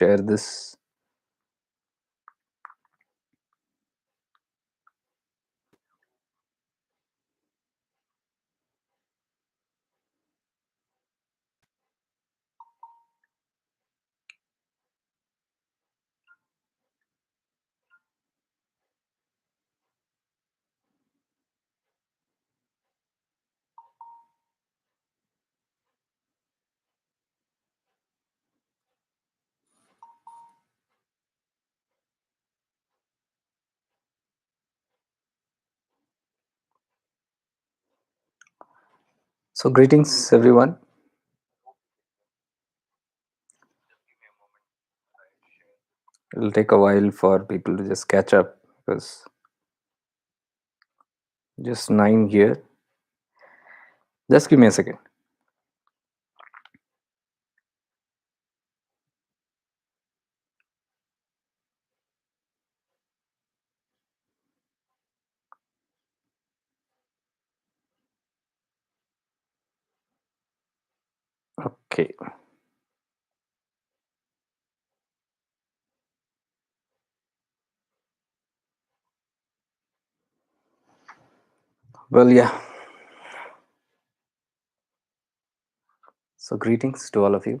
share this. So, greetings, everyone. It'll take a while for people to just catch up because just 9 here. Just give me a second. Okay. Well, yeah. So, greetings to all of you.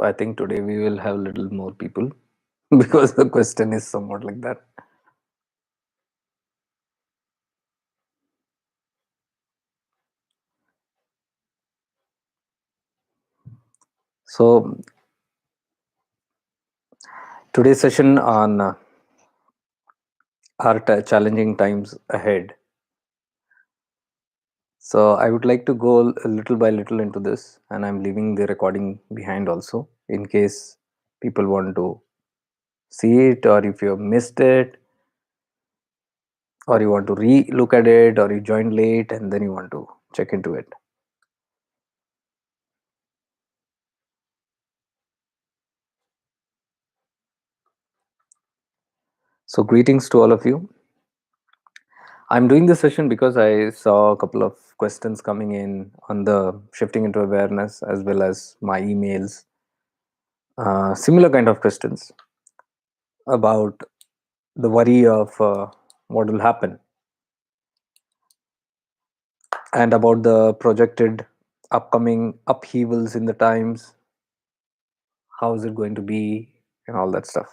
I think today we will have a little more people because the question is somewhat like that. So, today's session on our challenging times ahead. So, I would like to go a little by little into this, and I'm leaving the recording behind also in case people want to see it, or if you have missed it, or you want to re-look at it, or you joined late and then you want to check into it. So, greetings to all of you. I'm doing this session because I saw a couple of questions coming in on the shifting into awareness as well as my emails. Similar kind of questions about the worry of what will happen and about the projected upcoming upheavals in the times. How is it going to be and all that stuff.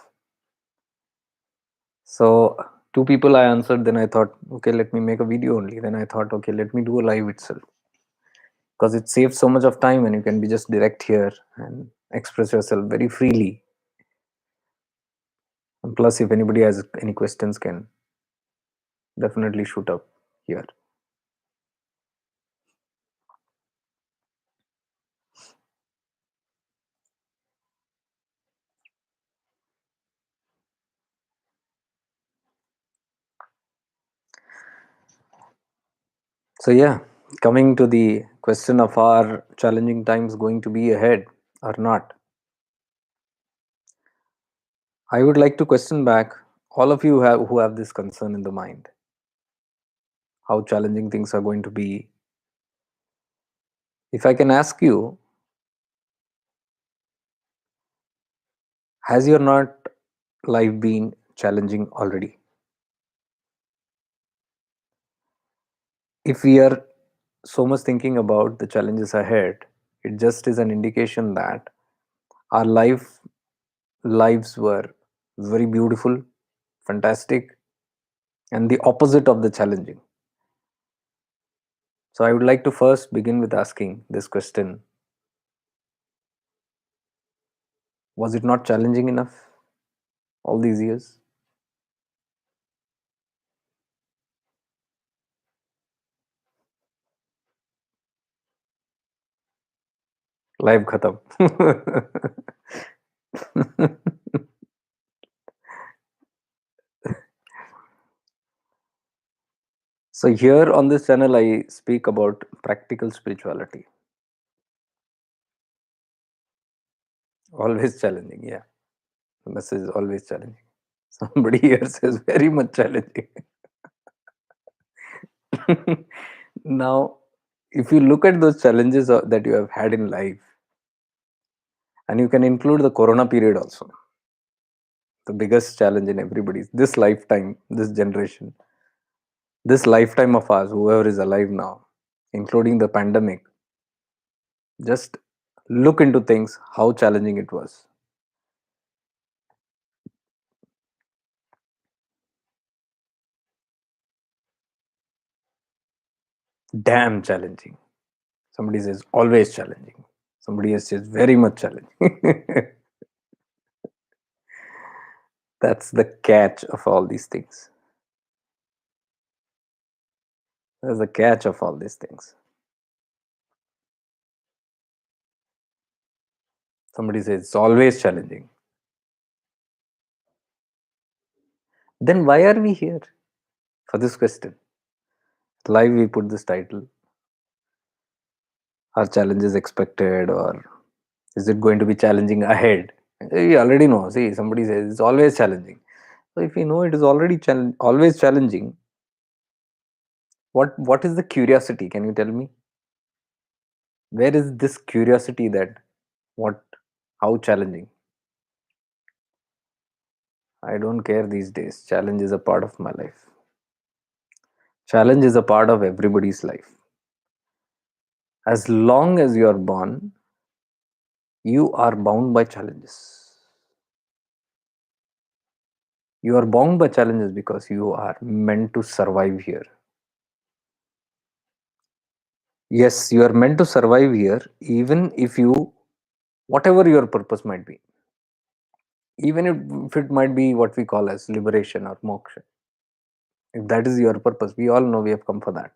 So, two people I answered, then I thought, okay, let me make a video only. Then I thought, okay, let me do a live itself because it saves so much of time and you can be just direct here and express yourself very freely. And plus, if anybody has any questions, can definitely shoot up here. So, yeah, coming to the question of are challenging times going to be ahead or not? I would like to question back all of you who have this concern in the mind, how challenging things are going to be. If I can ask you, has your not life been challenging already? If we are so much thinking about the challenges ahead, it just is an indication that our lives were very beautiful, fantastic, and the opposite of the challenging. So I would like to first begin with asking this question: was it not challenging enough all these years? Life khatam. So here on this channel, I speak about practical spirituality. Always challenging, yeah. The message is always challenging. Somebody here says very much challenging. Now, if you look at those challenges that you have had in life, and you can include the corona period also, the biggest challenge in everybody's this lifetime, this generation, this lifetime of ours, whoever is alive now, including the pandemic, just look into things, how challenging it was. Damn challenging. Somebody says always challenging. Somebody else says very much challenging. That's the catch of all these things. That's the catch of all these things. Somebody says it's always challenging. Then why are we here for this question? Live we put this title. Are challenges expected, or is it going to be challenging ahead? We already know. See, somebody says it's always challenging. So if we know it is already always challenging, what is the curiosity? Can you tell me? Where is this curiosity that what how challenging? I don't care these days. Challenge is a part of my life. Challenge is a part of everybody's life. As long as you are born, you are bound by challenges. You are bound by challenges because you are meant to survive here. Yes, you are meant to survive here, even if you, whatever your purpose might be, even if it might be what we call as liberation or moksha. If that is your purpose, we all know we have come for that,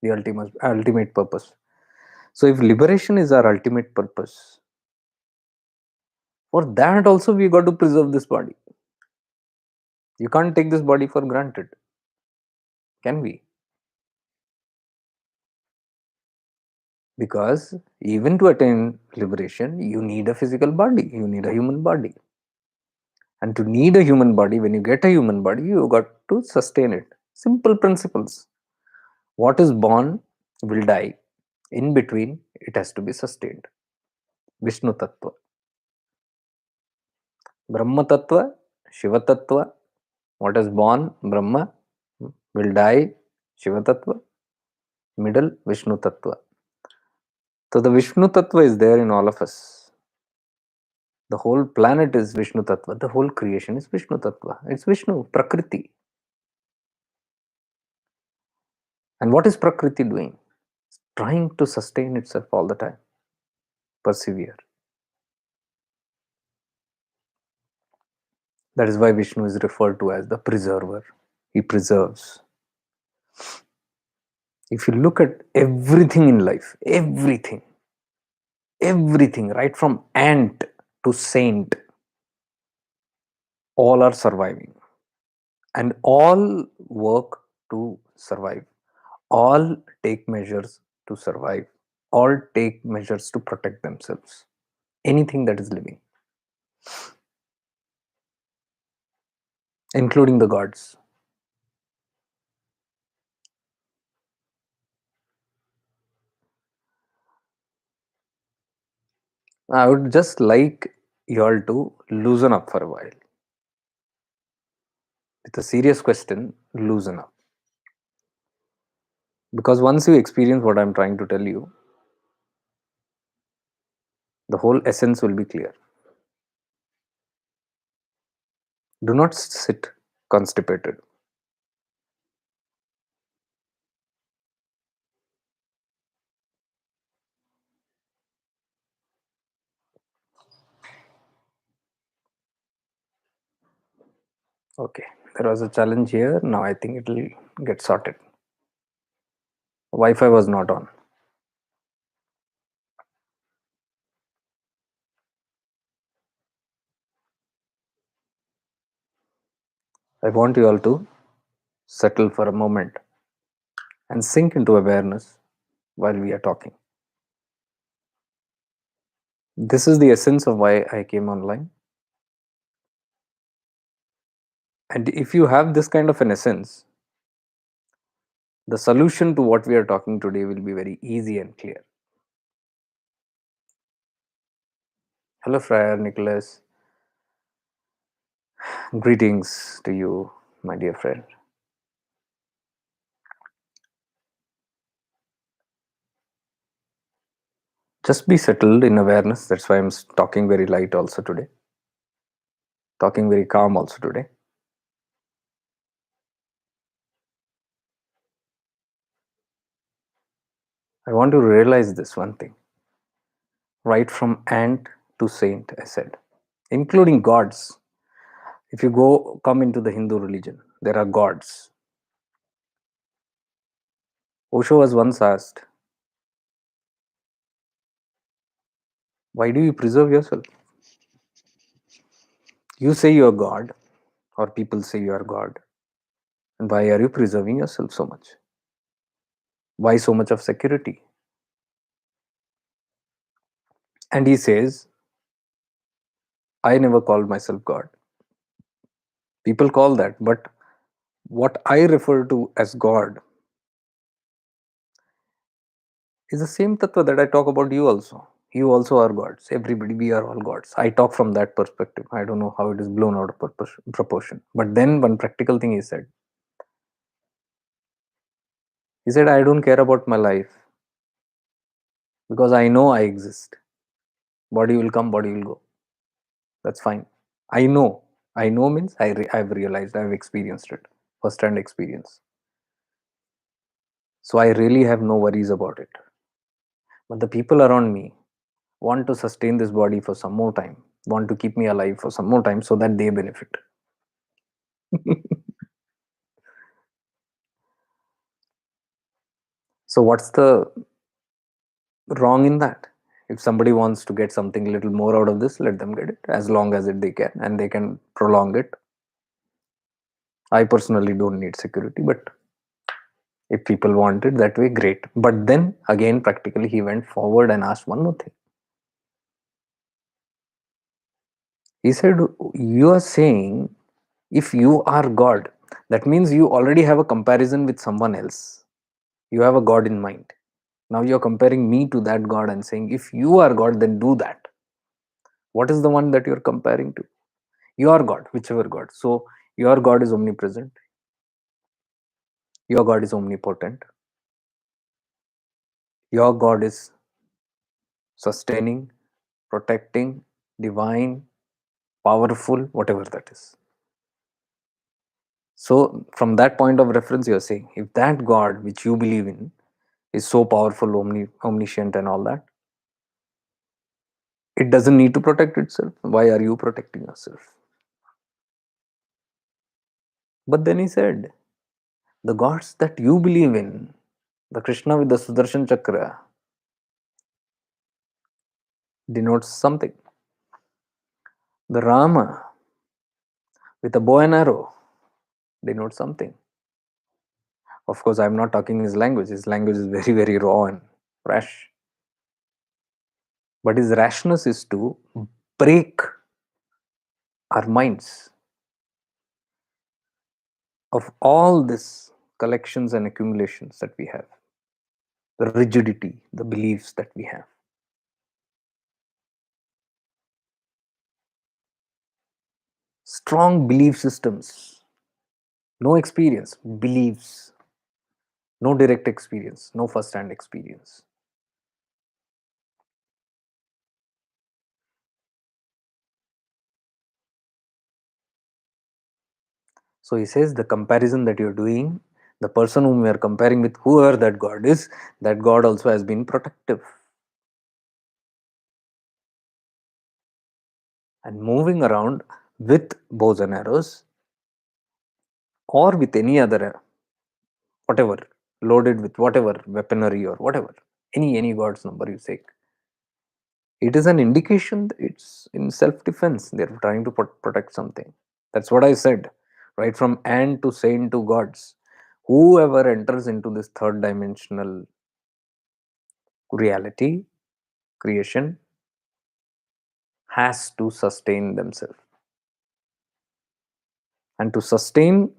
the ultimate purpose. So, if liberation is our ultimate purpose, for that also we got to preserve this body. You can't take this body for granted, can we? Because even to attain liberation, you need a physical body, you need a human body. And to need a human body, when you get a human body, you got to sustain it. Simple principles. What is born will die. In between, it has to be sustained. Vishnu Tattva. Brahma Tattva, Shiva Tattva. What is born, Brahma, will die, Shiva Tattva. Middle, Vishnu Tattva. So the Vishnu Tattva is there in all of us. The whole planet is Vishnu Tattva. The whole creation is Vishnu Tattva. It's Vishnu, Prakriti. And what is Prakriti doing? It's trying to sustain itself all the time. Persevere. That is why Vishnu is referred to as the preserver. He preserves. If you look at everything in life, everything, right from ant to saint, all are surviving and all work to survive. All take measures to survive. All take measures to protect themselves. Anything that is living, including the gods. I would just like you all to loosen up for a while. With a serious question, loosen up. Because once you experience what I'm trying to tell you, the whole essence will be clear. Do not sit constipated. Okay, there was a challenge here. Now I think it will get sorted. Wi Fi was not on. I want you all to settle for a moment and sink into awareness while we are talking. This is the essence of why I came online. And if you have this kind of an essence, The solution to what we are talking today will be very easy and clear. Hello, Friar Nicholas. Greetings to you, my dear friend. Just be settled in awareness. That's why I'm talking very light also today, talking very calm also today. I want to realize this one thing, right from ant to saint, I said, including gods. If you come into the Hindu religion, there are gods. Osho was once asked, why do you preserve yourself? You say you are God, or people say you are God. And why are you preserving yourself so much? Why so much of security? And he says, I never called myself God. People call that, but what I refer to as God is the same tattva that I talk about you also. You also are gods. Everybody, we are all gods. I talk from that perspective. I don't know how it is blown out of proportion. But then one practical thing he said, I don't care about my life because I know I exist. Body will come, body will go. That's fine. I know. I know means I've realized, I've experienced it, first hand experience. So I really have no worries about it. But the people around me want to sustain this body for some more time, want to keep me alive for some more time so that they benefit. So what's the wrong in that? If somebody wants to get something a little more out of this, let them get it as long as they can, and they can prolong it. I personally don't need security, but if people want it that way, great. But then again, practically, he went forward and asked one more thing. He said, you are saying if you are God, that means you already have a comparison with someone else. You have a God in mind. Now you're comparing me to that God and saying, if you are God, then do that. What is the one that you're comparing to? Your God, whichever God. So your God is omnipresent. Your God is omnipotent. Your God is sustaining, protecting, divine, powerful, whatever that is. So, from that point of reference, you're saying if that God which you believe in is so powerful, omniscient, and all that, it doesn't need to protect itself. Why are you protecting yourself? But then he said, the gods that you believe in, the Krishna with the Sudarshan Chakra, denotes something. The Rama with a bow and arrow denotes something. Of course, I'm not talking his language. His language is very, very raw and rash. But his rashness is to break our minds of all this collections and accumulations that we have, the rigidity, the beliefs that we have. Strong belief systems, no experience, beliefs, no direct experience, no first hand experience. So he says the comparison that you're doing, the person whom you are comparing with, whoever that God is, that God also has been protective. And moving around with bows and arrows or with any other, whatever, loaded with whatever weaponry or whatever, any God's number you take, it is an indication that it's in self-defense. They're trying to protect something. That's what I said. Right from ant to saint to gods. Whoever enters into this third dimensional reality, creation, has to sustain themselves. And to sustain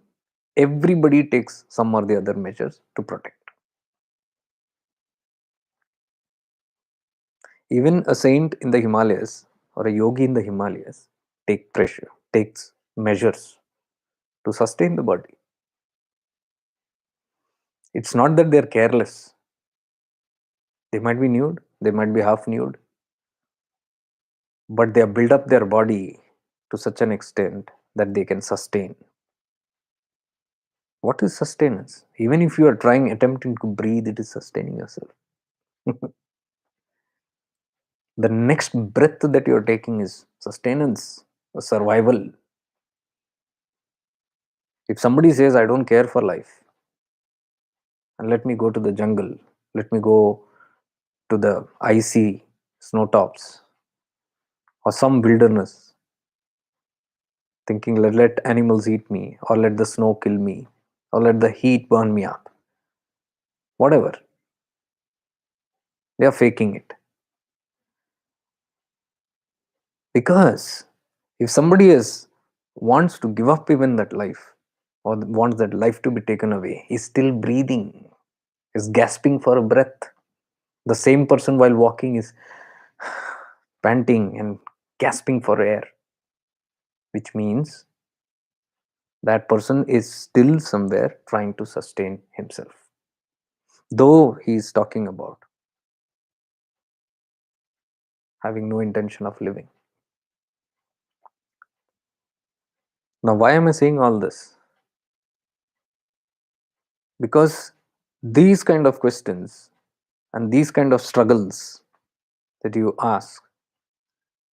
Everybody takes some or the other measures to protect. Even a saint in the Himalayas or a yogi in the Himalayas takes measures to sustain the body. It's not that they're careless. They might be nude, they might be half nude, but they have built up their body to such an extent that they can sustain. What is sustenance? Even if you are attempting to breathe, it is sustaining yourself. The next breath that you're taking is sustenance, survival. If somebody says, I don't care for life, and let me go to the jungle, let me go to the icy snow tops or some wilderness, thinking, let animals eat me, or let the snow kill me, or let the heat burn me up, whatever, they are faking it. Because if somebody wants to give up even that life, or wants that life to be taken away, is still breathing, is gasping for a breath. The same person while walking is panting and gasping for air, which means that person is still somewhere trying to sustain himself, though he is talking about having no intention of living. Now, why am I saying all this? Because these kind of questions and these kind of struggles that you ask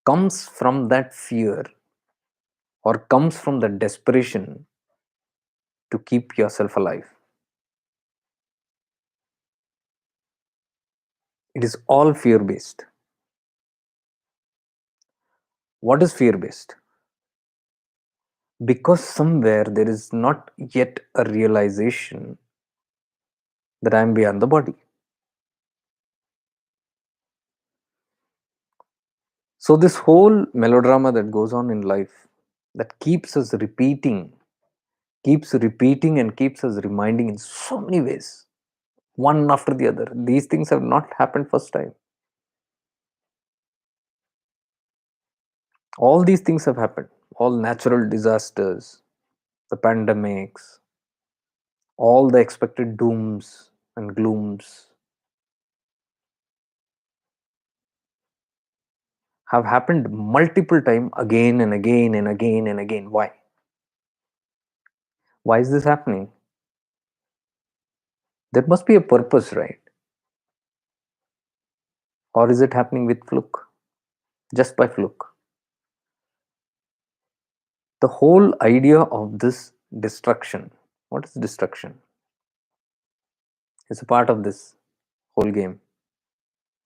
comes from that fear or comes from the desperation to keep yourself alive. It is all fear based. What is fear based? Because somewhere there is not yet a realization that I am beyond the body. So, this whole melodrama that goes on in life that keeps repeating, and keeps us reminding in so many ways, one after the other. These things have not happened first time. All these things have happened. All natural disasters, the pandemics, all the expected dooms and glooms have happened multiple times again and again and again and again. Why? Why is this happening? There must be a purpose, right? Or is it happening with fluke? Just by fluke. The whole idea of this destruction, what is destruction? It's a part of this whole game.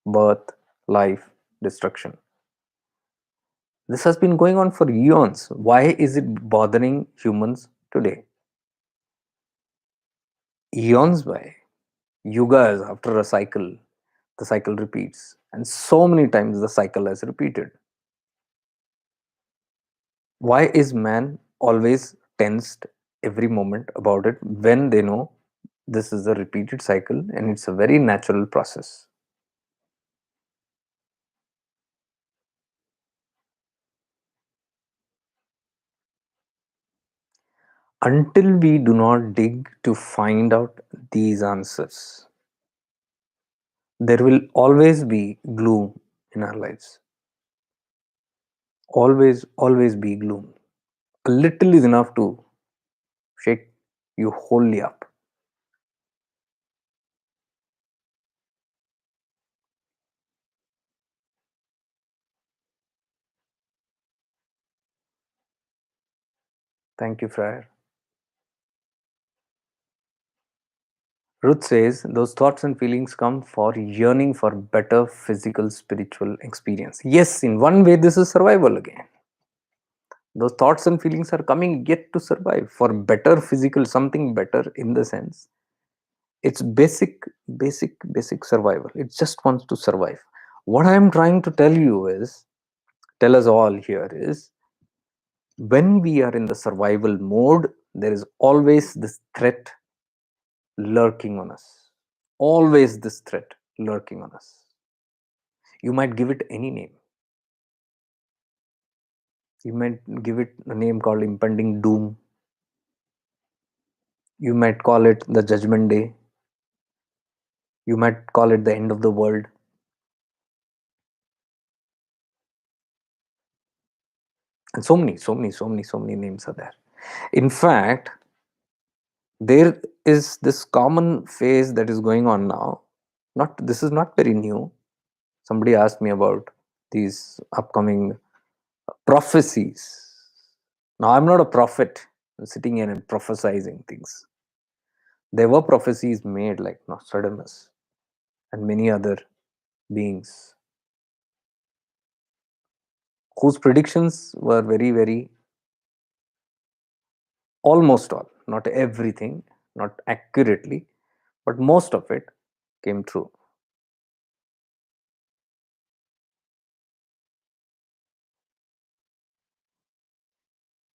Birth, life, destruction. This has been going on for eons. Why is it bothering humans today? Eons by. Yugas, after a cycle, the cycle repeats. And so many times the cycle has repeated. Why is man always tensed every moment about it when they know this is a repeated cycle and it's a very natural process? Until we do not dig to find out these answers, there will always be gloom in our lives. Always, always be gloom. A little is enough to shake you wholly up. Thank you, Friar. Ruth says those thoughts and feelings come for yearning for better physical, spiritual experience. Yes, in one way, this is survival again. Those thoughts and feelings are coming yet to survive for better physical, something better in the sense. It's basic survival. It just wants to survive. What I am trying to tell us all here is when we are in the survival mode, there is always this threat lurking on us. Always this threat lurking on us. You might give it any name. You might give it a name called impending doom. You might call it the judgment day. You might call it the end of the world. And so many names are there. In fact, there is this common phase that is going on now. Not This is not very new. Somebody asked me about these upcoming prophecies. Now, I'm not a prophet. I'm sitting here and prophesizing things. There were prophecies made like Nostradamus and many other beings whose predictions were very, very, almost all, not everything, not accurately, but most of it came true.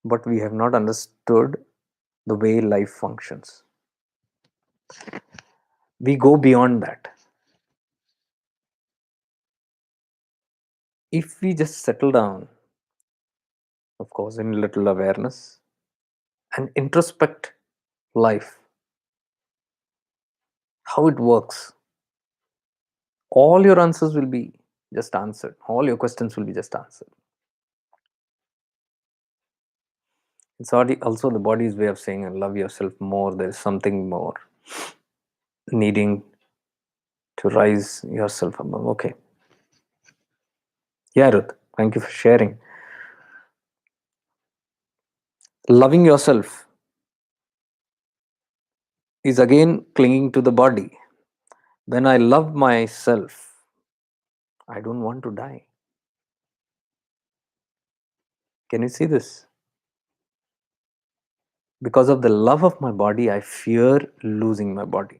But we have not understood the way life functions. We go beyond that. If we just settle down, of course, in little awareness and introspect life, how it works, all your answers will be just answered. All your questions will be just answered. It's also the body's way of saying, love yourself more. There's something more needing to rise yourself above. Okay. Yeah, Ruth, thank you for sharing. Loving yourself is again clinging to the body. When I love myself, I don't want to die. Can you see this? Because of the love of my body, I fear losing my body.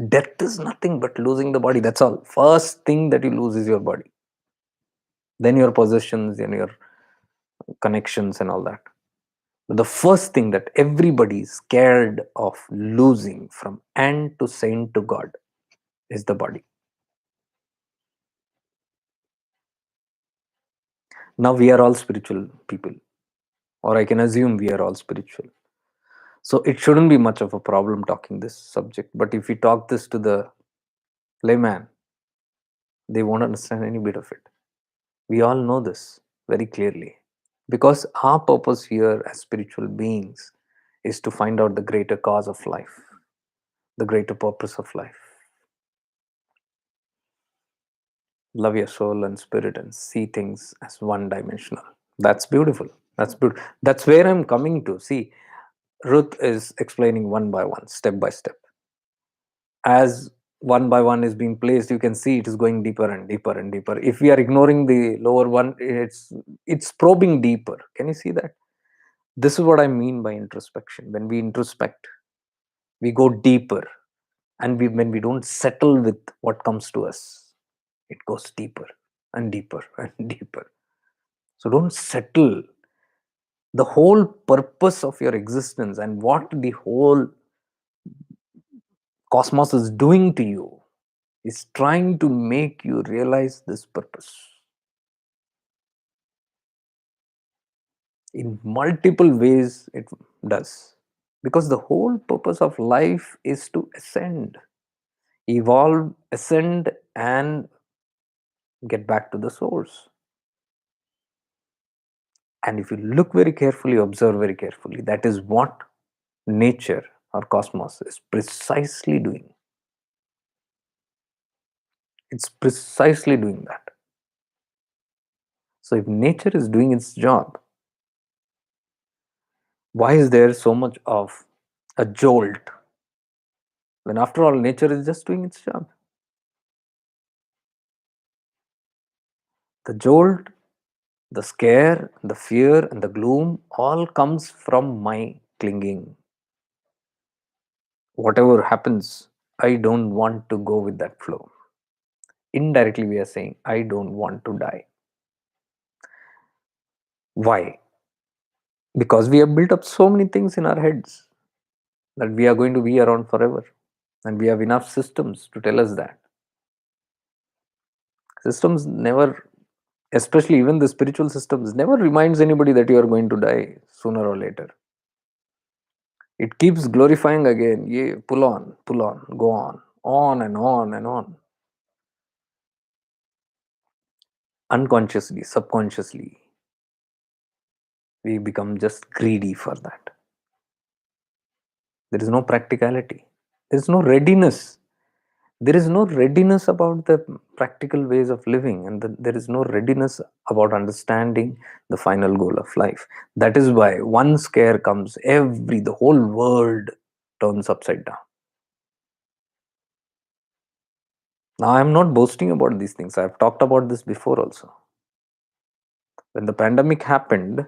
Death is nothing but losing the body. That's all. First thing that you lose is your body. Then your possessions and your connections and all that. But the first thing that everybody is scared of losing from ant to saint to God is the body. Now we are all spiritual people, or I can assume we are all spiritual. So it shouldn't be much of a problem talking this subject. But if we talk this to the layman, they won't understand any bit of it. We all know this very clearly. Because our purpose here as spiritual beings is to find out the greater cause of life, the greater purpose of life. Love your soul and spirit and see things as one dimensional. That's beautiful. That's beautiful. That's where I'm coming to. See, Ruth is explaining one by one, step by step. As one by one is being placed, you can see it is going deeper and deeper and deeper. If we are ignoring the lower one, it's probing deeper. Can you see that? This is what I mean by introspection. When we introspect, we go deeper, and when we don't settle with what comes to us, it goes deeper and deeper and deeper. So don't settle. The whole purpose of your existence and what the whole cosmos is doing to you is trying to make you realize this purpose in multiple ways. It does, because the whole purpose of life is to ascend, evolve, ascend, and get back to the source. And if you look very carefully, observe very carefully, that is what nature or cosmos is precisely doing. It's precisely doing that. So if nature is doing its job, why is there so much of a jolt when after all nature is just doing its job? The jolt, the scare, the fear, and the gloom all comes from my clinging. Whatever happens, I don't want to go with that flow. Indirectly, we are saying, I don't want to die. Why? because we have built up so many things in our heads that we are going to be around forever, and we have enough systems to tell us that. Systems never, especially even the spiritual systems, never reminds anybody that you are going to die sooner or later. It keeps glorifying again. Yeah, pull on, go on and on and on. Unconsciously, subconsciously, we become just greedy for that. There is no practicality. There is no readiness. There is no readiness about the practical ways of living, and there is no readiness about understanding the final goal of life. That is why one scare comes, the whole world turns upside down. Now, I am not boasting about these things. I have talked about this before also. When the pandemic happened,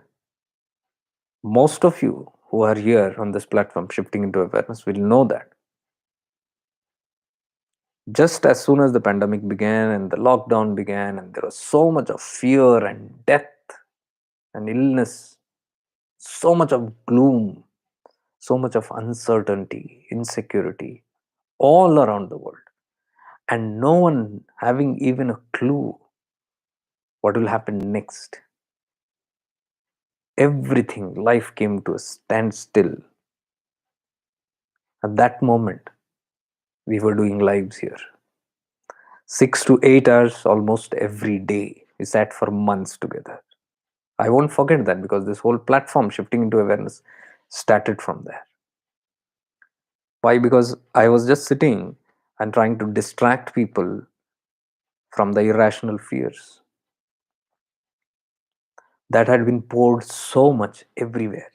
most of you who are here on this platform, Shifting into Awareness, will know that just as soon as the pandemic began and the lockdown began, and there was so much of fear and death and illness, so much of gloom, so much of uncertainty, insecurity all around the world, and no one having even a clue what will happen next. Everything, life came to a standstill. At that moment, we were doing lives here. 6 to 8 hours almost every day. We sat for months together. I won't forget that because this whole platform, Shifting into Awareness, started from there. Why? Because I was just sitting and trying to distract people from the irrational fears that had been poured so much everywhere.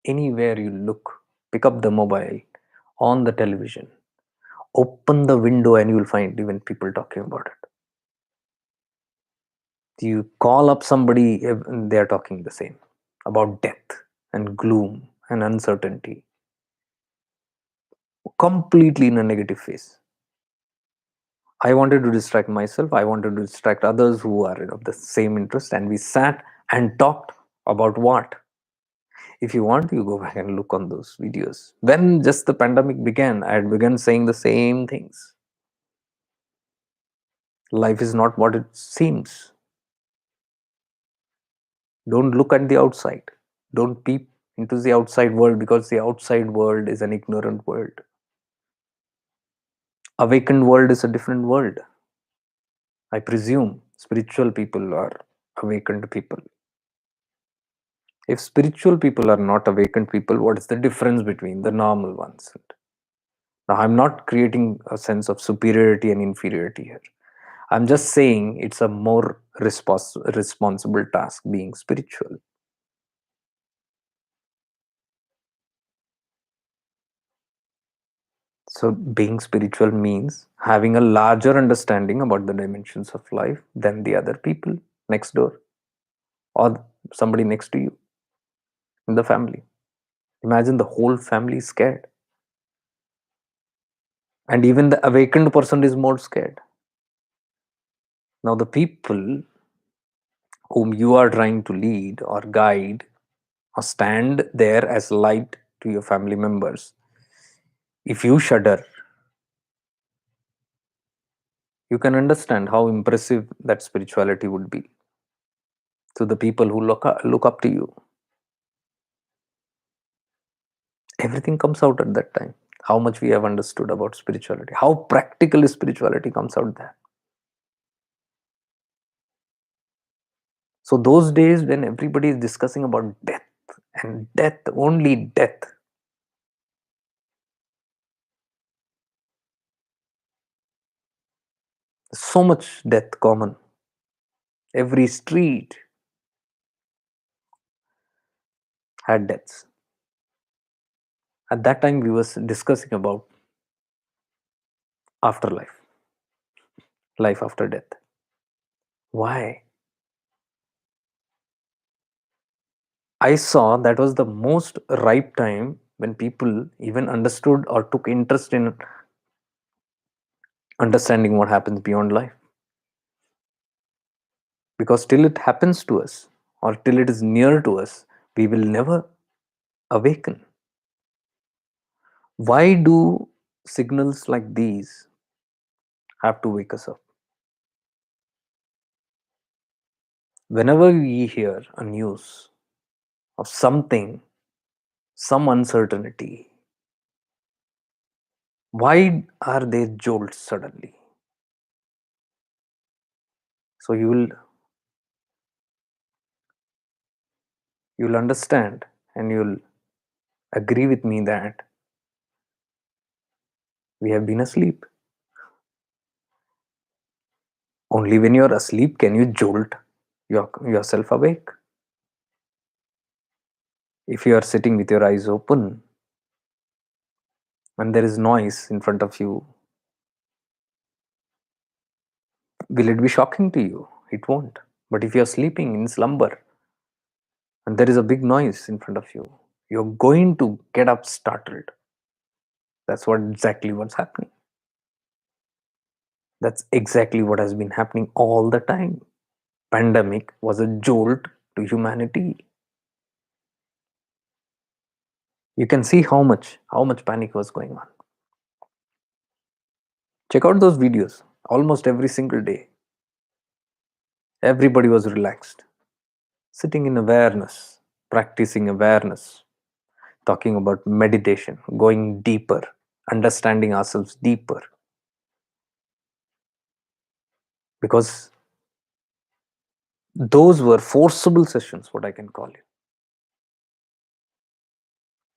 Anywhere you look, pick up the mobile, on the television, open the window, and you will find even people talking about it. You call up somebody, they are talking the same about death and gloom and uncertainty, completely in a negative phase. I wanted to distract myself, I wanted to distract others who are of the same interest, and we sat and talked about what? If you want, you go back and look on those videos. When just the pandemic began, I had begun saying the same things. Life is not what it seems. Don't look at the outside. Don't peep into the outside world, because the outside world is an ignorant world. Awakened world is a different world. I presume spiritual people are awakened people. If spiritual people are not awakened people, what is the difference between the normal ones? Now, I'm not creating a sense of superiority and inferiority here. I'm just saying it's a more responsible task being spiritual. So, being spiritual means having a larger understanding about the dimensions of life than the other people next door or somebody next to you in the family. Imagine the whole family is scared, and even the awakened person is more scared. Now, the people whom you are trying to lead or guide or stand there as light to your family members, if you shudder, you can understand how impressive that spirituality would be to the people who look up to you. Everything comes out at that time. How much we have understood about spirituality, how practical spirituality comes out there. So, those days when everybody is discussing about death and death, only death, so much death common. Every street had deaths. At that time, we was discussing about afterlife, life after death. Why? I saw that was the most ripe time when people even understood or took interest in understanding what happens beyond life. Because till it happens to us or till it is near to us, We will never awaken. Why do signals like these have to wake us up? Whenever we hear a news of something, some uncertainty, why are they jolts suddenly? So you'll understand and you'll agree with me that we have been asleep. Only when you're asleep can you jolt yourself awake. If you are sitting with your eyes open and there is noise in front of you, will it be shocking to you? It won't. But if you're sleeping in slumber and there is a big noise in front of you, you're going to get up startled. That's what exactly what's happening. That's exactly what has been happening all the time. Pandemic was a jolt to humanity. You can see how much panic was going on. Check out those videos. Almost every single day, everybody was relaxed, sitting in awareness, practicing awareness, talking about meditation, going deeper, understanding ourselves deeper. Because those were forcible sessions, what I can call it.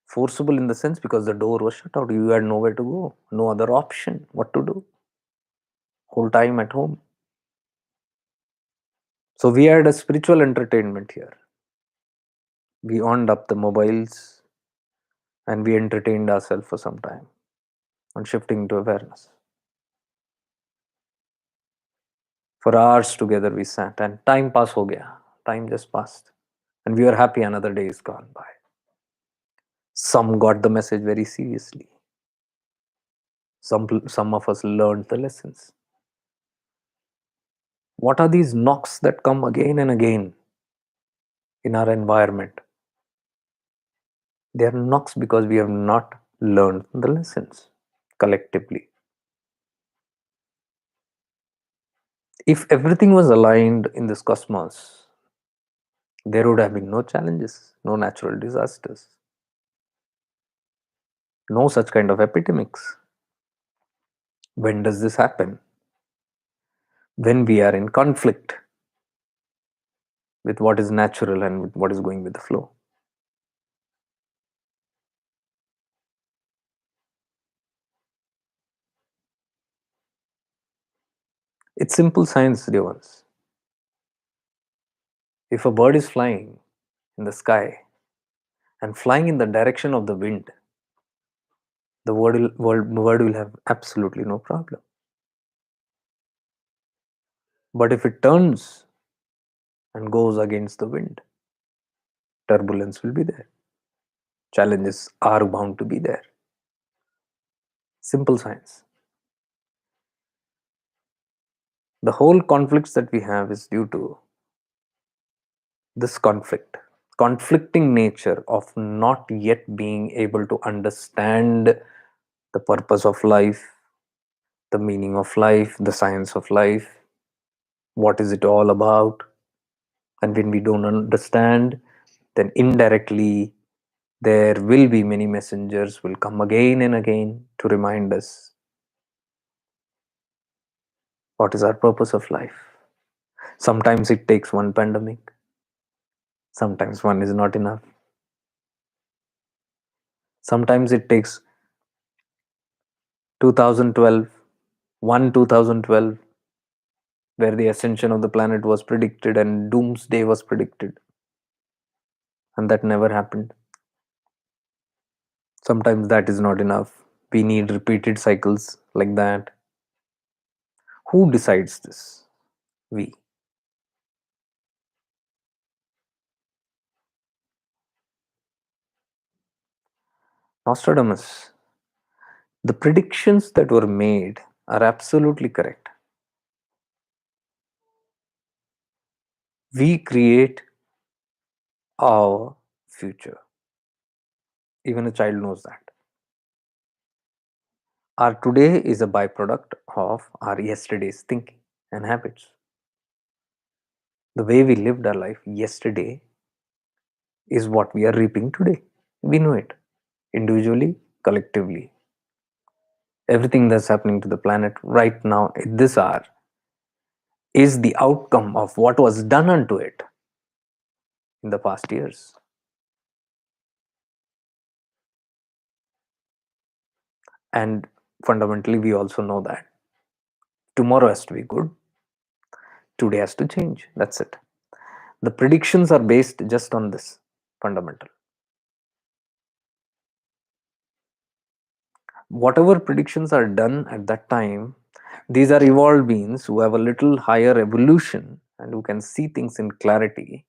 Forcible in the sense because the door was shut out. You had nowhere to go, no other option. What to do? Whole time at home. So we had a spiritual entertainment here. We on up the mobiles and we entertained ourselves for some time on shifting to awareness. For hours together we sat and time pass ho gaya. Time just passed. And we were happy another day is gone by. Some got the message very seriously. Some of us learned the lessons. What are these knocks that come again and again in our environment? They are knocks because we have not learned the lessons collectively. If everything was aligned in this cosmos, there would have been no challenges, no natural disasters, no such kind of epidemics. When does this happen? When we are in conflict with what is natural and with what is going with the flow. It's simple science, dear ones. If a bird is flying in the sky and flying in the direction of the wind, the bird will have absolutely no problem. But if it turns and goes against the wind, turbulence will be there. Challenges are bound to be there. Simple science. The whole conflicts that we have is due to this conflicting nature of not yet being able to understand the purpose of life, the meaning of life, the science of life, what is it all about. And when we don't understand, then indirectly there will be many messengers will come again and again to remind us what is our purpose of life. Sometimes it takes one pandemic, sometimes one is not enough. Sometimes it takes 2012, 2012, where the ascension of the planet was predicted and doomsday was predicted, and that never happened. Sometimes that is not enough. We need repeated cycles like that. Who decides this? We. Nostradamus. The predictions that were made are absolutely correct. We create our future. Even a child knows that. Our today is a byproduct of our yesterday's thinking and habits. The way we lived our life yesterday is what we are reaping today. We know it individually, collectively. Everything that's happening to the planet right now, at this hour, is the outcome of what was done unto it in the past years. And fundamentally, we also know that tomorrow has to be good, today has to change. That's it. The predictions are based just on this fundamental. Whatever predictions are done at that time, these are evolved beings who have a little higher evolution and who can see things in clarity.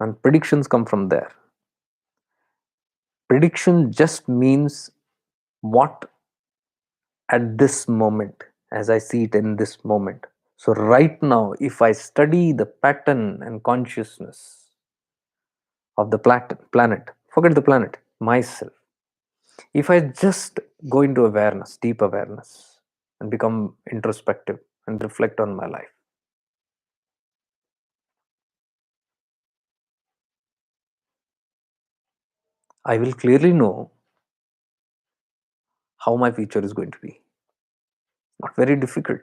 And predictions come from there. Prediction just means what at this moment, as I see it in this moment. So, right now, if I study the pattern and consciousness of the planet, forget the planet, myself, if I just go into awareness, deep awareness, and become introspective and reflect on my life, I will clearly know how my future is going to be. Not very difficult.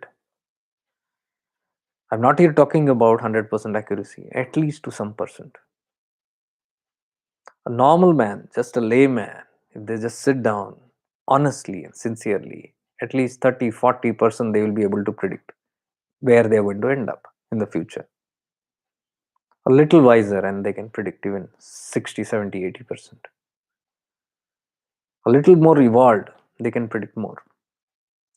I'm not here talking about 100% accuracy, at least to some percent. A normal man, just a layman, if they just sit down honestly and sincerely, at least 30-40% they will be able to predict where they are going to end up in the future. A little wiser and they can predict even 60, 70, 80%. A little more evolved, they can predict more.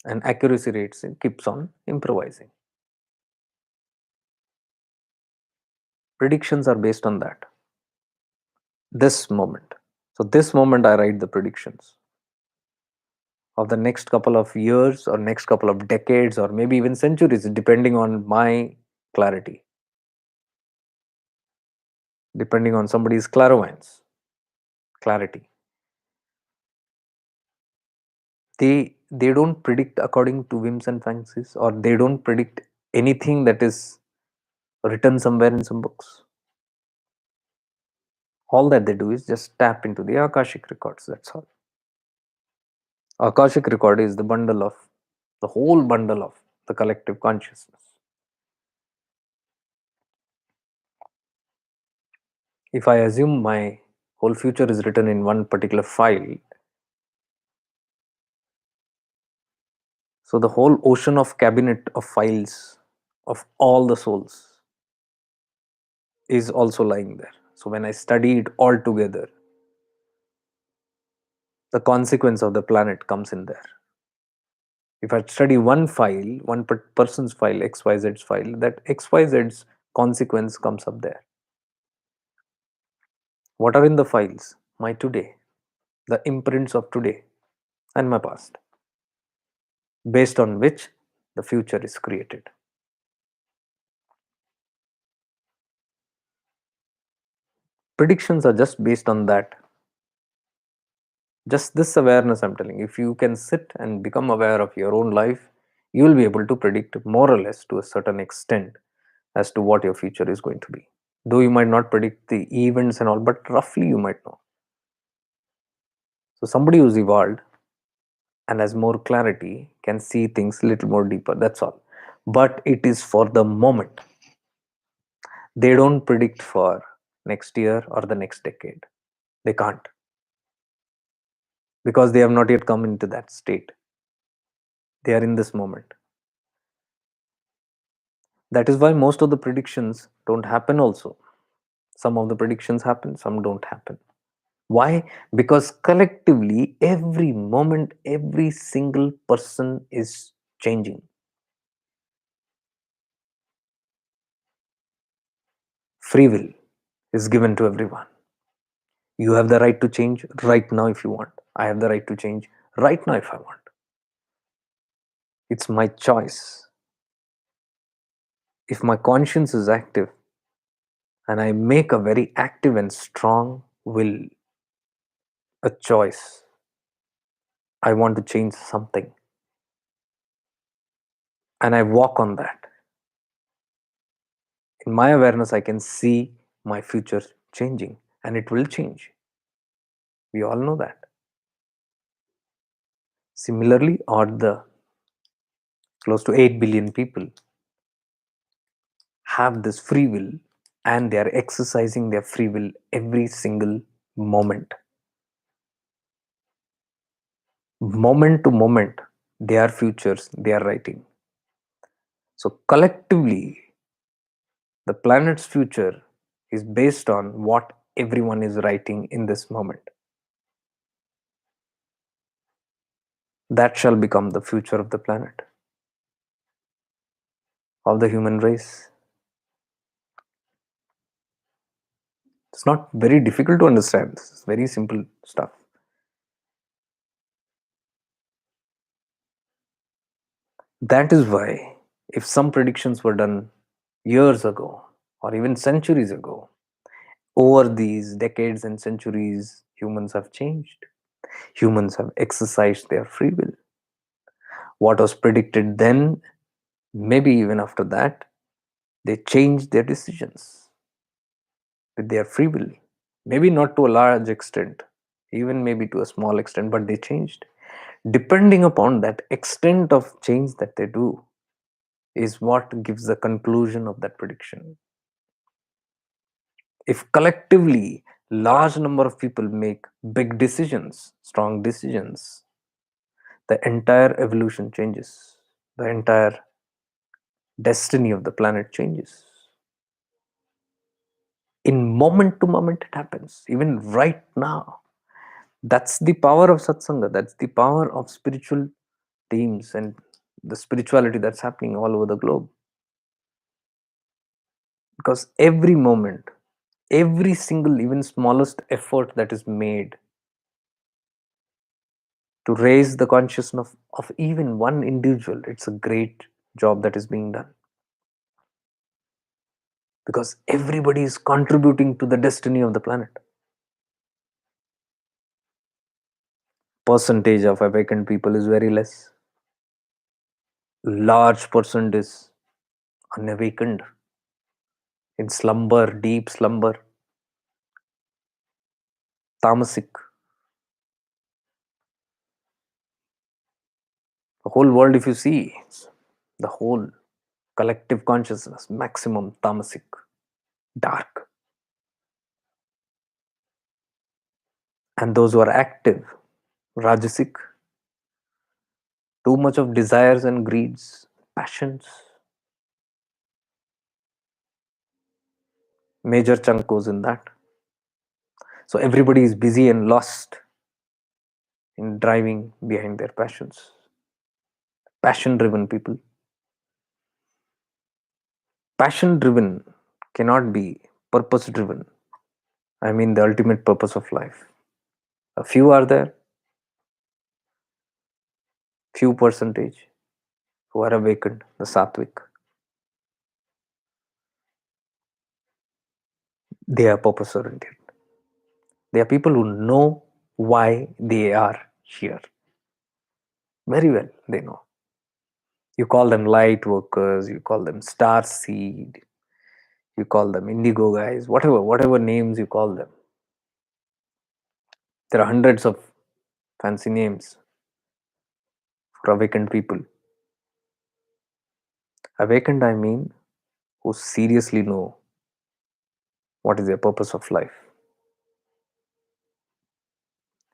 And accuracy rates keeps on improvising. Predictions are based on that. This moment. So this moment I write the predictions of the next couple of years or next couple of decades or maybe even centuries, depending on my clarity, depending on somebody's clairvoyance, clarity. They don't predict according to whims and fancies, or they don't predict anything that is written somewhere in some books. All that they do is just tap into the Akashic records. That's all. Akashic record is the whole bundle of the collective consciousness. If I assume my whole future is written in one particular file, so the whole ocean of cabinet of files of all the souls is also lying there. So when I study it all together, the consequence of the planet comes in there. If I study one file, one person's file, XYZ's file, that XYZ's consequence comes up there. What are in the files? My today, the imprints of today and my past, based on which the future is created. Predictions are just based on that. Just this awareness, I'm telling you, if you can sit and become aware of your own life, you will be able to predict more or less to a certain extent as to what your future is going to be. Though you might not predict the events and all, but roughly you might know. So somebody who's evolved and has more clarity can see things a little more deeper. That's all. But it is for the moment. They don't predict for next year or the next decade. They can't, because they have not yet come into that state. They are in this moment. That is why most of the predictions don't happen also. Some of the predictions happen, some don't happen. Why? Because collectively, every moment, every single person is changing. Free will is given to everyone. You have the right to change right now if you want. I have the right to change right now if I want. It's my choice. If my conscience is active, and I make a very active and strong will, a choice. I want to change something, and I walk on that. In my awareness, I can see my future changing, and it will change. We all know that. Similarly, are the close to 8 billion people have this free will, and they are exercising their free will every single moment. Moment to moment, their futures they are writing. So, collectively, the planet's future is based on what everyone is writing in this moment. That shall become the future of the planet, of the human race. It's not very difficult to understand. This is very simple stuff. That is why, if some predictions were done years ago or even centuries ago, over these decades and centuries, humans have changed. Humans have exercised their free will. What was predicted then, maybe even after that, they changed their decisions with their free will. Maybe not to a large extent, even maybe to a small extent, but they changed. Depending upon that extent of change that they do, is what gives the conclusion of that prediction. If collectively large number of people make big decisions, strong decisions, the entire evolution changes. The entire destiny of the planet changes. In moment to moment, it happens. Even right now. That's the power of satsanga. That's the power of spiritual teams and the spirituality that's happening all over the globe. Because every moment, every single, even smallest effort that is made to raise the consciousness of even one individual, it's a great job that is being done. Because everybody is contributing to the destiny of the planet. Percentage of awakened people is very less. Large percent is unawakened, in slumber, deep slumber, tamasic. The whole world, if you see, the whole collective consciousness, maximum tamasic, dark. And those who are active, rajasic, too much of desires and greeds, passions, major chunk goes in that. So everybody is busy and lost in driving behind their passions. Passion driven people. Passion driven cannot be purpose driven. I mean, the ultimate purpose of life. A few are there, few percentage who are awakened, the sattvic. They are purpose oriented. They are people who know why they are here. Very well, they know. You call them light workers, you call them star seed, you call them indigo guys, whatever names you call them. There are hundreds of fancy names for awakened people. Awakened, I mean, who seriously know what is their purpose of life.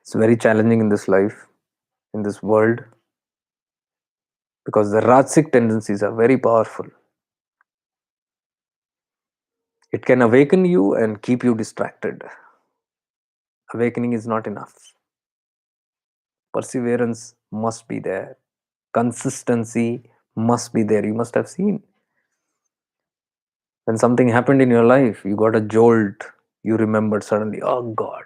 It's very challenging in this life, in this world, because the Rajasic tendencies are very powerful. It can awaken you and keep you distracted. Awakening is not enough. Perseverance must be there. Consistency must be there. You must have seen when something happened in your life, you got a jolt, you remembered suddenly, oh God,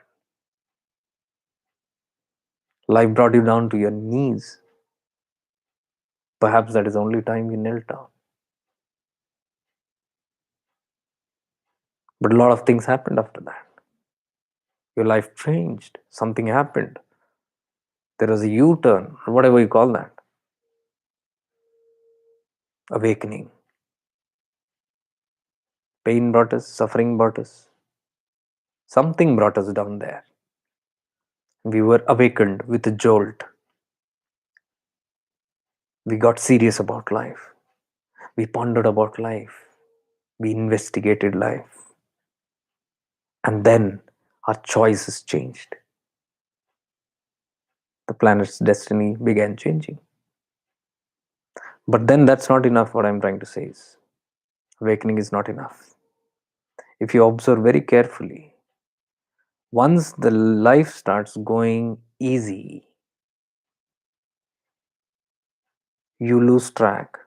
life brought you down to your knees. Perhaps that is the only time you knelt down. But a lot of things happened after that. Your life changed. Something happened. There was a U turn, or whatever you call that. Awakening. Pain brought us, suffering brought us. Something brought us down there. We were awakened with a jolt. We got serious about life. We pondered about life. We investigated life. And then our choices changed. The planet's destiny began changing. But then that's not enough. What I'm trying to say is awakening is not enough. If you observe very carefully, once the life starts going easy, you lose track.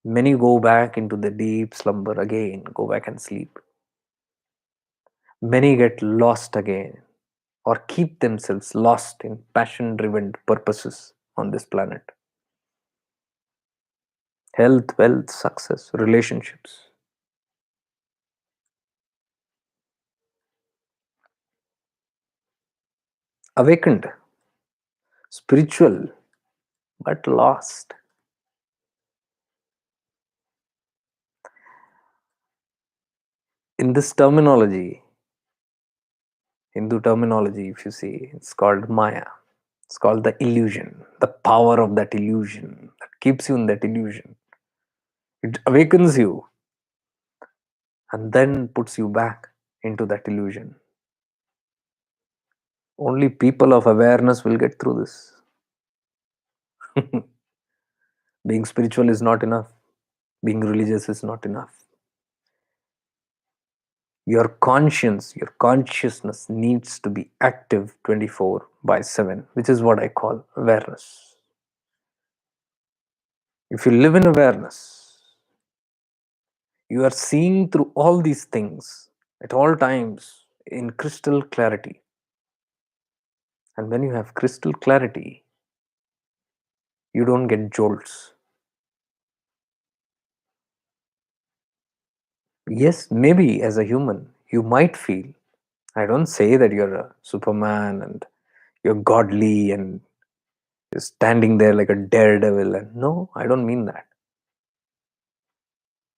Many go back into the deep slumber again, go back and sleep. Many get lost again or keep themselves lost in passion driven purposes on this planet. Health, wealth, success, relationships. Awakened, spiritual, but lost. In this terminology, Hindu terminology, if you see, it's called Maya. It's called the illusion, the power of that illusion that keeps you in that illusion. It awakens you and then puts you back into that illusion. Only people of awareness will get through this. Being spiritual is not enough, being religious is not enough. Your conscience, your consciousness needs to be active 24 by 7, which is what I call awareness. If you live in awareness, you are seeing through all these things at all times in crystal clarity. And when you have crystal clarity, you don't get jolts. Yes, maybe as a human, you might feel. I don't say that you're a Superman and you're godly and you're standing there like a daredevil. And no, I don't mean that.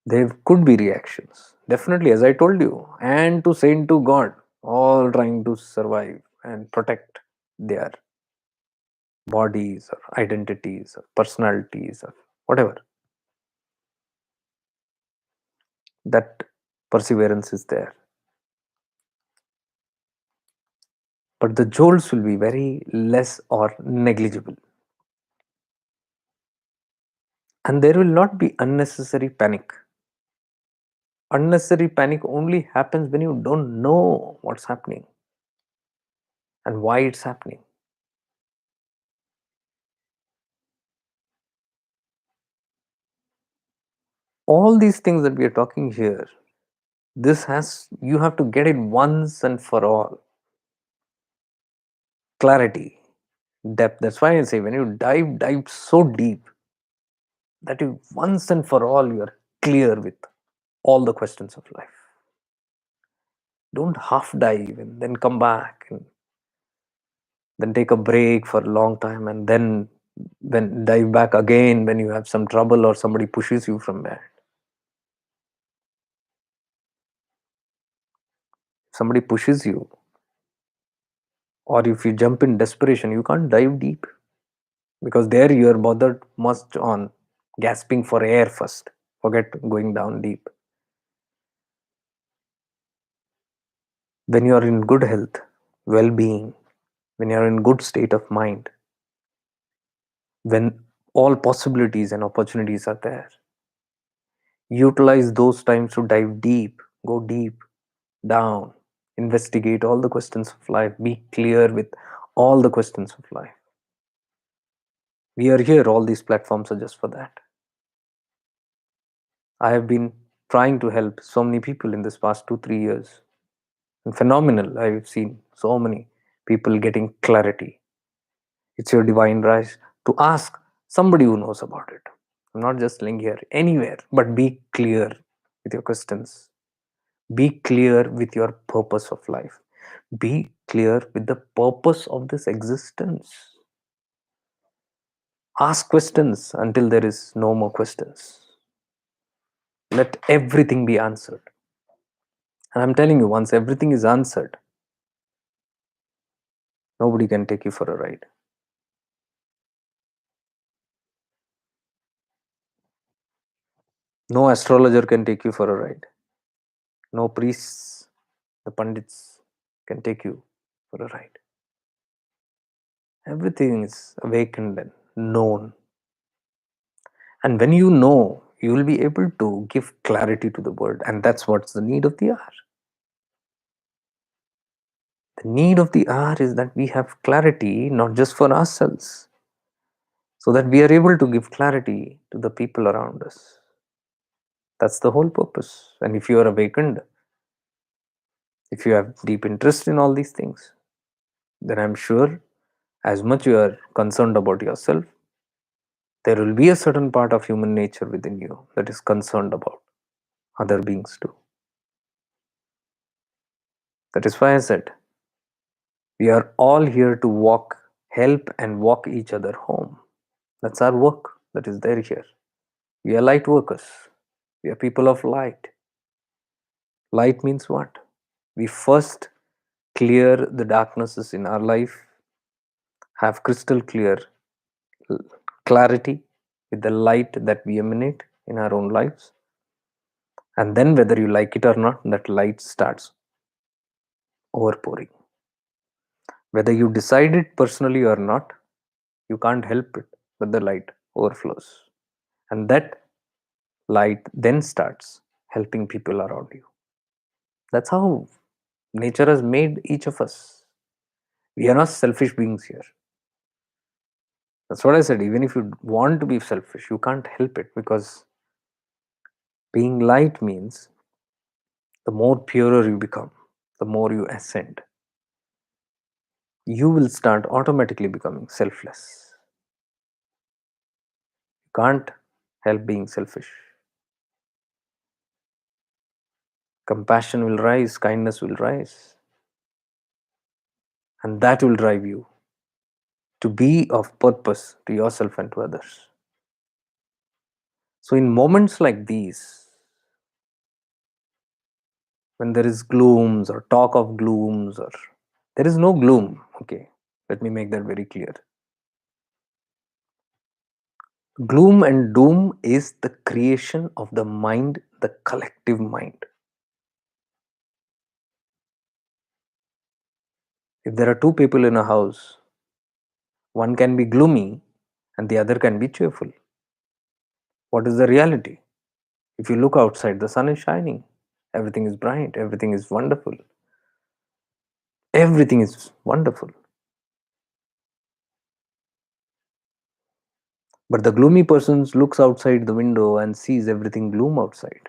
There could be reactions. Definitely, as I told you, and to saint to God, all trying to survive and protect their bodies or identities or personalities or whatever. That perseverance is there. But the jolts will be very less or negligible. And there will not be unnecessary panic. Unnecessary panic only happens when you don't know what's happening and why it's happening. All these things that we are talking here, this has, you have to get it once and for all. Clarity, depth. That's why I say when you dive so deep that you once and for all you are clear with all the questions of life. Don't half dive and then come back and then take a break for a long time and then dive back again when you have some trouble or somebody pushes you from there. Somebody pushes you, or if you jump in desperation, you can't dive deep because there you are bothered much on gasping for air first. Forget going down deep. When you are in good health, well being, when you are in good state of mind, when all possibilities and opportunities are there, utilize those times to dive deep, go deep, down, investigate all the questions of life, be clear with all the questions of life. We are here, all these platforms are just for that. I have been trying to help so many people in this past 2 3 years. And phenomenal. I've seen so many people getting clarity. It's your divine right to ask somebody who knows about it. I'm not just saying here, anywhere, but be clear with your questions. Be clear with your purpose of life. Be clear with the purpose of this existence. Ask questions until there is no more questions. Let everything be answered. And I'm telling you, once everything is answered, nobody can take you for a ride. No astrologer can take you for a ride. No priests, the pandits can take you for a ride. Everything is awakened and known. And when you know, you will be able to give clarity to the world. And that's what's the need of the hour. The need of the hour is that we have clarity, not just for ourselves, so that we are able to give clarity to the people around us. That's the whole purpose. And if you are awakened, if you have deep interest in all these things, then I'm sure as much you are concerned about yourself, there will be a certain part of human nature within you that is concerned about other beings too. That is why I said, we are all here to help and walk each other home. That's our work that is there here. We are light workers. We are people of light. Light means what? We first clear the darknesses in our life, have crystal clear clarity with the light that we emanate in our own lives. And then, whether you like it or not, that light starts overpouring. Whether you decide it personally or not, you can't help it, but the light overflows. And that light then starts helping people around you. That's how nature has made each of us. We are not selfish beings here. That's what I said. Even if you want to be selfish, you can't help it, because being light means the more purer you become, the more you ascend, you will start automatically becoming selfless. You can't help being selfish. Compassion will rise, kindness will rise, and that will drive you to be of purpose to yourself and to others. So, in moments like these, when there is glooms or talk of glooms, or there is no gloom, okay, let me make that very clear. Gloom and doom is the creation of the mind, the collective mind. If there are two people in a house, one can be gloomy and the other can be cheerful. What is the reality? If you look outside, the sun is shining, everything is bright, everything is wonderful. Everything is wonderful. But the gloomy person looks outside the window and sees everything gloom outside.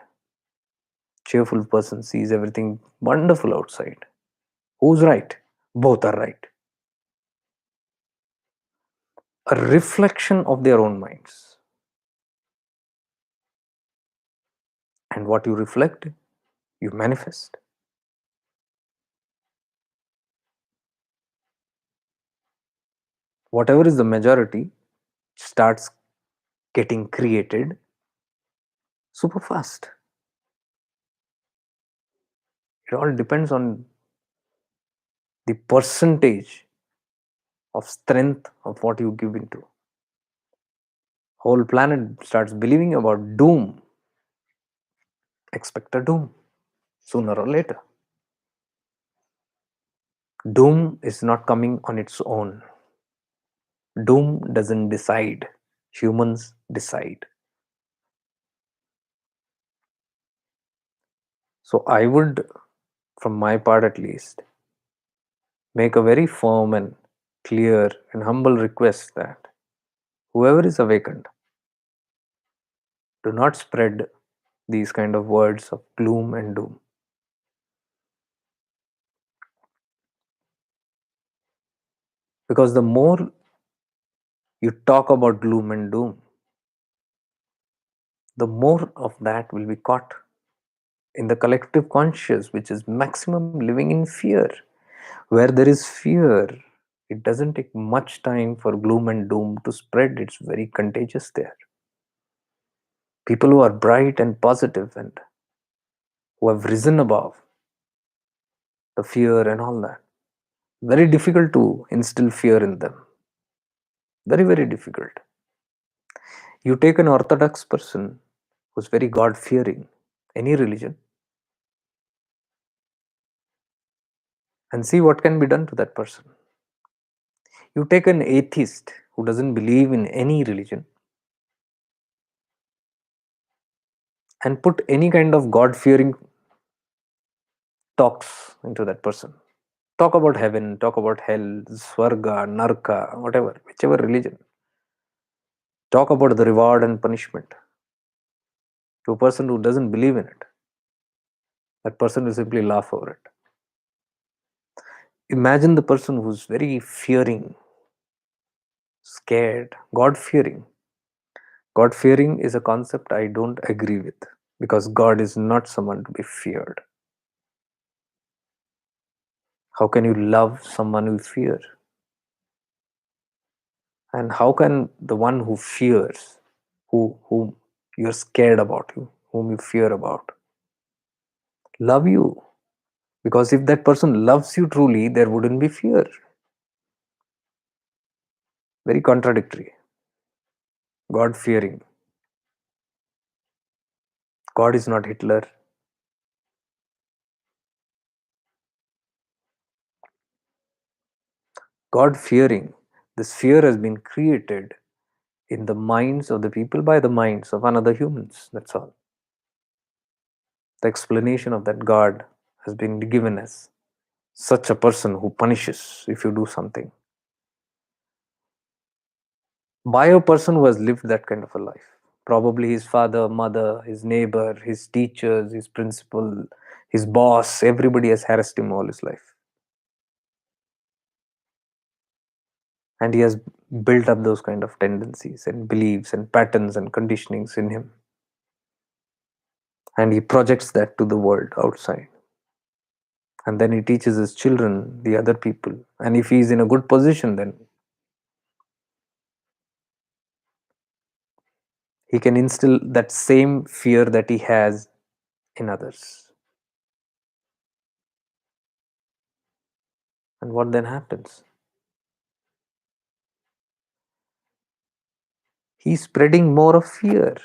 Cheerful person sees everything wonderful outside. Who's right? Both are right. A reflection of their own minds. And what you reflect, you manifest. Whatever is the majority starts getting created super fast. It all depends on the percentage of strength of what you give into. Whole planet starts believing about doom. Expect a doom sooner or later. Doom is not coming on its own. Doom doesn't decide. Humans decide. So I would, from my part at least, make a very firm and clear and humble request that whoever is awakened, do not spread these kind of words of gloom and doom. Because the more you talk about gloom and doom, the more of that will be caught in the collective conscious, which is maximum living in fear. Where there is fear, it doesn't take much time for gloom and doom to spread. It's very contagious there. People who are bright and positive and who have risen above the fear and all that, very difficult to instill fear in them. Very, very difficult. You take an orthodox person who's very God fearing, any religion, and see what can be done to that person. You take an atheist who doesn't believe in any religion and put any kind of God fearing talks into that person. Talk about heaven, talk about hell, swarga, narka, whatever, whichever religion. Talk about the reward and punishment to a person who doesn't believe in it. That person will simply laugh over it. Imagine the person who's very fearing, scared, God fearing. God fearing is a concept I don't agree with, because God is not someone to be feared. How can you love someone you fear? And how can the one who fears, whom you're scared about, whom you fear about, love you? Because if that person loves you truly, there wouldn't be fear. Very contradictory. God fearing. God is not Hitler. God fearing. This fear has been created in the minds of the people by the minds of another humans. That's all. The explanation of that God has been given as such a person who punishes if you do something, by a person who has lived that kind of a life. Probably his father, mother, his neighbor, his teachers, his principal, his boss, everybody has harassed him all his life. And he has built up those kind of tendencies and beliefs and patterns and conditionings in him. And he projects that to the world outside. And then he teaches his children, the other people. And if he is in a good position, then he can instill that same fear that he has in others. And what then happens? He's spreading more of fear.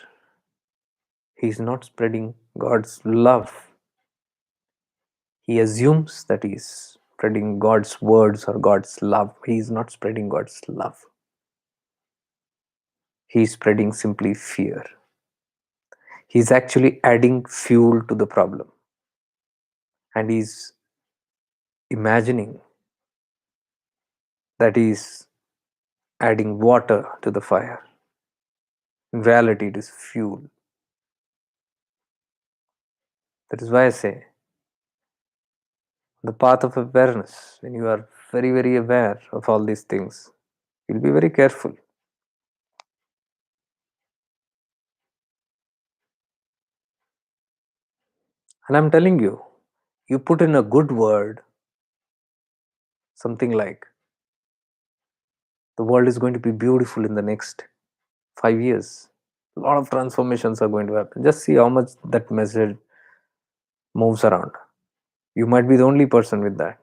He's not spreading God's love. He assumes that he's spreading God's words or God's love. He's not spreading God's love. He's spreading simply fear. He's actually adding fuel to the problem. And he's imagining that he's adding water to the fire. In reality, it is fuel. That is why I say, the path of awareness, when you are very, very aware of all these things, you'll be very careful. And I'm telling you, you put in a good word, something like, the world is going to be beautiful in the next 5 years. A lot of transformations are going to happen. Just see how much that message moves around. You might be the only person with that.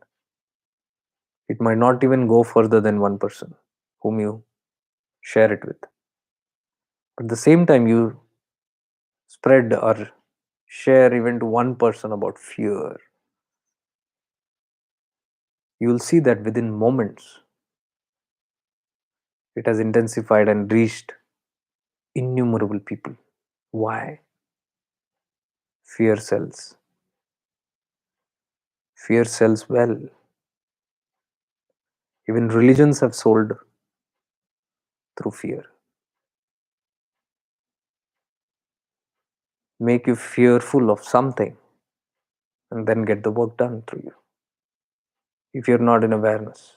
It might not even go further than one person whom you share it with. But at the same time, you spread or share even to one person about fear, you will see that within moments it has intensified and reached innumerable people. Why? Fear sells. Fear sells well. Even religions have sold through fear. Make you fearful of something and then get the work done through you. If you're not in awareness,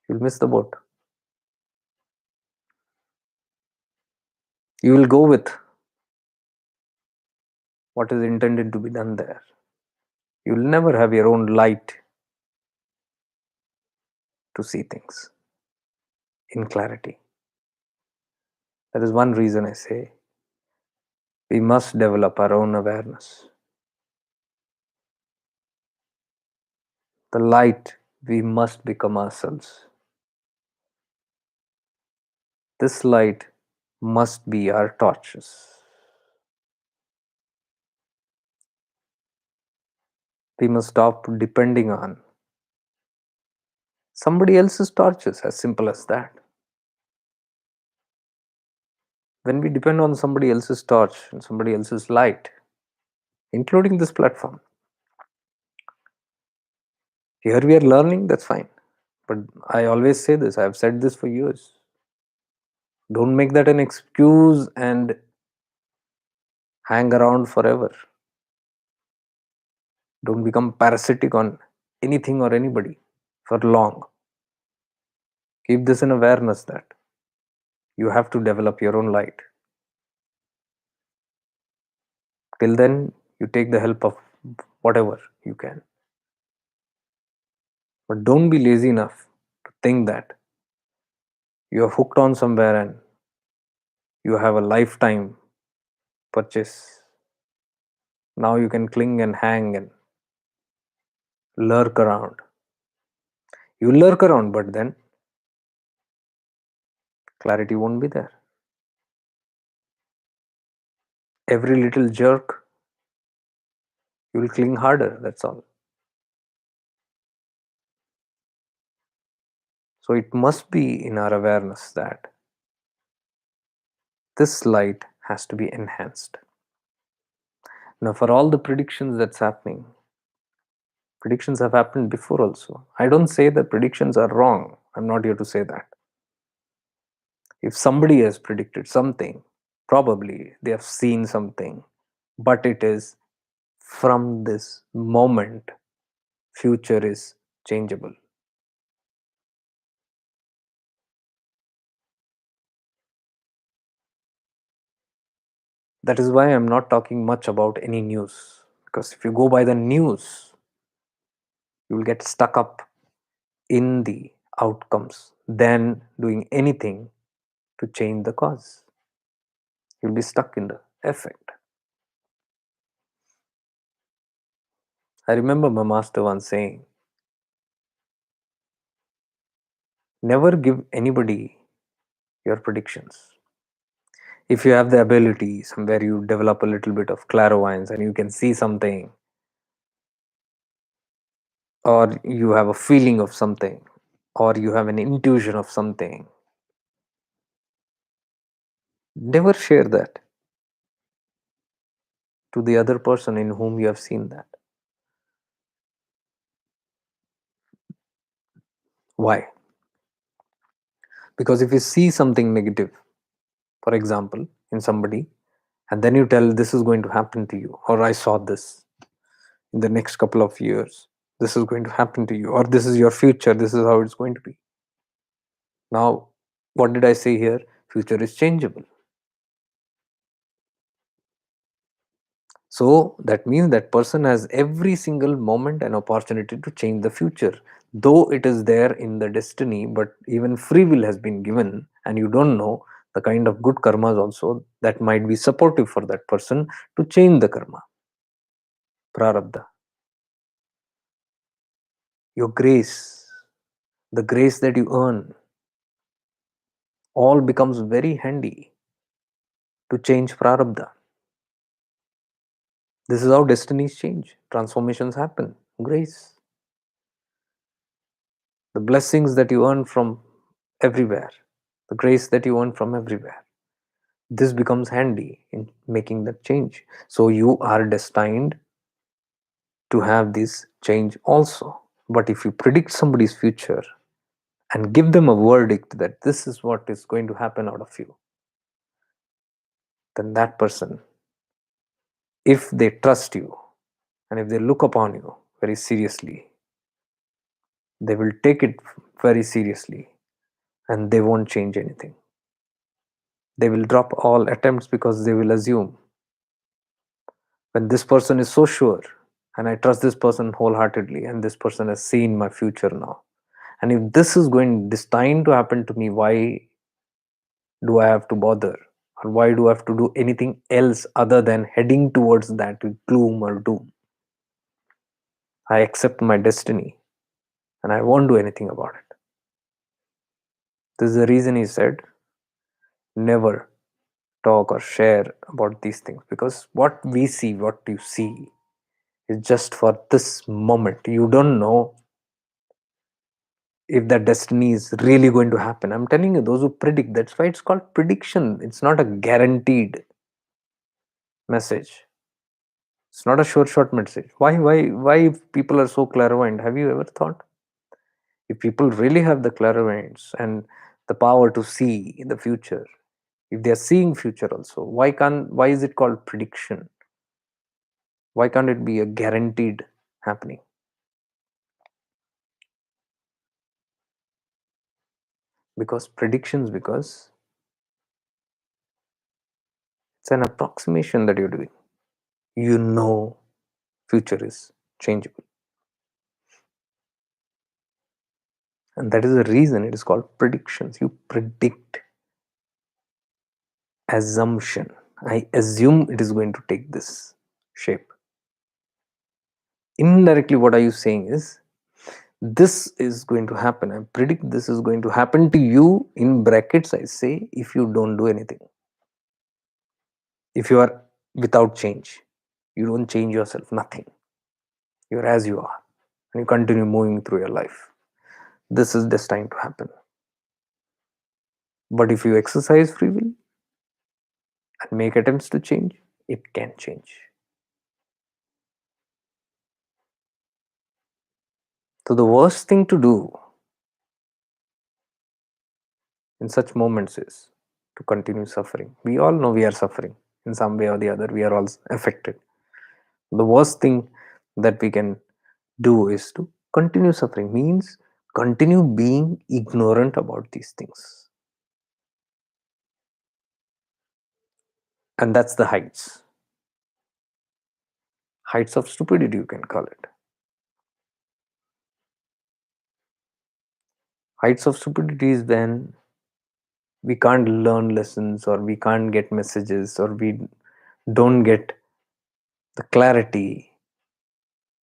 you'll miss the boat. You will go with what is intended to be done there. You'll never have your own light to see things in clarity. That is one reason I say we must develop our own awareness. The light we must become ourselves. This light must be our torches. We must stop depending on somebody else's torches, as simple as that. When we depend on somebody else's torch and somebody else's light, including this platform, here we are learning, that's fine. But I always say this, I've said this for years. Don't make that an excuse and hang around forever. Don't become parasitic on anything or anybody for long. Keep this in awareness that you have to develop your own light. Till then, you take the help of whatever you can. But don't be lazy enough to think that you are hooked on somewhere and you have a lifetime purchase. Now you can cling and hang and lurk around. You lurk around, but then clarity won't be there. Every little jerk, you will cling harder, that's all. So it must be in our awareness that this light has to be enhanced. Now, for all the predictions that's happening, predictions have happened before also. I don't say that predictions are wrong. I'm not here to say that. If somebody has predicted something, probably they have seen something, but it is from this moment, future is changeable. That is why I'm not talking much about any news. Because if you go by the news, you will get stuck up in the outcomes than doing anything to change the cause. You'll be stuck in the effect. I remember my master once saying, never give anybody your predictions. If you have the ability, somewhere you develop a little bit of clairvoyance and you can see something, or you have a feeling of something, or you have an intuition of something, never share that to the other person in whom you have seen that. Why? Because if you see something negative, for example, in somebody, and then you tell this is going to happen to you, or I saw this in the next couple of years, this is going to happen to you, or this is your future, this is how it's going to be. Now, what did I say here? Future is changeable. So that means that person has every single moment an opportunity to change the future. Though it is there in the destiny, but even free will has been given, and you don't know the kind of good karmas also that might be supportive for that person to change the karma. Prarabdha. Your grace, the grace that you earn, all becomes very handy to change prarabdha. This is how destinies change, transformations happen. Grace. The blessings that you earn from everywhere, the grace that you earn from everywhere. This becomes handy in making that change. So you are destined to have this change also. But if you predict somebody's future and give them a verdict that this is what is going to happen out of you, then that person, if they trust you and if they look upon you very seriously, they will take it very seriously and they won't change anything. They will drop all attempts because they will assume when this person is so sure and I trust this person wholeheartedly, and this person has seen my future now, and if this is going destined to happen to me, why do I have to bother, or why do I have to do anything else other than heading towards that with gloom or doom? I accept my destiny and I won't do anything about it. This is the reason he said never talk or share about these things, because what we see, what you see, is just for this moment. You don't know if that destiny is really going to happen. I'm telling you, those who predict, that's why it's called prediction. It's not a guaranteed message. It's not a short message. Why people are so clairvoyant? Have you ever thought? If people really have the clairvoyance and the power to see in the future, if they are seeing future also, why is it called prediction? Why can't it be a guaranteed happening? Because it's an approximation that you're doing. You know future is changeable. And that is the reason it is called predictions. You predict. Assumption. I assume it is going to take this shape. Indirectly, what are you saying is this is going to happen. I predict this is going to happen to you. In brackets, I say if you don't do anything. If you are without change, you don't change yourself, nothing. You're as you are. And you continue moving through your life. This is destined to happen. But if you exercise free will and make attempts to change, it can change. So the worst thing to do in such moments is to continue suffering. We all know we are suffering in some way or the other. We are all affected. The worst thing that we can do is to continue suffering, means continue being ignorant about these things. And that's the heights of stupidity, you can call it. Heights of stupidity is when we can't learn lessons, or we can't get messages, or we don't get the clarity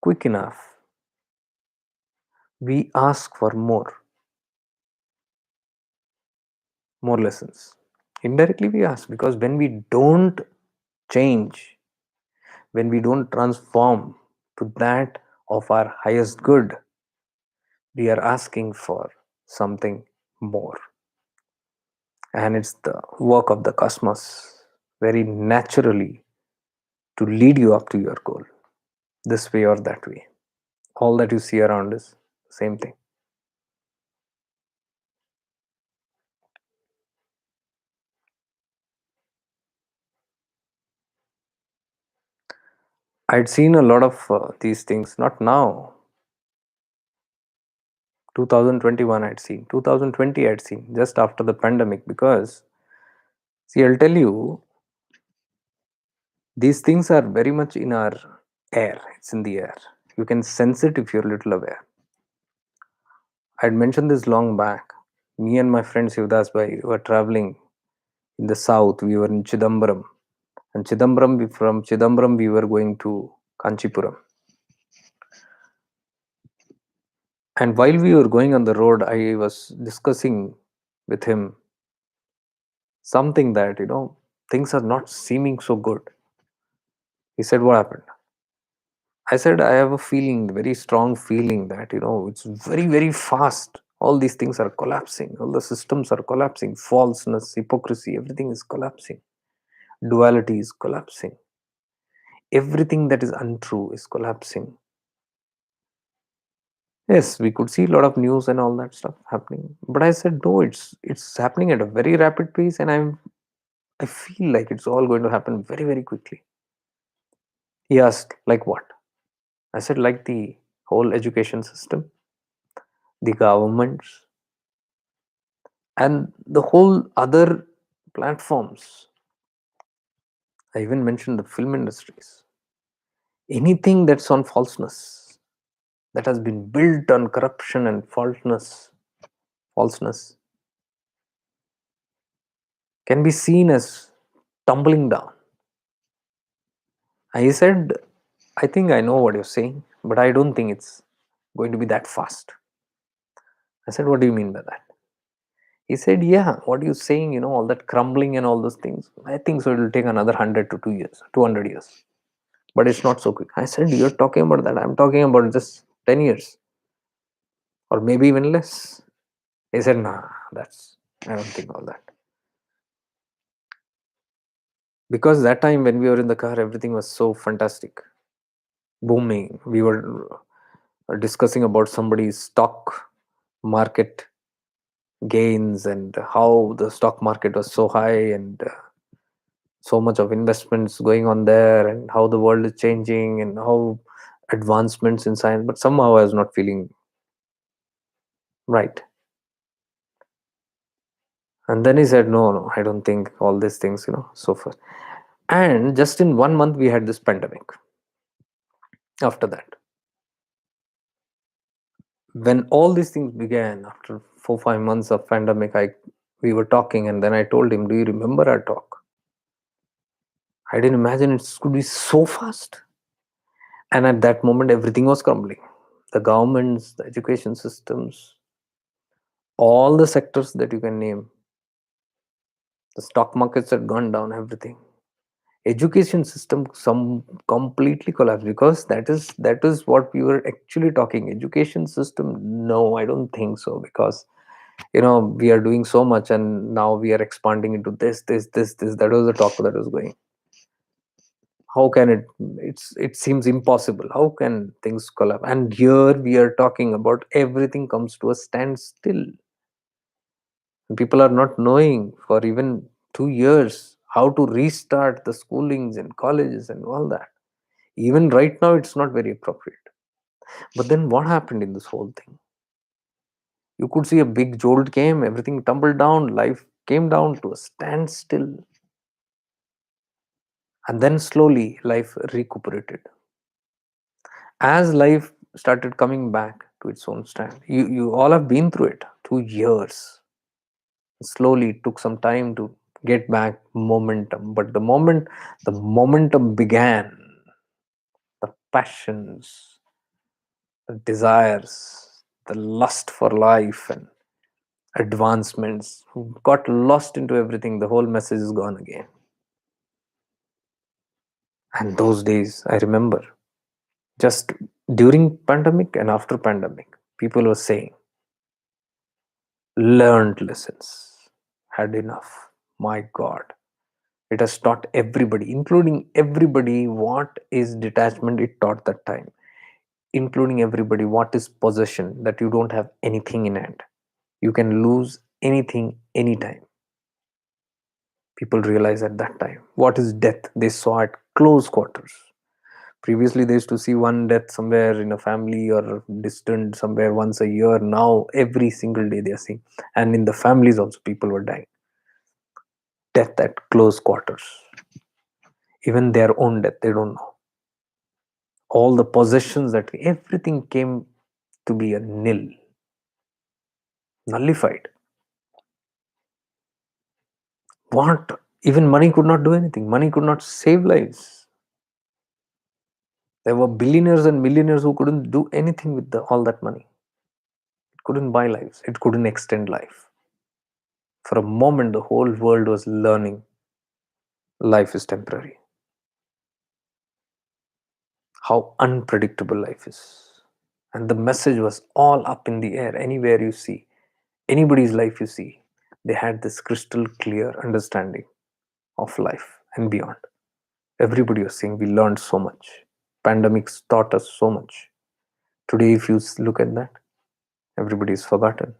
quick enough. We ask for more lessons. Indirectly, we ask, because when we don't change, when we don't transform to that of our highest good, we are asking for something more. And it's the work of the cosmos very naturally to lead you up to your goal, this way or that way. All that you see around is the same thing. I'd seen a lot of these things, not now. 2021 I'd seen, 2020 I'd seen, just after the pandemic. Because, see, I'll tell you, these things are very much in our air. It's in the air. You can sense it if you're a little aware. I'd mentioned this long back. Me and my friend Sivdas Bhai were traveling in the south. We were in Chidambaram. And from Chidambaram, we were going to Kanchipuram. And while we were going on the road, I was discussing with him something that, things are not seeming so good. He said, "What happened?" I said, "I have a feeling, very strong feeling that, it's very, very fast. All these things are collapsing. All the systems are collapsing. Falseness, hypocrisy, everything is collapsing. Duality is collapsing. Everything that is untrue is collapsing." Yes, we could see a lot of news and all that stuff happening. But I said, no, it's happening at a very rapid pace, and I feel like it's all going to happen very, very quickly. He asked, like what? I said, like the whole education system, the governments, and the whole other platforms. I even mentioned the film industries. Anything that's on falseness, that has been built on corruption and falseness, can be seen as tumbling down. I said, I think I know what you're saying, but I don't think it's going to be that fast. I said, what do you mean by that? He said, yeah, what you're saying, all that crumbling and all those things, I think so it'll take another 100 to 2 years, 200 years. But it's not so quick. I said, you're talking about that. I'm talking about just 10 years or maybe even less. He said, nah, I don't think all that. Because that time when we were in the car, everything was so fantastic, booming. We were discussing about somebody's stock market gains and how the stock market was so high and so much of investments going on there and how the world is changing and how advancements in science. But somehow I was not feeling right. And then he said, no, I don't think all these things, so far. And just in 1 month, we had this pandemic. After that, when all these things began, after 4 5 months of pandemic, we were talking, and then I told him, do you remember our talk? I didn't imagine it could be so fast. And at that moment, everything was crumbling. The governments, the education systems, all the sectors that you can name, the stock markets had gone down, everything. Education system some completely collapsed, because that is what we were actually talking. Education system, no, I don't think so, because we are doing so much and now we are expanding into this. That was the talk that was going. How can it seems impossible, how can things collapse? And here we are talking about everything comes to a standstill. People are not knowing for even 2 years how to restart the schoolings and colleges and all that. Even right now, it's not very appropriate. But then what happened in this whole thing? You could see a big jolt came, everything tumbled down, life came down to a standstill. And then slowly, life recuperated. As life started coming back to its own stand, you all have been through it. 2 years. Slowly, it took some time to get back momentum. But the momentum began, the passions, the desires, the lust for life and advancements got lost into everything. The whole message is gone again. And those days, I remember, just during pandemic and after pandemic, people were saying, learned lessons, had enough. My God, it has taught everybody, including everybody, what is detachment. It taught that time, including everybody, what is possession, that you don't have anything in hand. You can lose anything anytime. People realize at that time what is death. They saw at close quarters. Previously, they used to see one death somewhere in a family or distant somewhere once a year. Now, every single day they are seeing. And in the families also, people were dying. Death at close quarters. Even their own death, they don't know. All the possessions, that everything came to be a nil, nullified. What? Even money could not do anything. Money could not save lives. There were billionaires and millionaires who couldn't do anything with all that money. It couldn't buy lives. It couldn't extend life. For a moment, the whole world was learning life is temporary. How unpredictable life is. And the message was all up in the air. Anywhere you see, anybody's life you see, they had this crystal clear understanding of life and beyond. Everybody was saying, we learned so much. Pandemics taught us so much. Today, if you look at that, everybody is forgotten.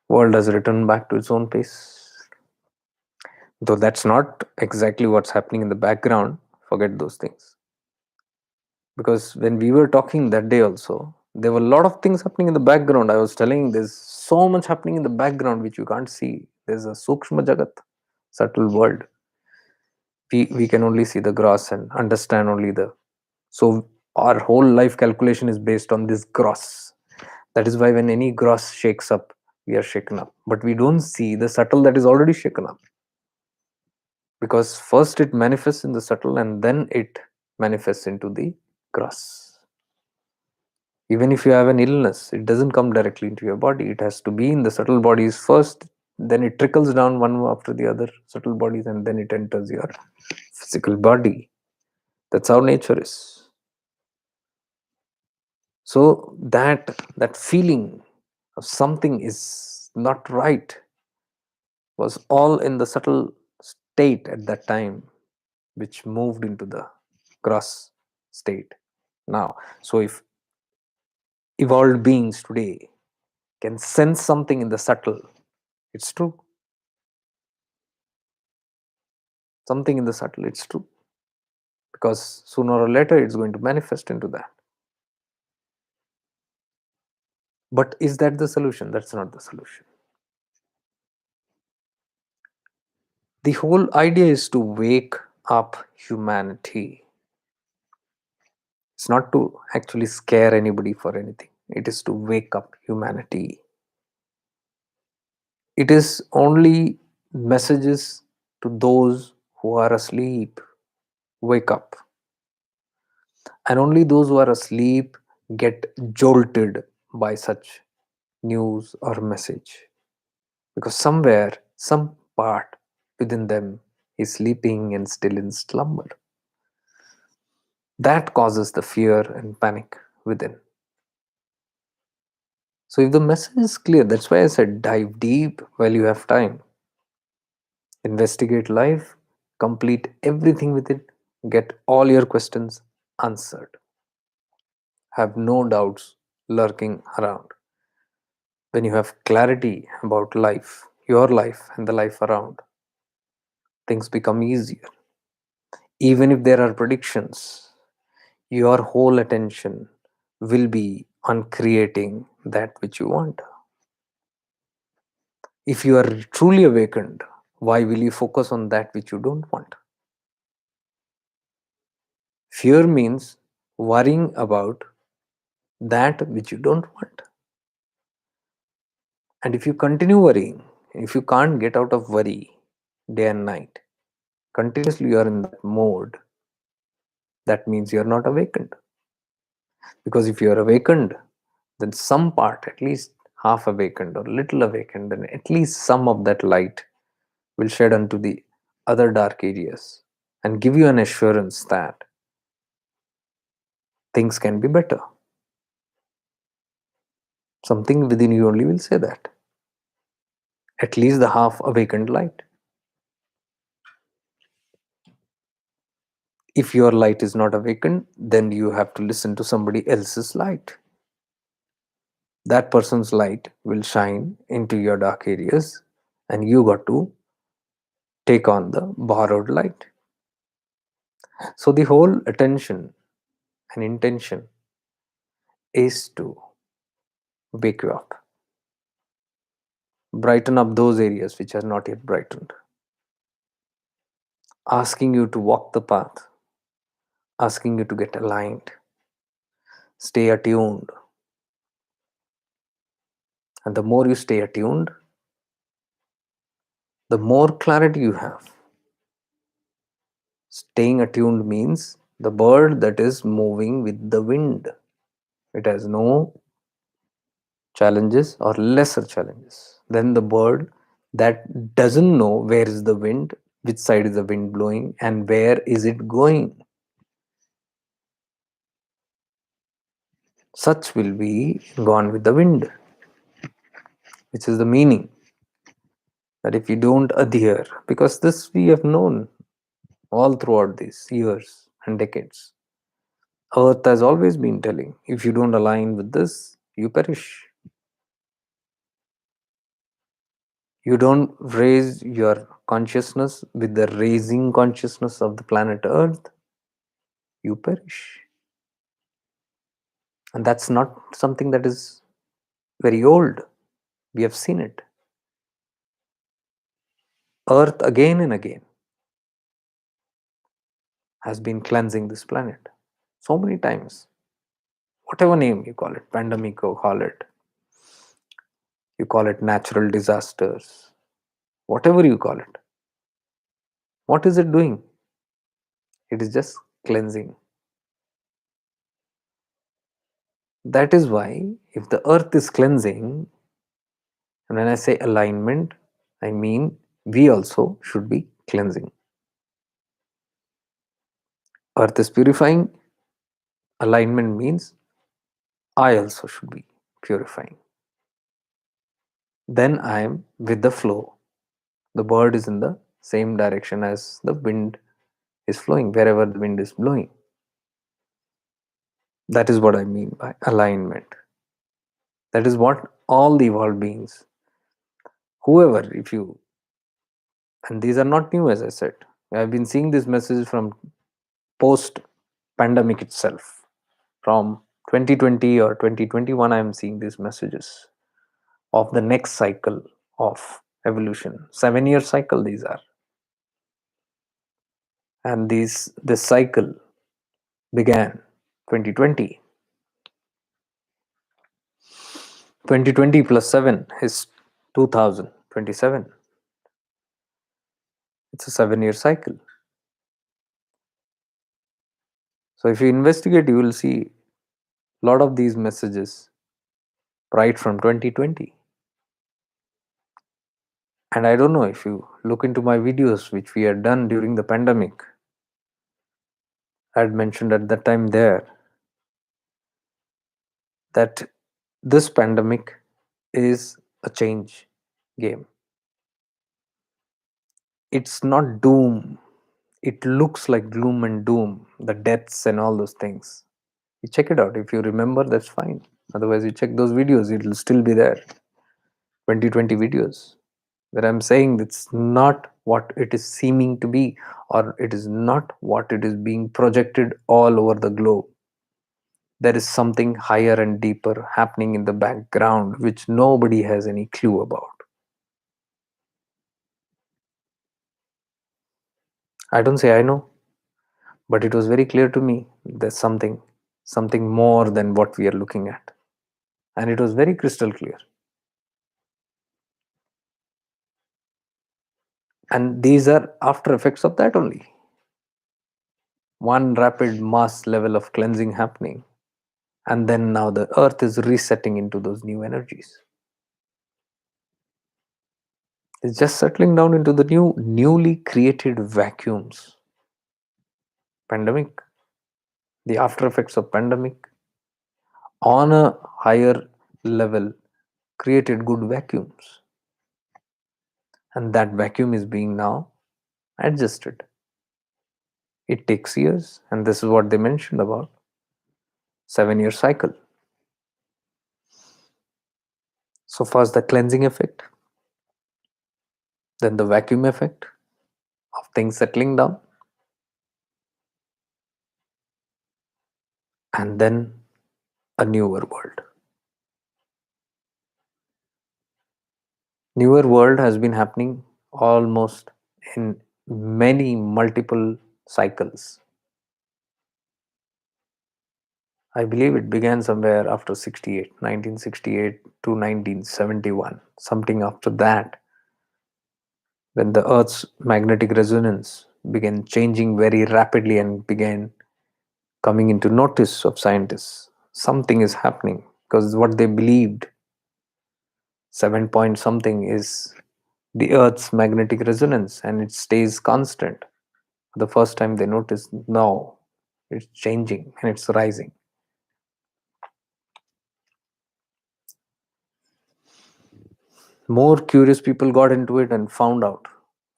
World has returned back to its own pace. Though that's not exactly what's happening in the background, forget those things. Because when we were talking that day also, there were a lot of things happening in the background. I was telling there's so much happening in the background which you can't see. There's a sukshma jagat, subtle world. We can only see the gross and understand only the, so our whole life calculation is based on this gross. That is why when any gross shakes up, we are shaken up, but we don't see the subtle that is already shaken up, because first it manifests in the subtle and then it manifests into the gross. Even if you have an illness, it doesn't come directly into your body, it has to be in the subtle bodies first, then it trickles down one after the other subtle bodies, and then it enters your physical body. That's how nature is. So that feeling of something is not right was all in the subtle state at that time, which moved into the gross state now. So if evolved beings today can sense something in the subtle, it's true. Something in the subtle, it's true, because sooner or later it's going to manifest into that. But is that the solution? That's not the solution. The whole idea is to wake up humanity. It's not to actually scare anybody for anything, it is to wake up humanity. It is only messages to those who are asleep. Wake up. And only those who are asleep get jolted by such news or message, because somewhere, some part within them is sleeping and still in slumber. That causes the fear and panic within. So if the message is clear, that's why I said dive deep while you have time. Investigate life, complete everything with it, get all your questions answered. Have no doubts lurking around. When you have clarity about life, your life and the life around, things become easier. Even if there are predictions, your whole attention will be on creating that which you want. If you are truly awakened, why will you focus on that which you don't want? Fear means worrying about that which you don't want. And if you continue worrying, if you can't get out of worry day and night, continuously you are in that mode, that means you are not awakened. Because if you are awakened, then some part, at least half awakened or little awakened, then at least some of that light will shed onto the other dark areas and give you an assurance that things can be better. Something within you only will say that. At least the half awakened light. If your light is not awakened, then you have to listen to somebody else's light. That person's light will shine into your dark areas, and you got to take on the borrowed light. So the whole attention and intention is to wake you up, brighten up those areas which are not yet brightened, asking you to walk the path, asking you to get aligned, stay attuned. And the more you stay attuned, the more clarity you have. Staying attuned means the bird that is moving with the wind. It has no challenges or lesser challenges than the bird that doesn't know where is the wind, which side is the wind blowing, and where is it going. Such will be gone with the wind, which is the meaning that if you don't adhere, because this we have known all throughout these years and decades, Earth has always been telling, if you don't align with this, you perish. You don't raise your consciousness with the raising consciousness of the planet Earth, you perish. And that's not something that is very old. We have seen it. Earth again and again has been cleansing this planet so many times. Whatever name you call it, pandemic, you call it natural disasters, whatever you call it, what is it doing? It is just cleansing. That is why, if the earth is cleansing, and when I say alignment, I mean we also should be cleansing. Earth is purifying, alignment means I also should be purifying. Then I am with the flow. The bird is in the same direction as the wind is flowing, wherever the wind is blowing. That is what I mean by alignment. That is what all the evolved beings, whoever, if you, and these are not new, as I said, I've been seeing this message from post pandemic itself. From 2020 or 2021, I'm seeing these messages of the next cycle of evolution. 7 year cycle these are. And this cycle began 2020. 2020 plus 7 is 2027. It's a 7 year cycle. So if you investigate, you will see a lot of these messages right from 2020. And I don't know, if you look into my videos, which we had done during the pandemic, I had mentioned at that time there that this pandemic is a change game. It's not doom. It looks like gloom and doom, the deaths and all those things. You check it out. If you remember, that's fine. Otherwise, you check those videos, it will still be there. 2020 videos, where I'm saying it's not what it is seeming to be, or it is not what it is being projected all over the globe. There is something higher and deeper happening in the background which nobody has any clue about. I don't say I know, but it was very clear to me there's something more than what we are looking at. And it was very crystal clear. And these are after effects of that only. One rapid mass level of cleansing happening, and then now the earth is resetting into those new energies. It's just settling down into the newly created vacuums. Pandemic, the after effects of pandemic, on a higher level, created good vacuums, and that vacuum is being now adjusted. It takes years, and this is what they mentioned about 7 year cycle. So first the cleansing effect, then the vacuum effect of things settling down, and then a newer world. Newer world has been happening almost in many multiple cycles. I believe it began somewhere after 68, 1968 to 1971, something after that, when the Earth's magnetic resonance began changing very rapidly and began coming into notice of scientists. Something is happening, because what they believed, 7 point something, is the Earth's magnetic resonance and it stays constant. For the first time, they noticed no, it's changing and it's rising. More curious people got into it and found out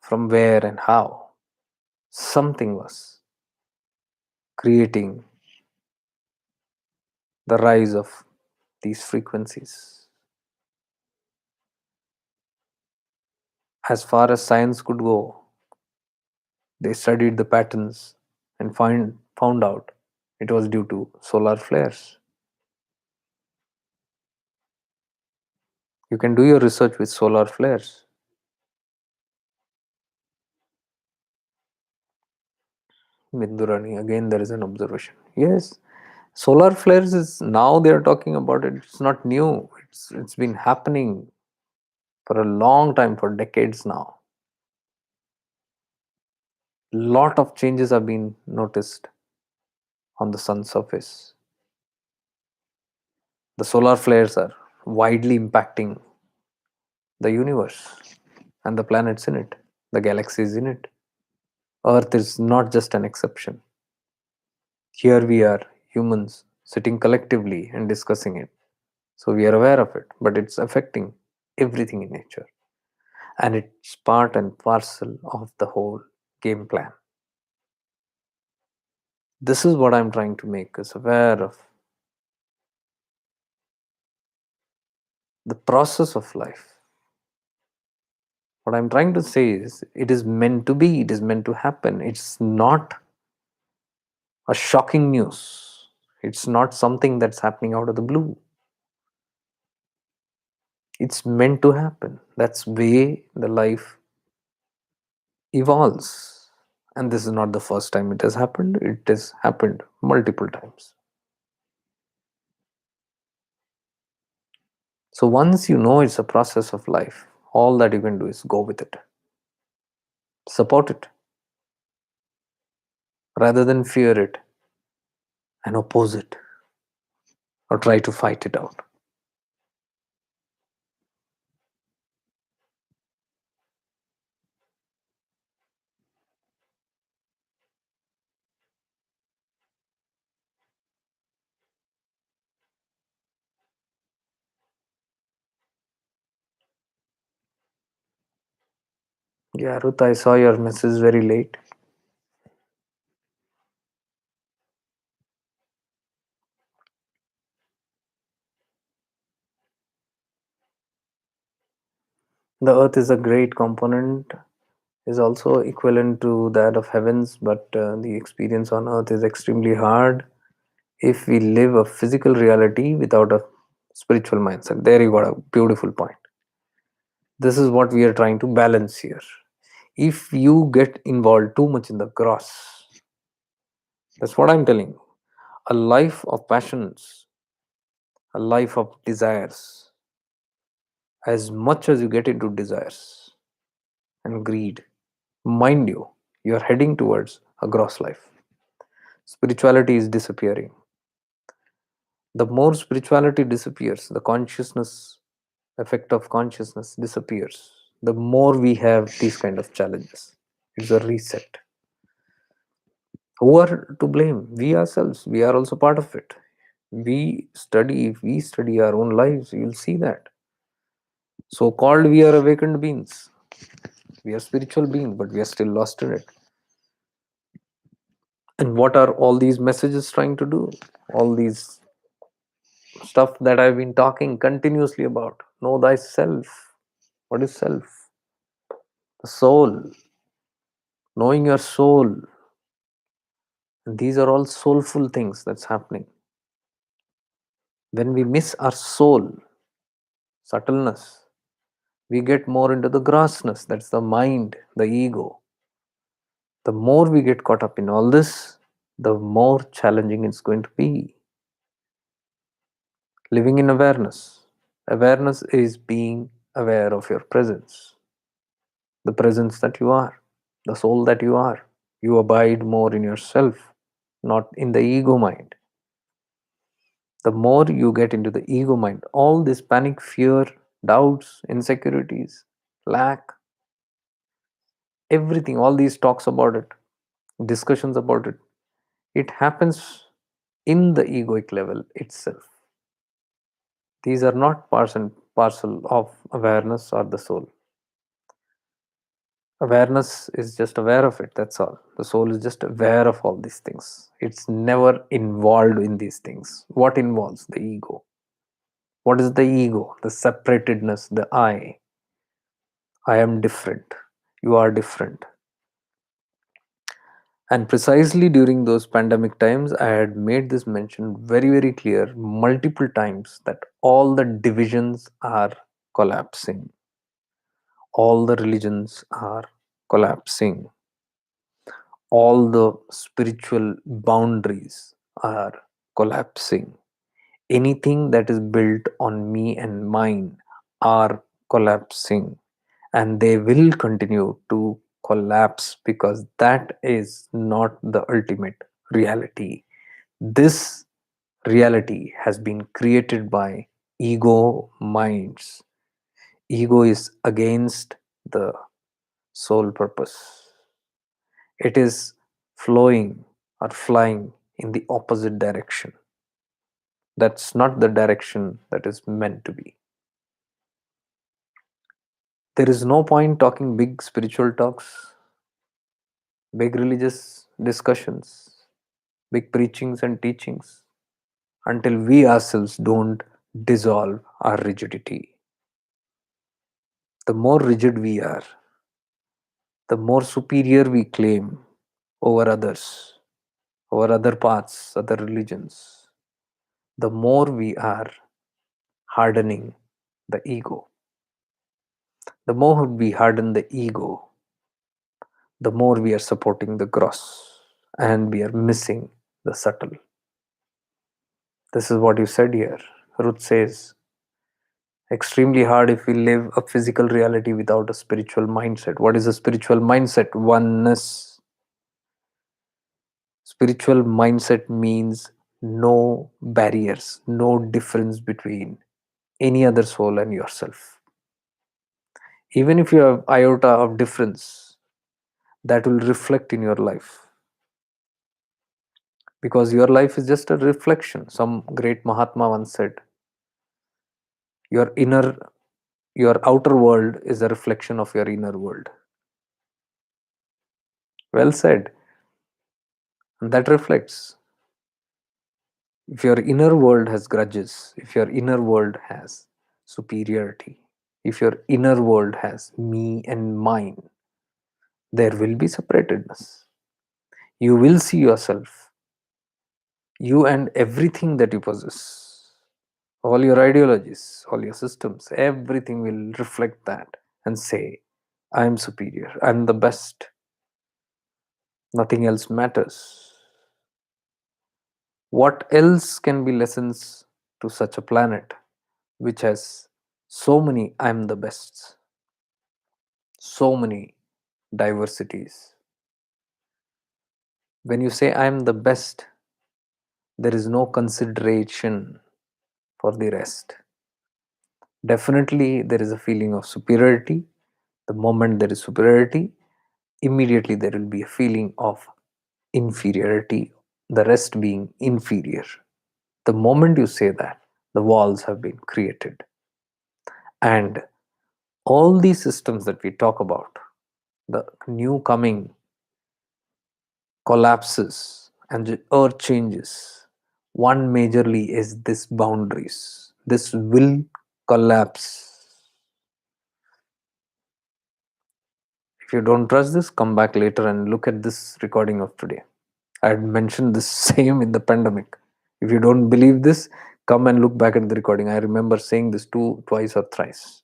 from where and how something was creating the rise of these frequencies. As far as science could go, they studied the patterns and found out it was due to solar flares. You can do your research with solar flares. Bindurani, again there is an observation. Yes, solar flares is now they are talking about it. It's not new. It's been happening for a long time, for decades now. Lot of changes have been noticed on the sun's surface. The solar flares are widely impacting the universe and the planets in it, the galaxies in it. Earth is not just an exception. Here we are, humans, sitting collectively and discussing it. So we are aware of it, but it's affecting everything in nature. And it's part and parcel of the whole game plan. This is what I'm trying to make us aware of the process of life. What I'm trying to say is it is meant to be, it is meant to happen. It's not a shocking news. It's not something that's happening out of the blue. It's meant to happen. That's way the life evolves. And this is not the first time it has happened. It has happened multiple times. So once you know it's a process of life, all that you can do is go with it, support it, rather than fear it and oppose it or try to fight it out. Yeah, Ruth, I saw your message very late. The earth is a great component, is also equivalent to that of heavens, but the experience on earth is extremely hard if we live a physical reality without a spiritual mindset. There you got a beautiful point. This is what we are trying to balance here. If you get involved too much in the gross, that's what I'm telling you. A life of passions, a life of desires, as much as you get into desires and greed, mind you, you're heading towards a gross life. Spirituality is disappearing. The more spirituality disappears, the consciousness, effect of consciousness disappears, the more we have these kind of challenges. It's a reset. Who are to blame? We ourselves. We are also part of it. If we study our own lives, you'll see that. So called we are awakened beings. We are spiritual beings, but we are still lost in it. And what are all these messages trying to do? All these stuff that I've been talking continuously about. Know thyself. What is self? The soul. Knowing your soul. And these are all soulful things that's happening. When we miss our soul, subtleness, we get more into the grossness. That's the mind, the ego. The more we get caught up in all this, the more challenging it's going to be. Living in awareness. Awareness is being aware of your presence, the presence that you are, the soul that you are. You abide more in yourself, not in the ego mind. The more you get into the ego mind, all this panic, fear, doubts, insecurities, lack, everything, all these talks about it, discussions about it, it happens in the egoic level itself. These are not part and parcel of awareness or the soul. Awareness is just aware of it, that's all. The soul is just aware of all these things. It's never involved in these things. What involves? The ego. What is the ego? The separatedness, the I am different, you are different. And precisely during those pandemic times, I had made this mention very, very clear multiple times that all the divisions are collapsing, all the religions are collapsing, All the spiritual boundaries are collapsing. Anything that is built on me and mine are collapsing, and they will continue to collapse because that is not the ultimate reality. This reality has been created by ego minds. Ego is against the soul purpose. It is flowing or flying in the opposite direction. That's not the direction that is meant to be. There is no point talking big spiritual talks, big religious discussions, big preachings and teachings until we ourselves don't dissolve our rigidity. The more rigid we are, the more superior we claim over others, over other paths, other religions, the more we are hardening the ego. The more we harden the ego, the more we are supporting the gross and we are missing the subtle. This is what you said here. Ruth says, extremely hard if we live a physical reality without a spiritual mindset. What is a spiritual mindset? Oneness. Spiritual mindset means no barriers, no difference between any other soul and yourself. Even if you have iota of difference, that will reflect in your life because your life is just a reflection. Some great Mahatma once said, your inner, your outer world is a reflection of your inner world. Well said. And that reflects. If your inner world has grudges, if your inner world has superiority, if your inner world has me and mine, there will be separatedness. You will see yourself, you and everything that you possess, all your ideologies, all your systems, everything will reflect that and say, I am superior, I am the best, nothing else matters. What else can be lessons to such a planet which has so many I am the bests, so many diversities? When you say I am the best, there is no consideration for the rest. Definitely, there is a feeling of superiority. The moment there is superiority, immediately there will be a feeling of inferiority, the rest being inferior. The moment you say that, the walls have been created. And all these systems that we talk about, the new coming collapses and the earth changes, one majorly is this boundaries. This will collapse. If you don't trust this, come back later and look at this recording of today. I had mentioned the same in the pandemic. If you don't believe this, come and look back at the recording. I remember saying this twice or thrice.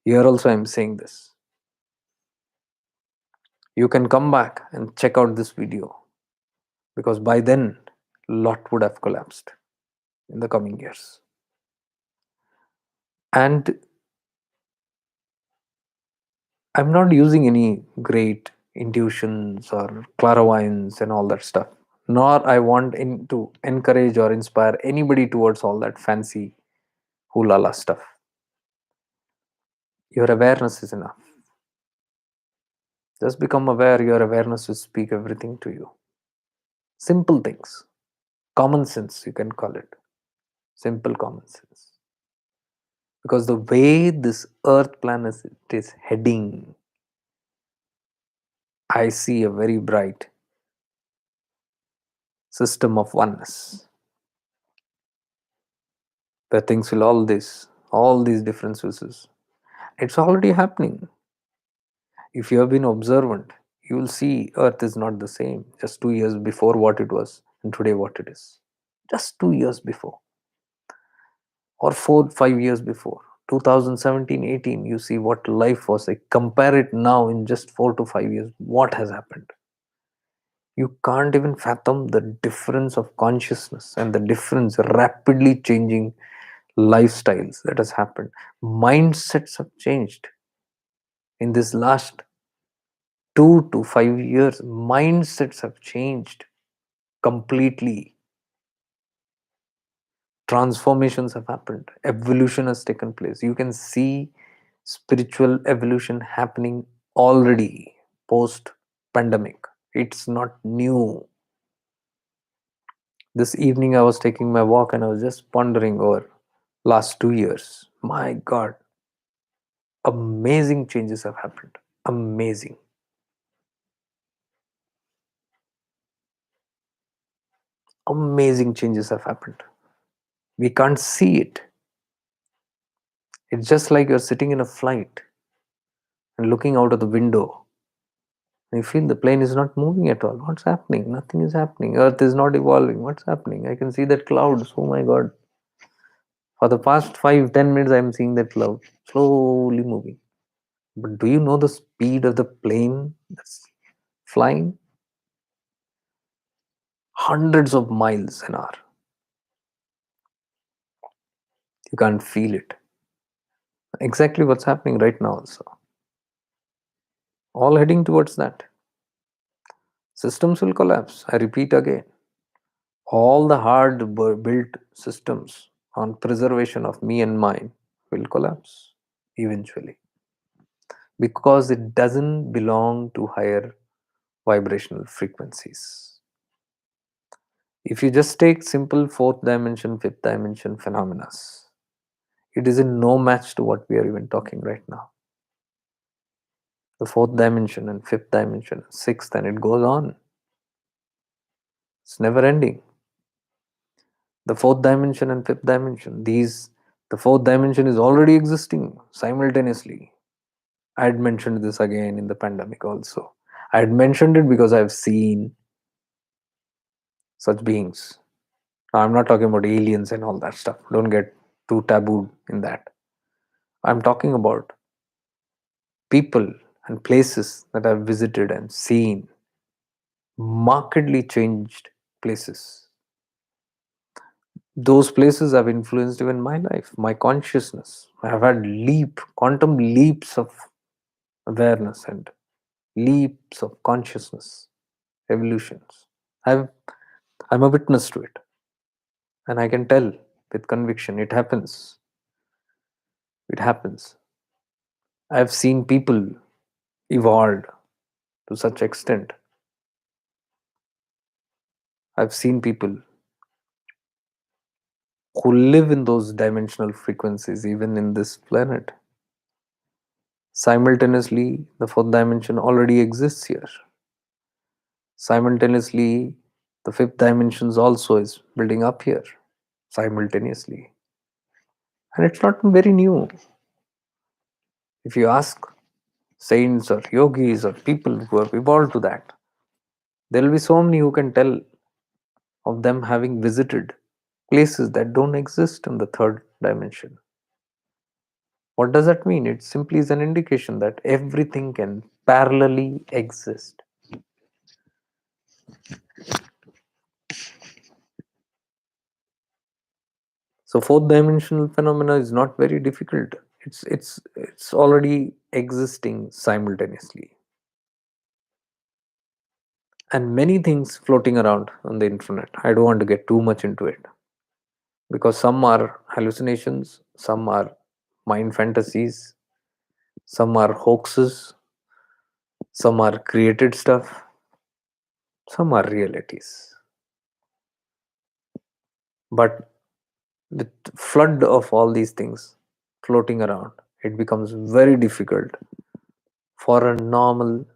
Here also I'm saying this. You can come back and check out this video because by then lot would have collapsed in the coming years. And I'm not using any great intuitions or clairvoyance and all that stuff. Nor I want to encourage or inspire anybody towards all that fancy hulala stuff. Your awareness is enough. Just become aware, your awareness will speak everything to you. Simple things. Common sense, you can call it. Simple common sense. Because the way this earth planet is heading, I see a very bright system of oneness. Where things will all these differences. It's already happening. If you have been observant, you will see earth is not the same just 2 years before what it was and today what it is. Just 2 years before. Or 4 5 years before, 2017-18, you see what life was like. Compare it now in just 4 to 5 years, what has happened. You can't even fathom the difference of consciousness and the difference rapidly changing lifestyles that has happened. Mindsets have changed in this last 2 to 5 years. Mindsets have changed completely. Transformations have happened. Evolution has taken place. You can see spiritual evolution happening already post pandemic. It's not new. This evening I was taking my walk and I was just pondering over last 2 years. My God, amazing changes have happened. Amazing. Amazing changes have happened. We can't see it. It's just like you're sitting in a flight and looking out of the window and you feel the plane is not moving at all. What's happening? Nothing is happening. Earth is not evolving. What's happening? I can see that clouds. Oh my God. For the past 5, 10 minutes, I'm seeing that cloud slowly moving. But do you know the speed of the plane that's flying? Hundreds of miles an hour. You can't feel it. Exactly what's happening right now, also. All heading towards that. Systems will collapse. I repeat again. All the hard built systems on preservation of me and mine will collapse eventually because it doesn't belong to higher vibrational frequencies. If you just take simple fourth dimension, fifth dimension phenomena, it is in no match to what we are even talking right now. The fourth dimension and fifth dimension, sixth, and it goes on. It's never ending. The fourth dimension and fifth dimension, the fourth dimension is already existing simultaneously. I had mentioned this again in the pandemic also. I had mentioned it because I've seen such beings. Now, I'm not talking about aliens and all that stuff. Don't get too tabooed in that. I'm talking about people and places that I've visited and seen, markedly changed places. Those places have influenced even my life, my consciousness. I have had quantum leaps of awareness and leaps of consciousness, evolutions. I've, I'm a witness to it. And I can tell with conviction it happens. It happens. I've seen people evolved to such extent. I've seen people who live in those dimensional frequencies, even in this planet. Simultaneously, the fourth dimension already exists here. Simultaneously, the fifth dimension also is building up here simultaneously. And it's not very new. If you ask saints or yogis or people who have evolved to that, there will be so many who can tell of them having visited places that don't exist in the third dimension. What does that mean? It simply is an indication that everything can parallelly exist. So fourth dimensional phenomena is not very difficult. It's already existing simultaneously. And many things floating around on the internet. I don't want to get too much into it because some are hallucinations, some are mind fantasies, some are hoaxes, some are created stuff, some are realities. But with flood of all these things floating around, it becomes very difficult for a normal,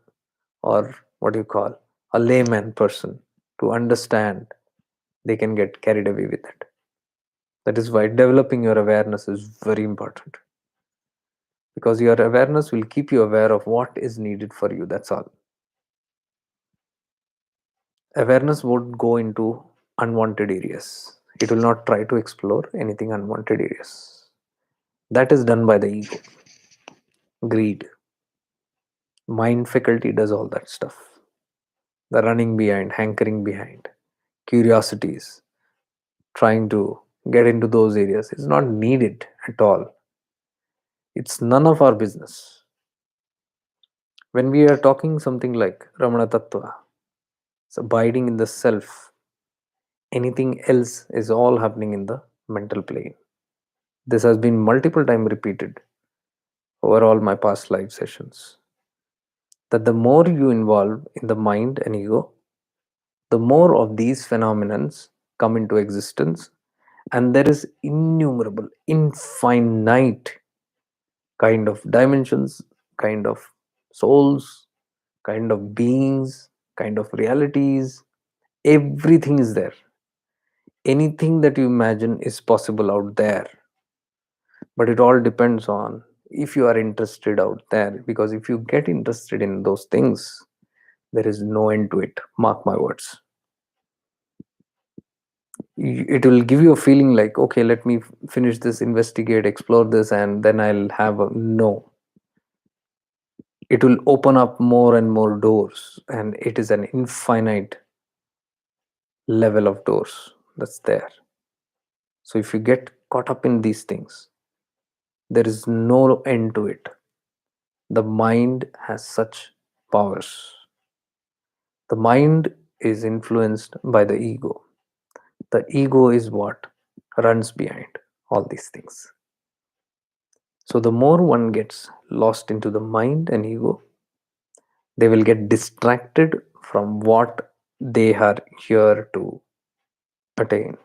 or what you call a layman person, to understand. They can get carried away with it. That is why developing your awareness is very important, because your awareness will keep you aware of what is needed for you. That's all. Awareness won't go into unwanted areas. It will not try to explore anything unwanted areas. That is done by the ego. Greed, mind faculty does all that stuff. the running behind, hankering behind, curiosities, trying to get into those areas is not needed at all. It's none of our business. When we are talking something like Ramana Tattva, it's abiding in the self, anything else is all happening in the mental plane. This has been multiple times repeated over all my past live sessions. That the more you involve in the mind and ego, the more of these phenomenons come into existence, and there is innumerable, infinite kind of dimensions, kind of souls, kind of beings, kind of realities. Everything is there. Anything that you imagine is possible out there, but it all depends on if you are interested out there. Because if you get interested in those things, there is no end to it. Mark my words. It will give you a feeling like, okay, let me finish this, investigate, explore this, and then I'll have a no. It will open up more and more doors, and it is an infinite level of doors that's there. So if you get caught up in these things, there is no end to it. The mind has such powers. The mind is influenced by the ego. The ego is what runs behind all these things. So the more one gets lost into the mind and ego, they will get distracted from what they are here to attain.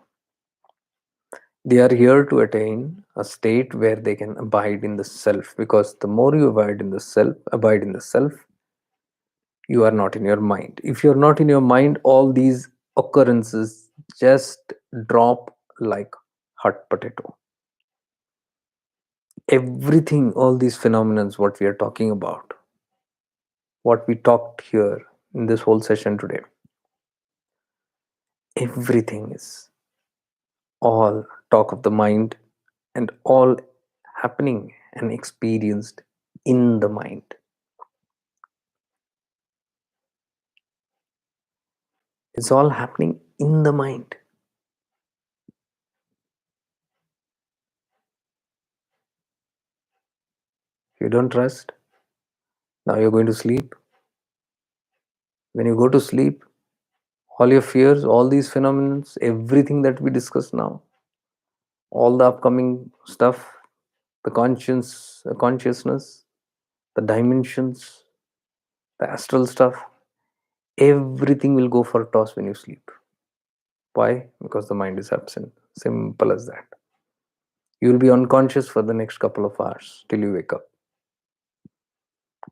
They are here to attain a state where they can abide in the self, because the more you abide in the self, you are not in your mind. If you're not in your mind, all these occurrences just drop like hot potato. Everything, all these phenomena, what we are talking about, what we talked here in this whole session today, everything is all talk of the mind, and all happening and experienced in the mind. It's all happening in the mind. If you don't trust, now you're going to sleep. When you go to sleep, all your fears, all these phenomena, everything that we discussed now, all the upcoming stuff, the consciousness, the dimensions, the astral stuff, everything will go for a toss when you sleep. Why? Because the mind is absent. Simple as that. You will be unconscious for the next couple of hours till you wake up.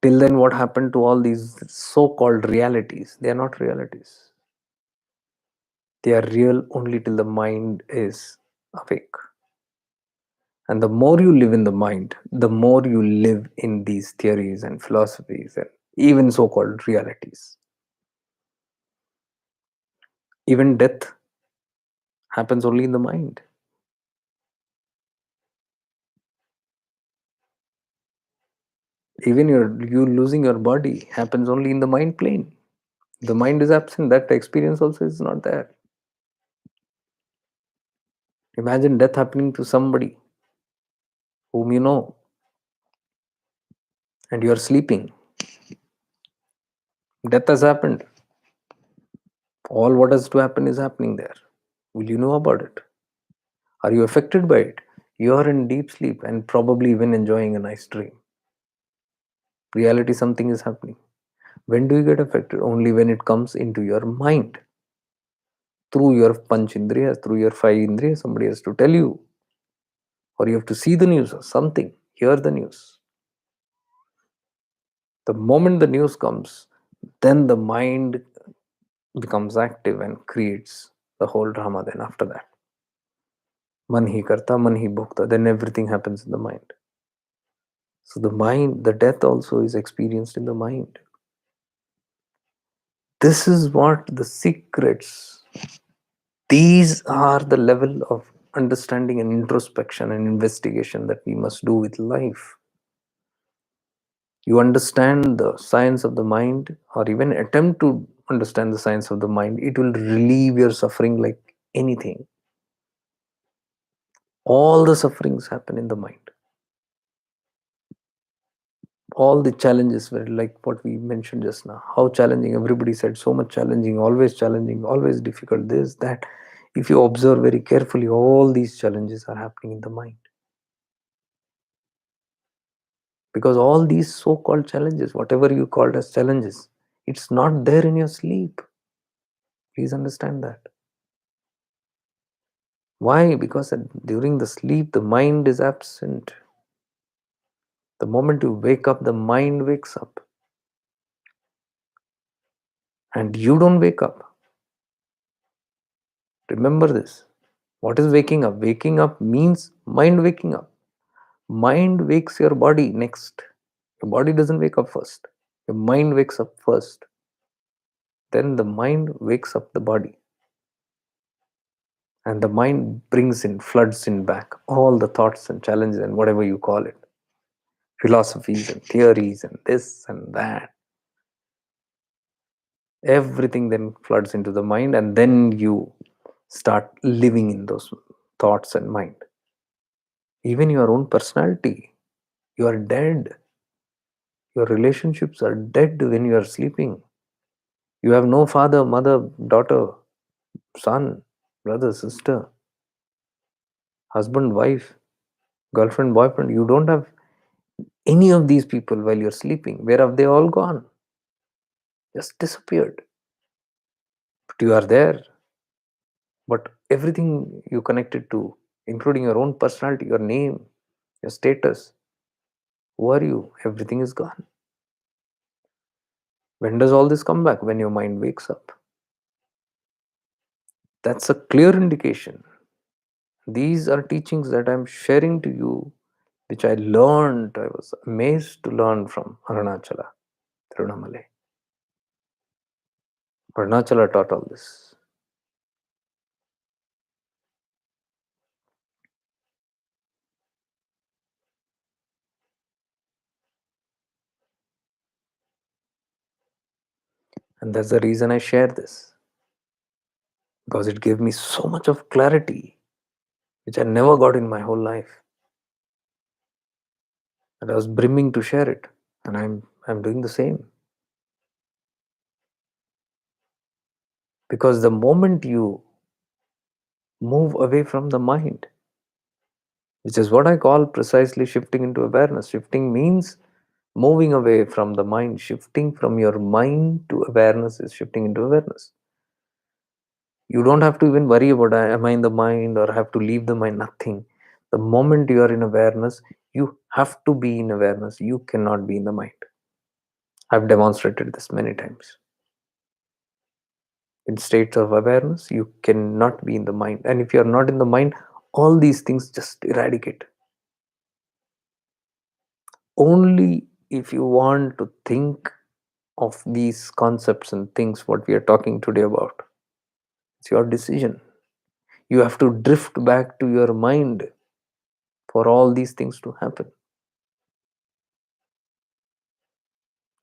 Till then, what happened to all these so-called realities? They are not realities. They are real only till the mind is awake. And the more you live in the mind, the more you live in these theories and philosophies and even so-called realities. Even death happens only in the mind. Even you losing your body happens only in the mind plane. The mind is absent, that experience also is not there. Imagine death happening to somebody whom you know, and you are sleeping. Death has happened. All what has to happen is happening there. Will you know about it? Are you affected by it? You are in deep sleep and probably even enjoying a nice dream. Reality, something is happening. When do you get affected? Only when it comes into your mind. Through your panch indriyas, through your five indriyas, somebody has to tell you. Or you have to see the news or something, hear the news. The moment the news comes, then the mind becomes active and creates the whole drama. Then after that, man hi karta, man hi bhokta, then everything happens in the mind. So the mind, the death also is experienced in the mind. This is what the secrets, these are the level of understanding and introspection and investigation that we must do with life. You understand the science of the mind, or even attempt to understand the science of the mind, it will relieve your suffering like anything. All the sufferings happen in the mind. All the challenges were like what we mentioned just now. How challenging, everybody said, so much challenging, always difficult, this, that. If you observe very carefully, all these challenges are happening in the mind. Because all these so-called challenges, whatever you called as challenges, it's not there in your sleep. Please understand that. Why? Because during the sleep, the mind is absent. The moment you wake up, the mind wakes up. And you don't wake up. Remember this. What is waking up? Waking up means mind waking up. Mind wakes your body next. Your body doesn't wake up first. Your mind wakes up first. Then the mind wakes up the body. And the mind brings in, floods in back all the thoughts and challenges and whatever you call it. Philosophies and theories and this and that. Everything then floods into the mind, and then you start living in those thoughts and mind. Even your own personality, you are dead. Your relationships are dead when you are sleeping. You have no father, mother, daughter, son, brother, sister, husband, wife, girlfriend, boyfriend. You don't have any of these people while you're sleeping. Where have they all gone? Just disappeared. But you are there. But everything you connected to, including your own personality, your name, your status, who are you? Everything is gone. When does all this come back? When your mind wakes up. That's a clear indication. These are teachings that I'm sharing to you, which I learned. I was amazed to learn from Arunachala, Tirunamalai. Arunachala taught all this. And that's the reason I share this. Because it gave me so much of clarity, which I never got in my whole life. And I was brimming to share it. And I'm doing the same. Because the moment you move away from the mind, which is what I call precisely shifting into awareness. Shifting means moving away from the mind. Shifting from your mind to awareness is shifting into awareness. You don't have to even worry about am I in the mind or have to leave the mind, nothing. The moment you are in awareness, you have to be in awareness. You cannot be in the mind. I've demonstrated this many times. In states of awareness, you cannot be in the mind. And if you are not in the mind, all these things just eradicate. Only if you want to think of these concepts and things what we are talking today about, it's your decision. You have to drift back to your mind for all these things to happen.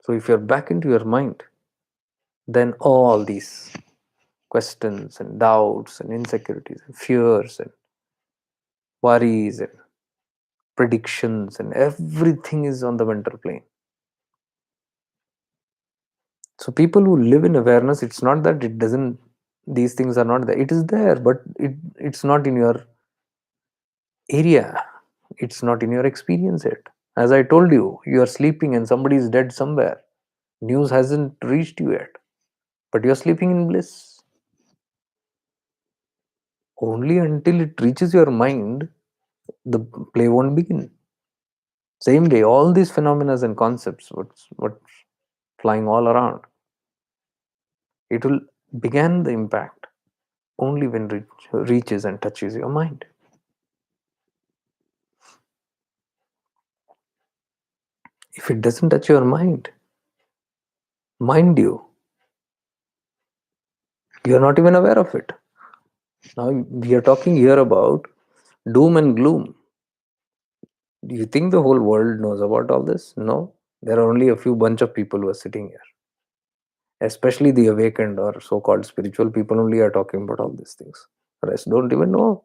So if you're back into your mind, then all these questions and doubts and insecurities and fears and worries and predictions and everything is on the mental plane. So people who live in awareness, it's not that it doesn't, these things are not there. It is there, but it's not in your area. It's not in your experience yet. As I told you, you are sleeping and somebody is dead somewhere. News hasn't reached you yet, but you're sleeping in bliss. Only until it reaches your mind, the play won't begin. Same way, all these phenomena and concepts, what's flying all around, it will begin the impact only when it reaches and touches your mind. If it doesn't touch your mind, mind you, you're not even aware of it. Now we are talking here about doom and gloom. Do you think the whole world knows about all this? No. There are only a few bunch of people who are sitting here. Especially the awakened or so-called spiritual people only are talking about all these things. The rest don't even know.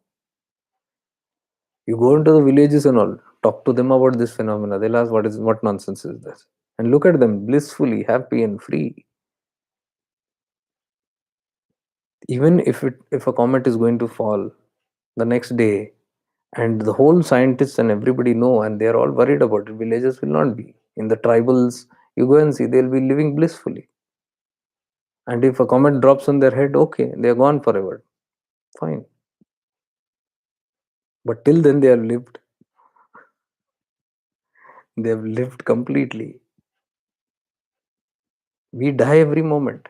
You go into the villages and all, talk to them about this phenomena. They'll ask, what nonsense is this? And look at them, blissfully happy and free. Even if a comet is going to fall the next day, and the whole scientists and everybody know, and they're all worried about it, villagers will not be. In the tribals, you go and see, they'll be living blissfully. And if a comet drops on their head, okay, they're gone forever. Fine. But till then, they have lived. They have lived completely. We die every moment.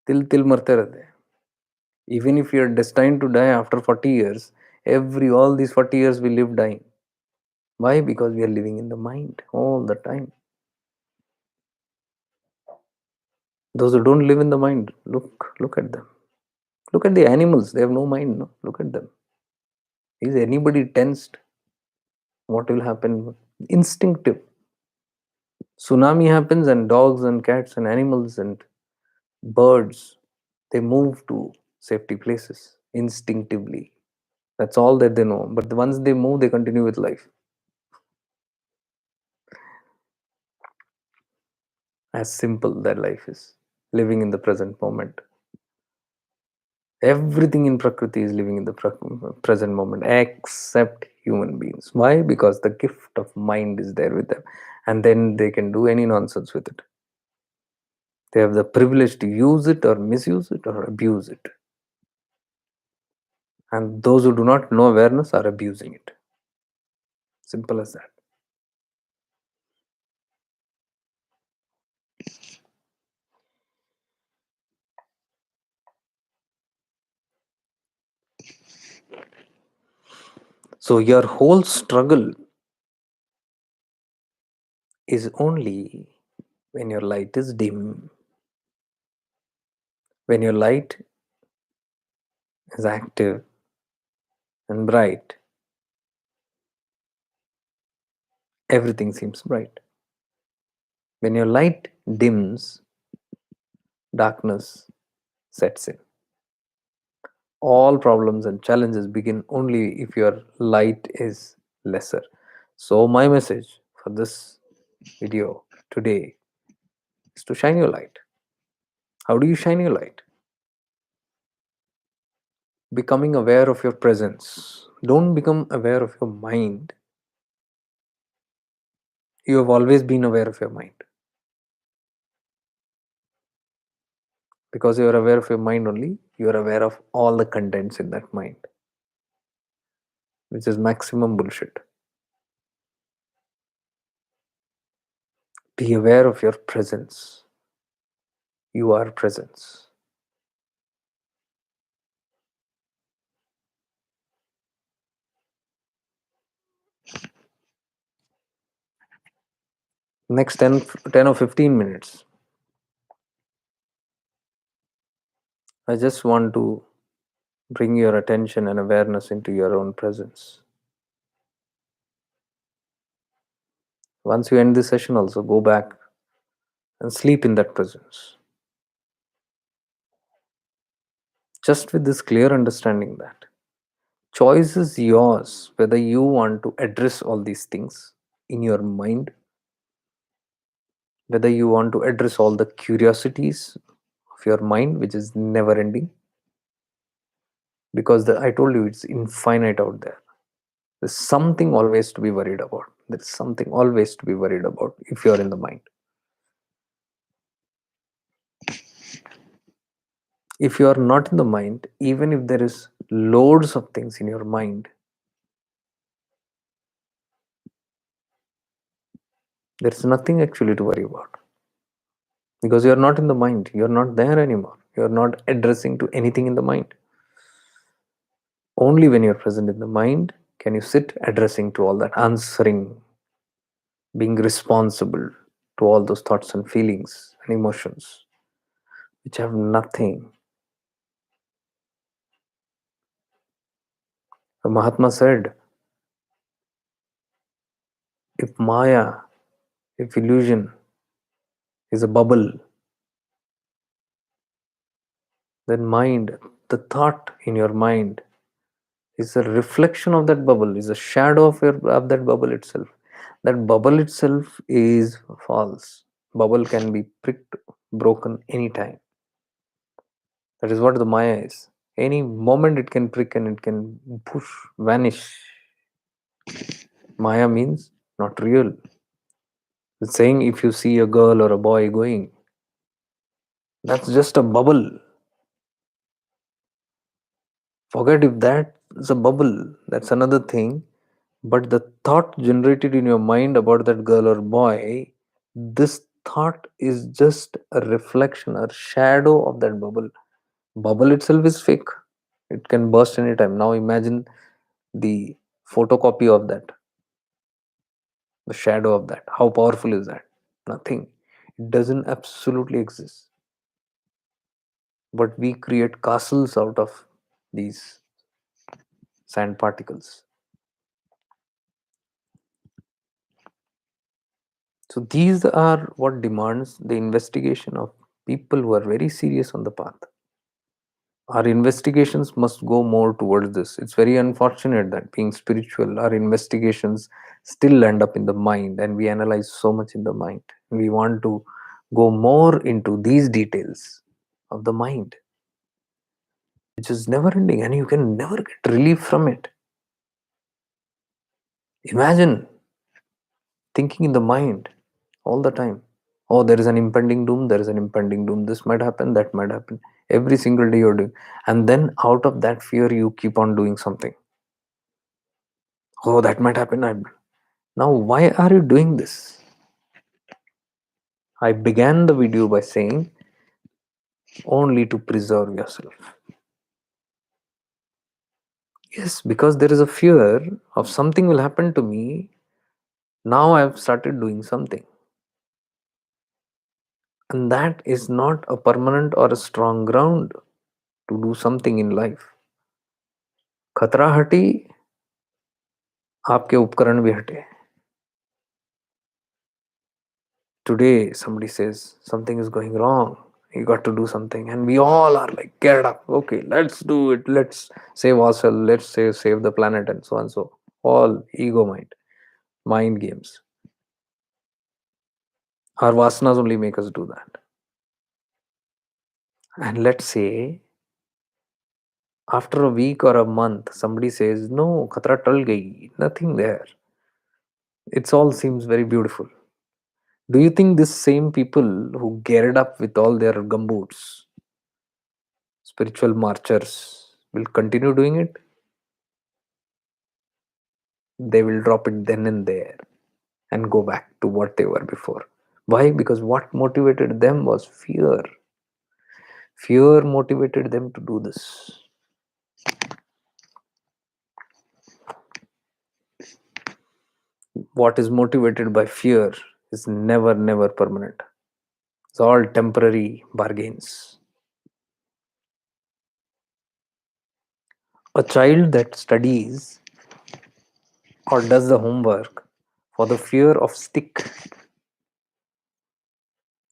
Till मरते रहते हैं. Even if you are destined to die after 40 years, all these 40 years we live dying. Why? Because we are living in the mind all the time. Those who don't live in the mind, look at them. Look at the animals. They have no mind. No? Look at them. Is anybody tensed? What will happen? Instinctive. Tsunami happens, and dogs and cats and animals and birds, they move to safety places instinctively. That's all that they know. But once they move, they continue with life. As simple that life is. Living in the present moment. Everything in Prakriti is living in the present moment except human beings. Why? Because the gift of mind is there with them. And then they can do any nonsense with it. They have the privilege to use it or misuse it or abuse it. And those who do not know awareness are abusing it. Simple as that. So your whole struggle is only when your light is dim. When your light is active and bright, everything seems bright. When your light dims, darkness sets in. All problems and challenges begin only if your light is lesser. So, my message for this video today is to shine your light. How do you shine your light? Becoming aware of your presence. Don't become aware of your mind. You have always been aware of your mind. Because you are aware of your mind only, you are aware of all the contents in that mind, which is maximum bullshit. Be aware of your presence. You are presence. Next 10 or 15 minutes, I just want to bring your attention and awareness into your own presence. Once you end this session, also go back and sleep in that presence. Just with this clear understanding that choice is yours whether you want to address all these things in your mind, whether you want to address all the curiosities of your mind, which is never ending, because I told you it's infinite out there. There's something always to be worried about. There's something always to be worried about if you're in the mind. If you are not in the mind, even if there is loads of things in your mind, there's nothing actually to worry about, because you're not in the mind. You're not there anymore. You're not addressing to anything in the mind. Only when you're present in the mind can you sit addressing to all that, answering, being responsible to all those thoughts and feelings and emotions which have nothing. The Mahatma said, if Maya, if illusion is a bubble, Then mind, the thought in your mind is a reflection of that bubble, is a shadow of that bubble itself. That bubble itself is false. Bubble can be pricked, broken anytime. That is what the Maya is. Any moment it can prick and it can push, vanish. Maya means not real. It's saying if you see a girl or a boy going, that's just a bubble. Forget if that's a bubble, that's another thing. But the thought generated in your mind about that girl or boy, this thought is just a reflection or shadow of that bubble. Bubble itself is fake. It can burst anytime. Now imagine the photocopy of that, the shadow of that. How powerful is that? Nothing. It doesn't absolutely exist. But we create castles out of these sand particles. So these are what demands the investigation of people who are very serious on the path. Our investigations must go more towards this. It's very unfortunate that being spiritual, our investigations still end up in the mind and we analyze so much in the mind. We want to go more into these details of the mind, which is never ending and you can never get relief from it. Imagine thinking in the mind all the time. Oh, there is an impending doom, there is an impending doom, this might happen, that might happen. Every single day you're doing. And then out of that fear, you keep on doing something. Oh, that might happen. Now, why are you doing this? I began the video by saying only to preserve yourself. Yes, because there is a fear of something will happen to me. Now I've started doing something. And that is not a permanent or a strong ground to do something in life. खतरा हटी, आपके उपकरण भी हटे. Today somebody says something is going wrong, you got to do something, and we all are like, get up, okay, let's do it, let's save ourselves, let's save the planet, and so on. So all ego mind games. Our vasanas only make us do that. And let's say after a week or a month somebody says no, khatra tal gayi, nothing there, it's all seems very beautiful. Do you think this same people who geared up with all their gumboots, spiritual marchers, will continue doing it? They will drop it then and there and go back to what they were before. Why? Because what motivated them was fear. Fear motivated them to do this. What is motivated by fear is never permanent. It's all temporary bargains. A child that studies or does the homework for the fear of stick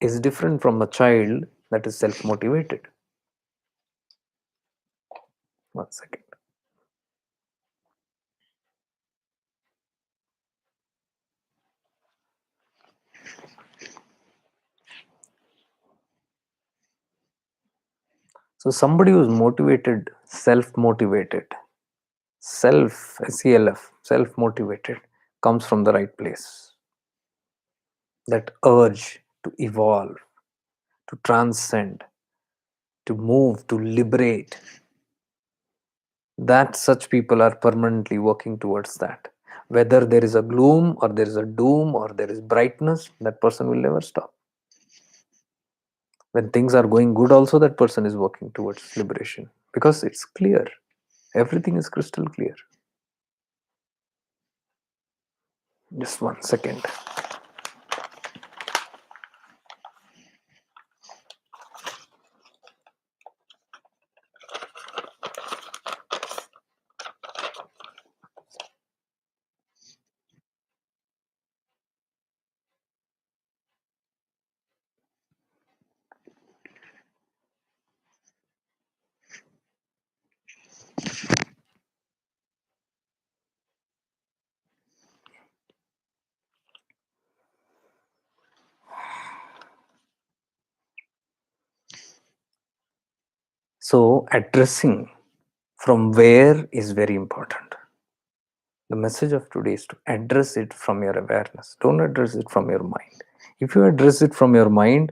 is different from a child that is self-motivated. 1 second. So somebody who's motivated, self-motivated, self-motivated, comes from the right place. That urge to evolve, to transcend, to move, to liberate, that such people are permanently working towards that. Whether there is a gloom or there is a doom or there is brightness, that person will never stop. When things are going good also, that person is working towards liberation because it's clear. Everything is crystal clear. Just 1 second. So addressing from where is very important. The message of today is to address it from your awareness. Don't address it from your mind. If you address it from your mind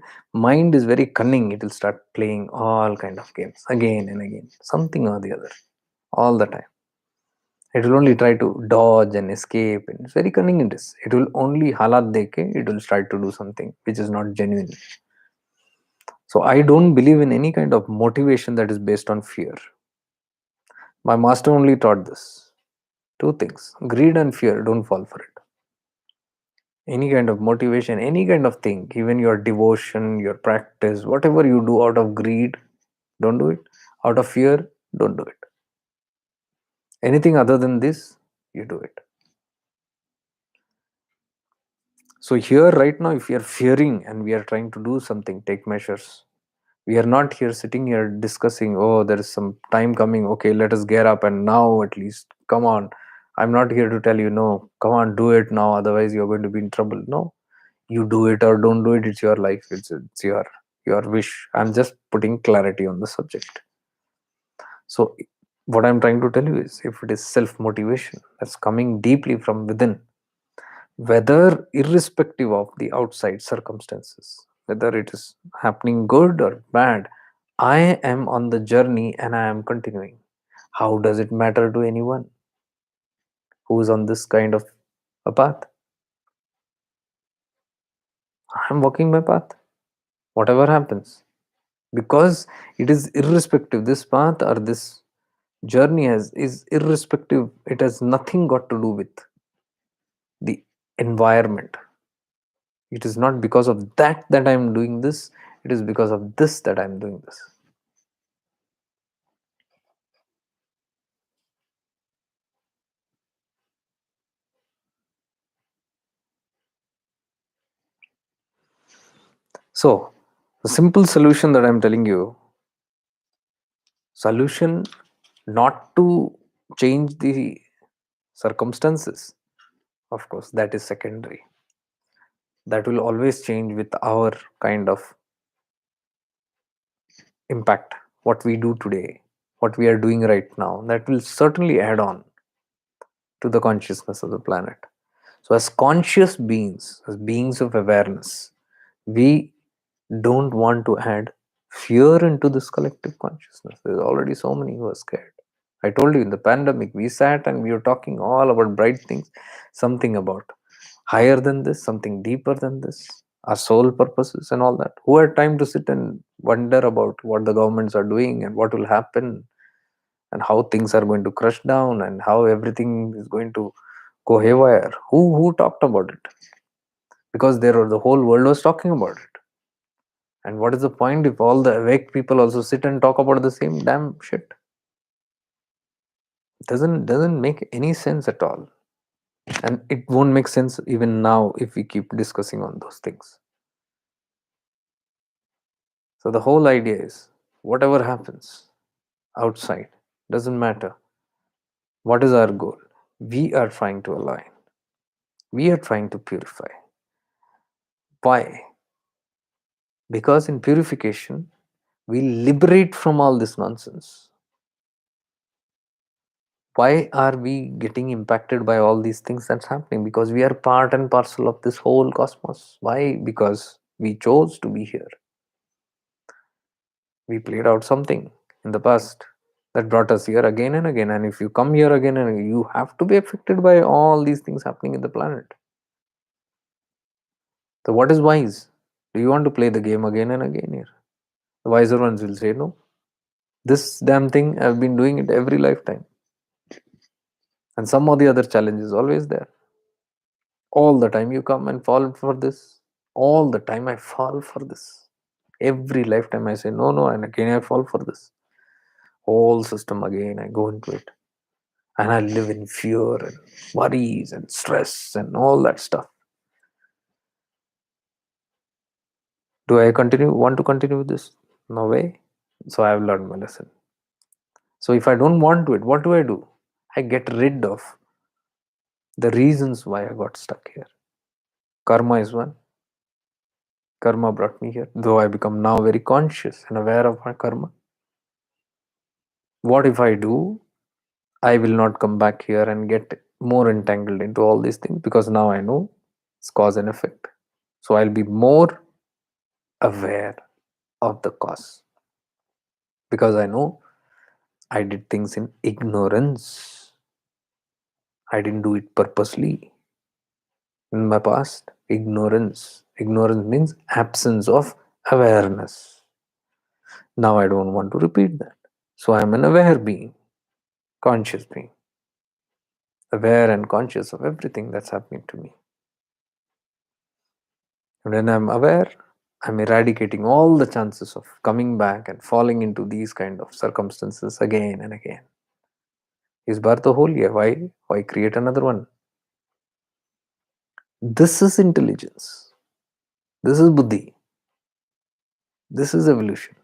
is very cunning. It will start playing all kind of games again and again, something or the other, all the time. It will only try to dodge and escape, and it's very cunning in this. It will only halat deke, it will try to do something which is not genuine. So I don't believe in any kind of motivation that is based on fear. My master only taught this. Two things: greed and fear. Don't fall for it. Any kind of motivation, any kind of thing, even your devotion, your practice, whatever you do out of greed, don't do it. Out of fear, don't do it. Anything other than this, you do it. So here right now, if we are fearing and we are trying to do something, take measures. We are not here sitting here discussing, oh, there is some time coming, okay, let us get up and now at least, come on. I'm not here to tell you, no, come on, do it now, otherwise you're going to be in trouble. No, you do it or don't do it, it's your life, it's your wish. I'm just putting clarity on the subject. So what I'm trying to tell you is, if it is self motivation that's coming deeply from within, whether irrespective of the outside circumstances, whether it is happening good or bad, I am on the journey and I am continuing. How does it matter to anyone who is on this kind of a path? I'm walking my path, whatever happens, because it is irrespective. This path or this journey is irrespective. It has nothing got to do with the environment. It is not because of that I'm doing this. It is because of this that I'm doing this. So the simple solution that I'm telling you, solution not to change the circumstances, of course, that is secondary. That will always change with our kind of impact. What we do today, what we are doing right now, that will certainly add on to the consciousness of the planet. So, as conscious beings, as beings of awareness, we don't want to add fear into this collective consciousness. There's already so many who are scared. I told you in the pandemic, we sat and we were talking all about bright things, something about higher than this, something deeper than this, our soul purposes and all that. Who had time to sit and wonder about what the governments are doing and what will happen and how things are going to crush down and how everything is going to go haywire? Who talked about it? Because the whole world was talking about it. And what is the point if all the awake people also sit and talk about the same damn shit? Doesn't make any sense at all. And it won't make sense even now if we keep discussing on those things. So the whole idea is, whatever happens outside doesn't matter. What is our goal? We are trying to align. We are trying to purify. Why? Because in purification, we liberate from all this nonsense. Why are we getting impacted by all these things that's happening? Because we are part and parcel of this whole cosmos. Why? Because we chose to be here. We played out something in the past that brought us here again and again. And if you come here again and again, you have to be affected by all these things happening in the planet. So, what is wise? Do you want to play the game again and again here? The wiser ones will say, no, this damn thing, I've been doing it every lifetime. And some or the other challenge is always there. All the time you come and fall for this. All the time I fall for this. Every lifetime I say, no, no, and again I fall for this. Whole system again, I go into it. And I live in fear and worries and stress and all that stuff. Do I want to continue with this? No way. So I have learned my lesson. So if I don't want to it, what do? I get rid of the reasons why I got stuck here. Karma is one. Karma brought me here. Though I become now very conscious and aware of my karma, What if I do? I will not come back here and get more entangled into all these things, because now I know it's cause and effect. So I'll be more aware of the cause, because I know I did things in ignorance. I didn't do it purposely in my past. Ignorance. Ignorance means absence of awareness. Now I don't want to repeat that. So I am an aware being, conscious being, aware and conscious of everything that's happening to me. And when I'm aware, I'm eradicating all the chances of coming back and falling into these kind of circumstances again and again. Is बार तो हो लिया, why create another one? This is intelligence. This is buddhi. This is evolution.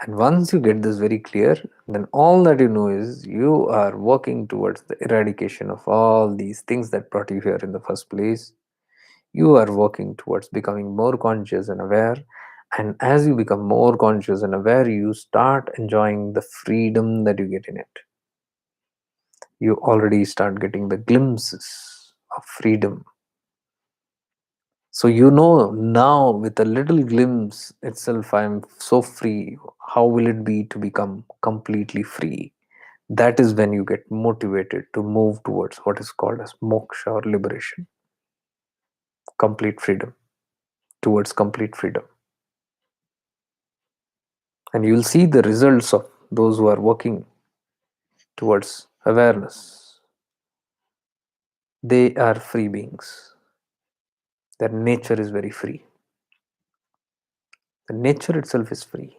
And once you get this very clear, then all that you know is you are working towards the eradication of all these things that brought you here in the first place. You are working towards becoming more conscious and aware. And as you become more conscious and aware, you start enjoying the freedom that you get in it. You already start getting the glimpses of freedom. So you know now, with a little glimpse itself, I am so free. How will it be to become completely free? That is when you get motivated to move towards what is called as moksha or liberation, complete freedom, towards complete freedom. And you will see the results of those who are working towards awareness. They are free beings. Their nature is very free. The nature itself is free.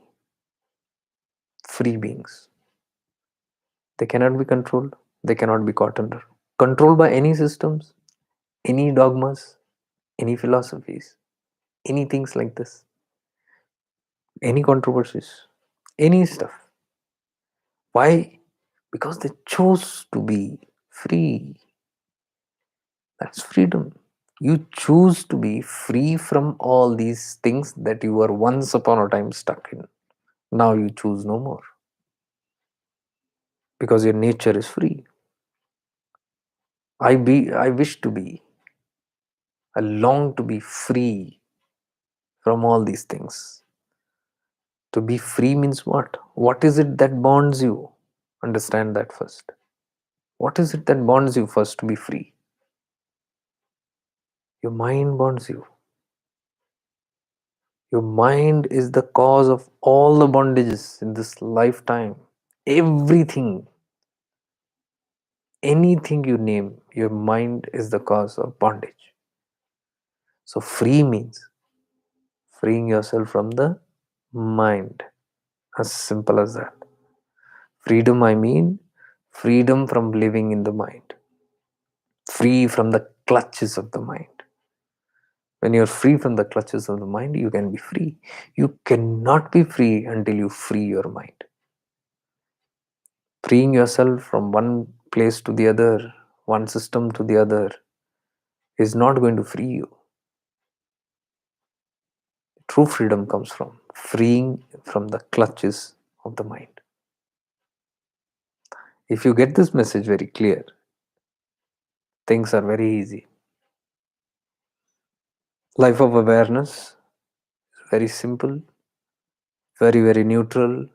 Free beings. They cannot be controlled. They cannot be caught under. Controlled by any systems, any dogmas, any philosophies, any things like this, any controversies, any stuff. Why? Because they chose to be free. That's freedom. You choose to be free from all these things that you were once upon a time stuck in. Now you choose no more, because your nature is free. I wish to be, I long to be free from all these things. To be free means what? What is it that bonds you? Understand that first. What is it that bonds you first to be free? Your mind bonds you. Your mind is the cause of all the bondages in this lifetime. Everything, anything you name, your mind is the cause of bondage. So free means freeing yourself from the mind. As simple as that. Freedom, I mean freedom from living in the mind. Free from the clutches of the mind. When you're free from the clutches of the mind, you can be free. You cannot be free until you free your mind. Freeing yourself from one place to the other, one system to the other, is not going to free you. True freedom comes from freeing from the clutches of the mind. If you get this message very clear, things are very easy. Life of awareness is very simple, very, very neutral,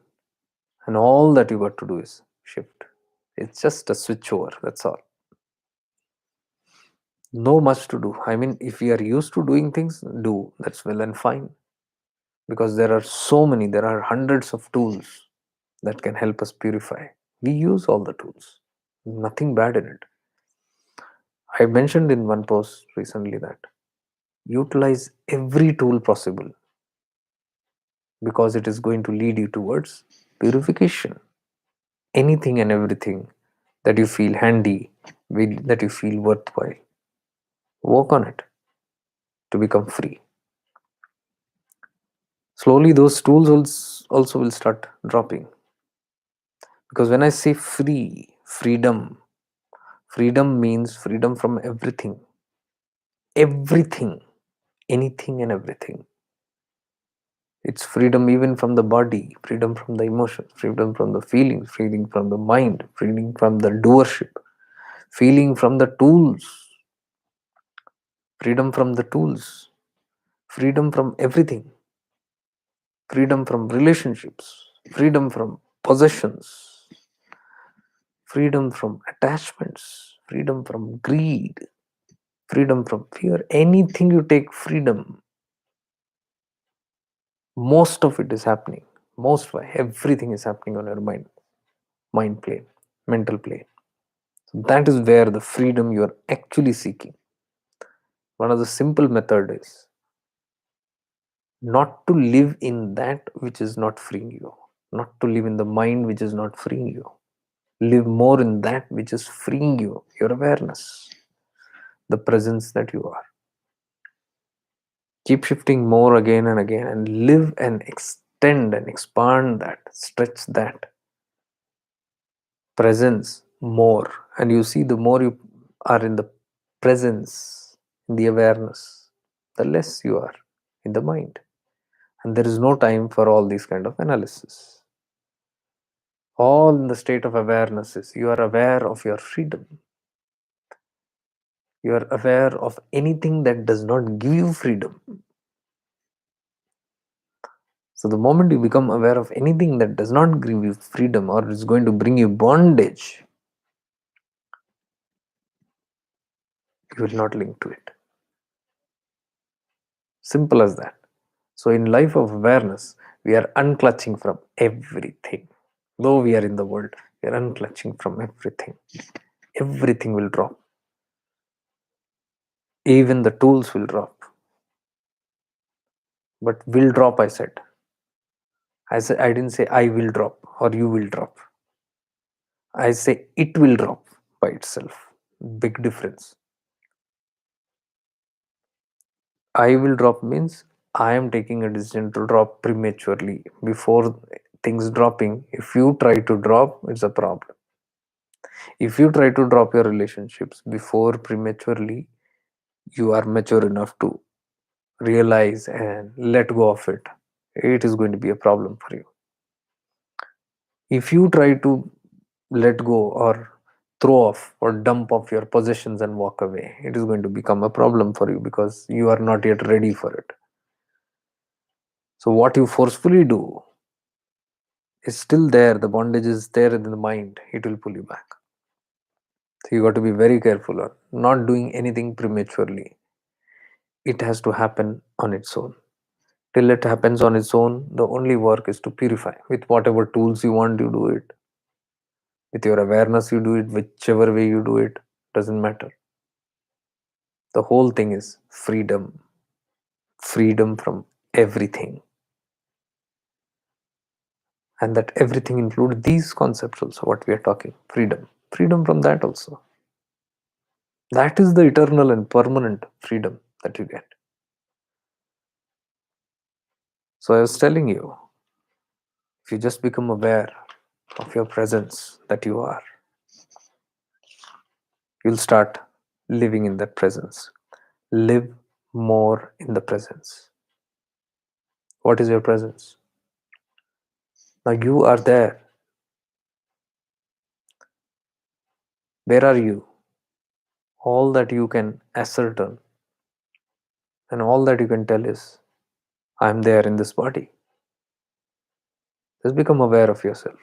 and all that you got to do is shift. It's just a switch over, that's all. No much to do. I mean, if you are used to doing things, do. That's well and fine. Because there are hundreds of tools that can help us purify. We use all the tools. Nothing bad in it. I mentioned in one post recently that utilize every tool possible, because it is going to lead you towards purification. Anything and everything that you feel handy, that you feel worthwhile, work on it to become free. Slowly, those tools also will start dropping. Because when I say free, freedom means freedom from everything. Everything, anything and everything It's freedom even from the body, freedom from the emotions, freedom from the feelings, freedom from the mind, freedom from the doership, feeling from the tools, freedom from the tools, freedom from everything, freedom from relationships, freedom from possessions, freedom from attachments, freedom from greed, freedom from fear. Anything you take freedom, most of it is happening. Most why everything is happening on your mind plane, mental plane. So that is where the freedom you are actually seeking. One of the simple method is not to live in that which is not freeing you, not to live in the mind which is not freeing you. Live more in that which is freeing you, your awareness, the presence that you are. Keep shifting more again and again and live and extend and expand that, stretch that presence more. And you see, the more you are in the presence, in the awareness, the less you are in the mind. And there is no time for all these kind of analysis. All in the state of awareness is you are aware of your freedom. You are aware of anything that does not give you freedom. So the moment you become aware of anything that does not give you freedom or is going to bring you bondage, you will not link to it. Simple as that. So in life of awareness, we are unclutching from everything. Though we are in the world, we are unclutching from everything. Everything will drop. Even the tools will drop. But will drop, I said. I didn't say I will drop or you will drop. I say it will drop by itself. Big difference. I will drop means I am taking a decision to drop prematurely. Before things dropping, if you try to drop, it's a problem. If you try to drop your relationships before prematurely, you are mature enough to realize and let go of it. It is going to be a problem for you. If you try to let go or throw off or dump off your possessions and walk away, it is going to become a problem for you because you are not yet ready for it. So what you forcefully do is still there. The bondage is there in the mind. It will pull you back. So you got to be very careful on not doing anything prematurely. It has to happen on its own. Till it happens on its own, the only work is to purify. With whatever tools you want, you do it. With your awareness, you do it. Whichever way you do it, doesn't matter. The whole thing is freedom. Freedom from everything. And that everything includes these concepts also, what we are talking. Freedom. Freedom from that also. That is the eternal and permanent freedom that you get. So I was telling you, if you just become aware of your presence that you are, you'll start living in that presence. Live more in the presence. What is your presence? Now you are there. Where are you? All that you can ascertain and all that you can tell is, I am there in this body. Just become aware of yourself.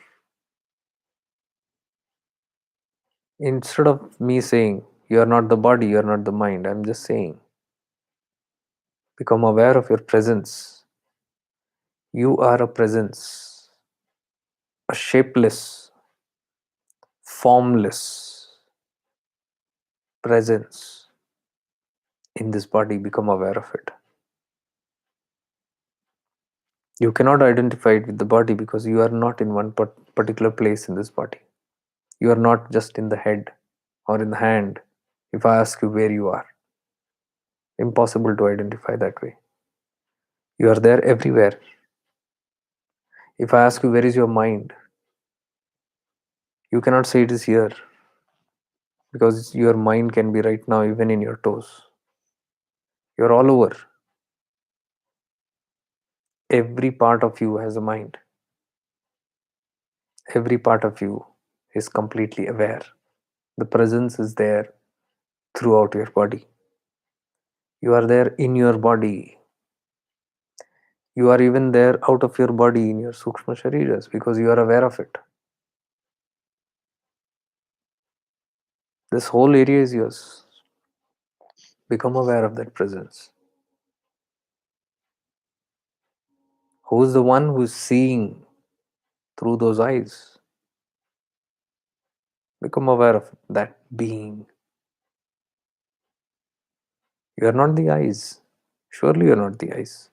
Instead of me saying, you are not the body, you are not the mind, I'm just saying, become aware of your presence. You are a presence, a shapeless, formless presence in this body. Become aware of it. You cannot identify it with the body because you are not in one particular place in this body. You are not just in the head or in the hand. If I ask you where you are, impossible to identify that way. You are there everywhere. If I ask you where is your mind, you cannot say it is here because your mind can be right now even in your toes. You're all over. Every part of you has a mind. Every part of you is completely aware. The presence is there throughout your body. You are there in your body. You are even there out of your body in your Sukshma Shariras because you are aware of it. This whole area is yours. Become aware of that presence. Who is the one who is seeing through those eyes? Become aware of that being. You are not the eyes. Surely you are not the eyes.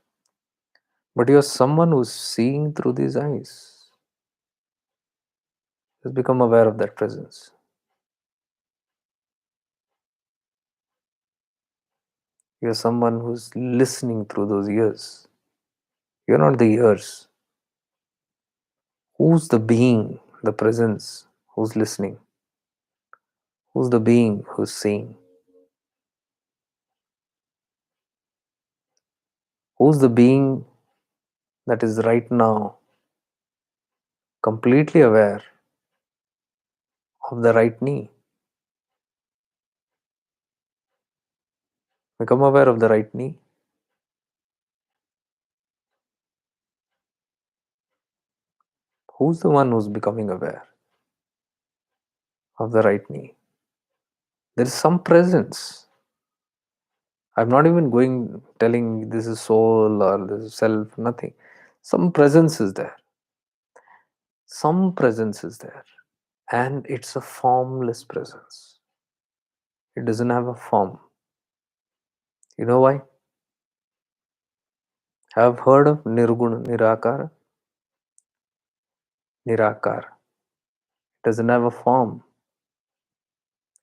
But you are someone who is seeing through these eyes. Just become aware of that presence. You are someone who is listening through those ears. You are not the ears. Who's the being, the presence, who's listening? Who's the being who's seeing? Who's the being that is right now completely aware of the right knee? Become aware of the right knee. Who's the one who's becoming aware of the right knee? There is some presence. I'm not even going telling this is soul or this is self, nothing. Some presence is there. Some presence is there. And it's a formless presence. It doesn't have a form. You know why? Have heard of Nirguna Nirakara? Nirakara. It doesn't have a form.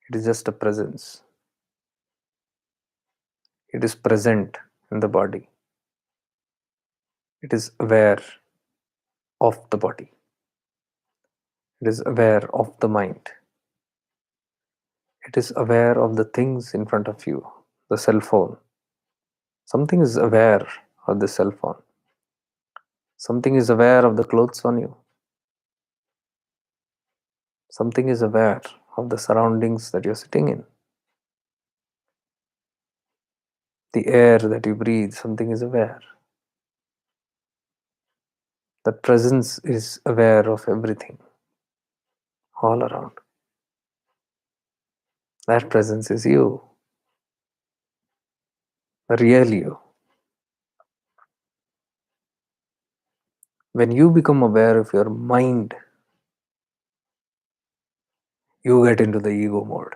It is just a presence. It is present in the body. It is aware of the body. It is aware of the mind. It is aware of the things in front of you. The cell phone. Something is aware of the cell phone. Something is aware of the clothes on you. Something is aware of the surroundings that you're sitting in. The air that you breathe, something is aware. That presence is aware of everything all around. That presence is you, the real you. When you become aware of your mind, you get into the ego mode.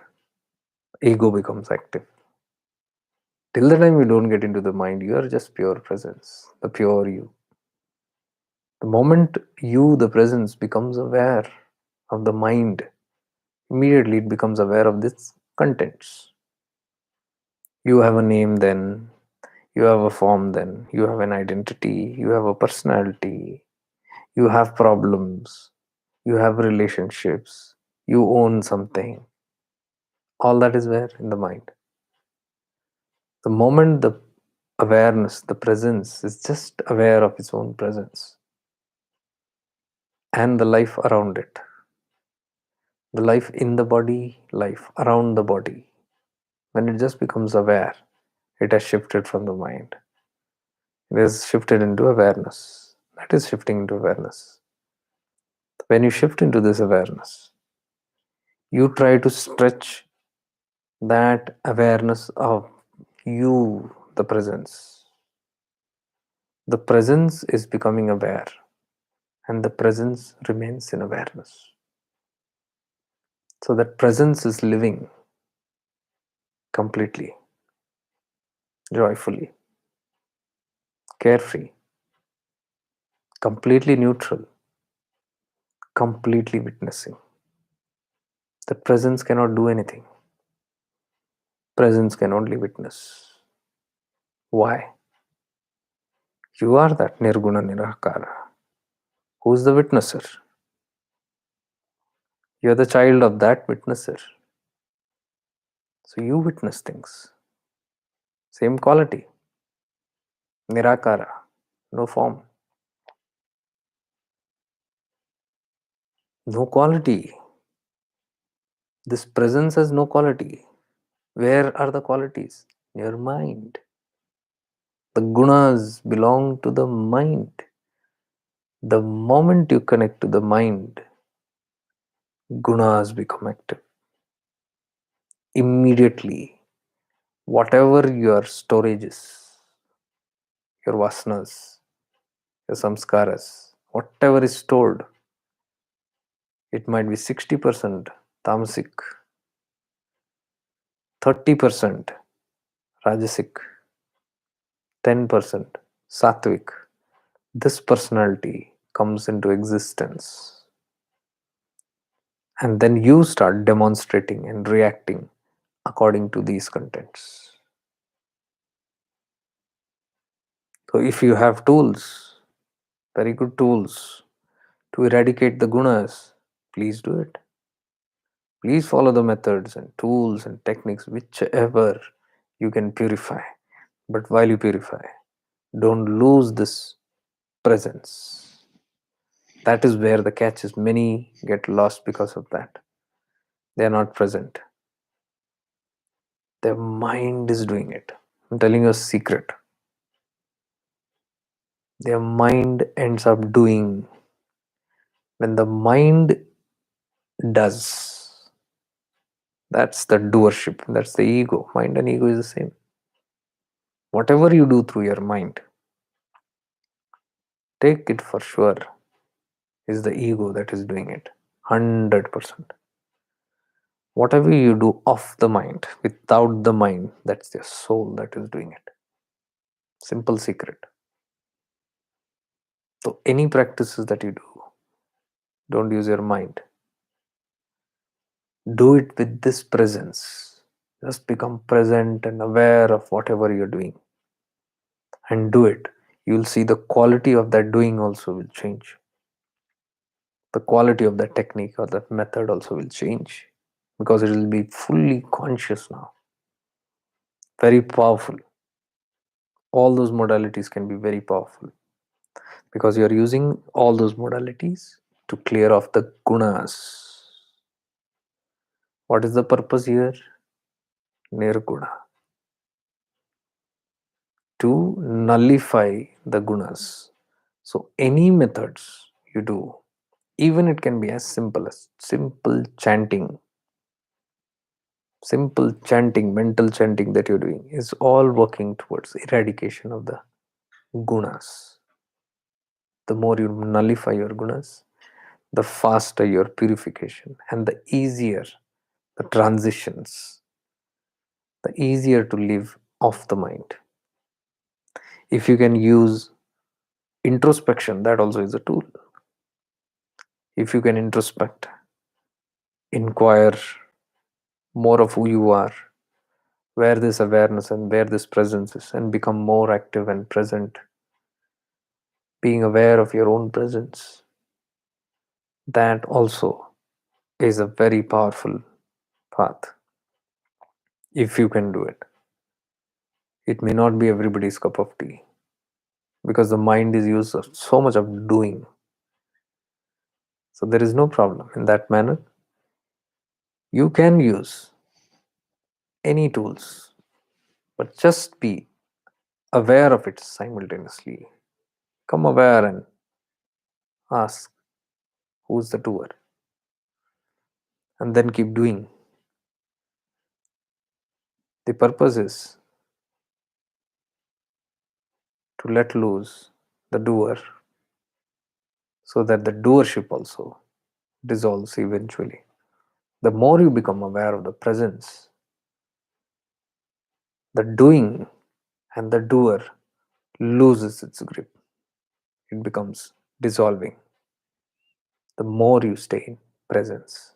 Ego becomes active. Till the time you don't get into the mind, you are just pure presence, the pure you. The moment you, the presence, becomes aware of the mind, immediately it becomes aware of its contents. You have a name then, you have a form then, you have an identity, you have a personality, you have problems, you have relationships, you own something. All that is where in the mind. The moment the awareness, the presence is just aware of its own presence and the life around it, the life in the body, life around the body. When it just becomes aware, it has shifted from the mind. It has shifted into awareness. That is shifting into awareness. When you shift into this awareness, you try to stretch that awareness of you, the presence. The presence is becoming aware, and the presence remains in awareness. So that presence is living completely, joyfully, carefree, completely neutral, completely witnessing. The presence cannot do anything. Presence can only witness. Why? You are that Nirguna Nirakara. Who is the witnesser? You are the child of that witnesser. So you witness things. Same quality. Nirakara. No form. No quality. This presence has no quality. Where are the qualities? Your mind. The gunas belong to the mind. The moment you connect to the mind, gunas become active. Immediately, whatever your storage is, your vasanas, your samskaras, whatever is stored, it might be 60% tamasic, 30% rajasic, 10% sattvic. This personality comes into existence, and then you start demonstrating and reacting according to these contents. So, if you have tools, very good tools to eradicate the gunas, please do it. Please follow the methods and tools and techniques whichever you can purify. But while you purify, don't lose this presence. That is where the catch is. Many get lost because of that. They are not present. Their mind is doing it. I'm telling you a secret. Their mind ends up doing. When the mind does, that's the doership. That's the ego. Mind and ego is the same. Whatever you do through your mind, take it for sure is the ego that is doing it. 100%. Whatever you do off the mind, without the mind, that's your soul that is doing it. Simple secret. So, any practices that you do, don't use your mind. Do it with this presence. Just become present and aware of whatever you're doing and do it. You'll see the quality of that doing also will change. The quality of the technique or the method also will change because it will be fully conscious now. Very powerful. All those modalities can be very powerful because you're using all those modalities to clear off the gunas. What is the purpose here? Nirguna. To nullify the gunas. So, any methods you do, even it can be as simple as simple chanting, mental chanting that you're doing is all working towards eradication of the gunas. The more you nullify your gunas, the faster your purification and the easier the transitions, the easier to live off the mind. If you can use introspection, that also is a tool. If you can introspect, inquire more of who you are, where this awareness and where this presence is, and become more active and present, being aware of your own presence, that also is a very powerful path. If you can do it, it may not be everybody's cup of tea because the mind is used of so much of doing. So there is no problem in that manner. You can use any tools, but just be aware of it simultaneously. Come aware and ask, who's the doer? And then keep doing. The purpose is to let loose the doer so that the doership also dissolves eventually. The more you become aware of the presence, the doing and the doer loses its grip. It becomes dissolving. The more you stay in presence.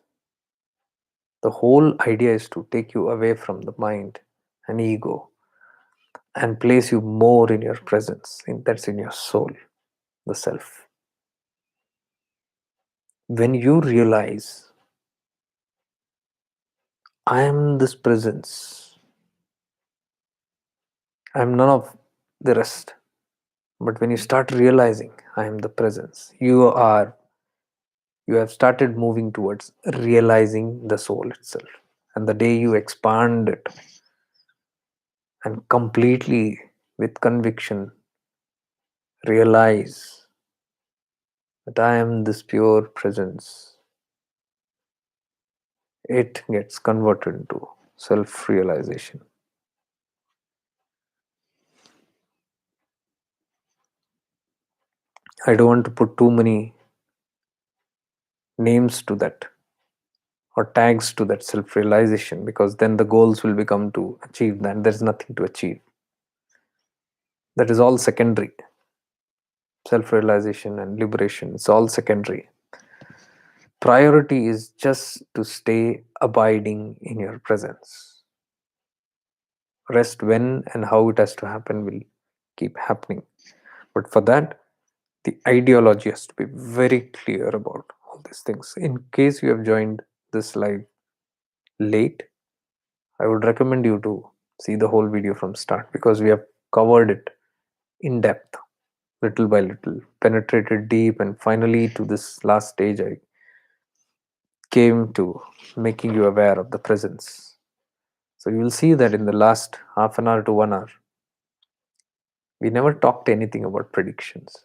The whole idea is to take you away from the mind and ego and place you more in your presence. That's in your soul, the self. When you realize, I am this presence, I am none of the rest. But when you start realizing, I am the presence, you you have started moving towards realizing the soul itself. And the day you expand it and completely, with conviction, realize that I am this pure presence, it gets converted into self realization. I don't want to put too many names to that or tags to that self realization, because then the goals will become to achieve that. There's nothing to achieve. That is all secondary. Self realization and liberation, it's all secondary. Priority is just to stay abiding in your presence. Rest, when and how it has to happen, will keep happening. But for that, the ideology has to be very clear about all these things. In case you have joined this live late, I would recommend you to see the whole video from start, because we have covered it in depth, little by little, penetrated deep, and finally to this last stage I came to making you aware of the presence. So you will see that in the last half an hour to 1 hour, we never talked anything about predictions.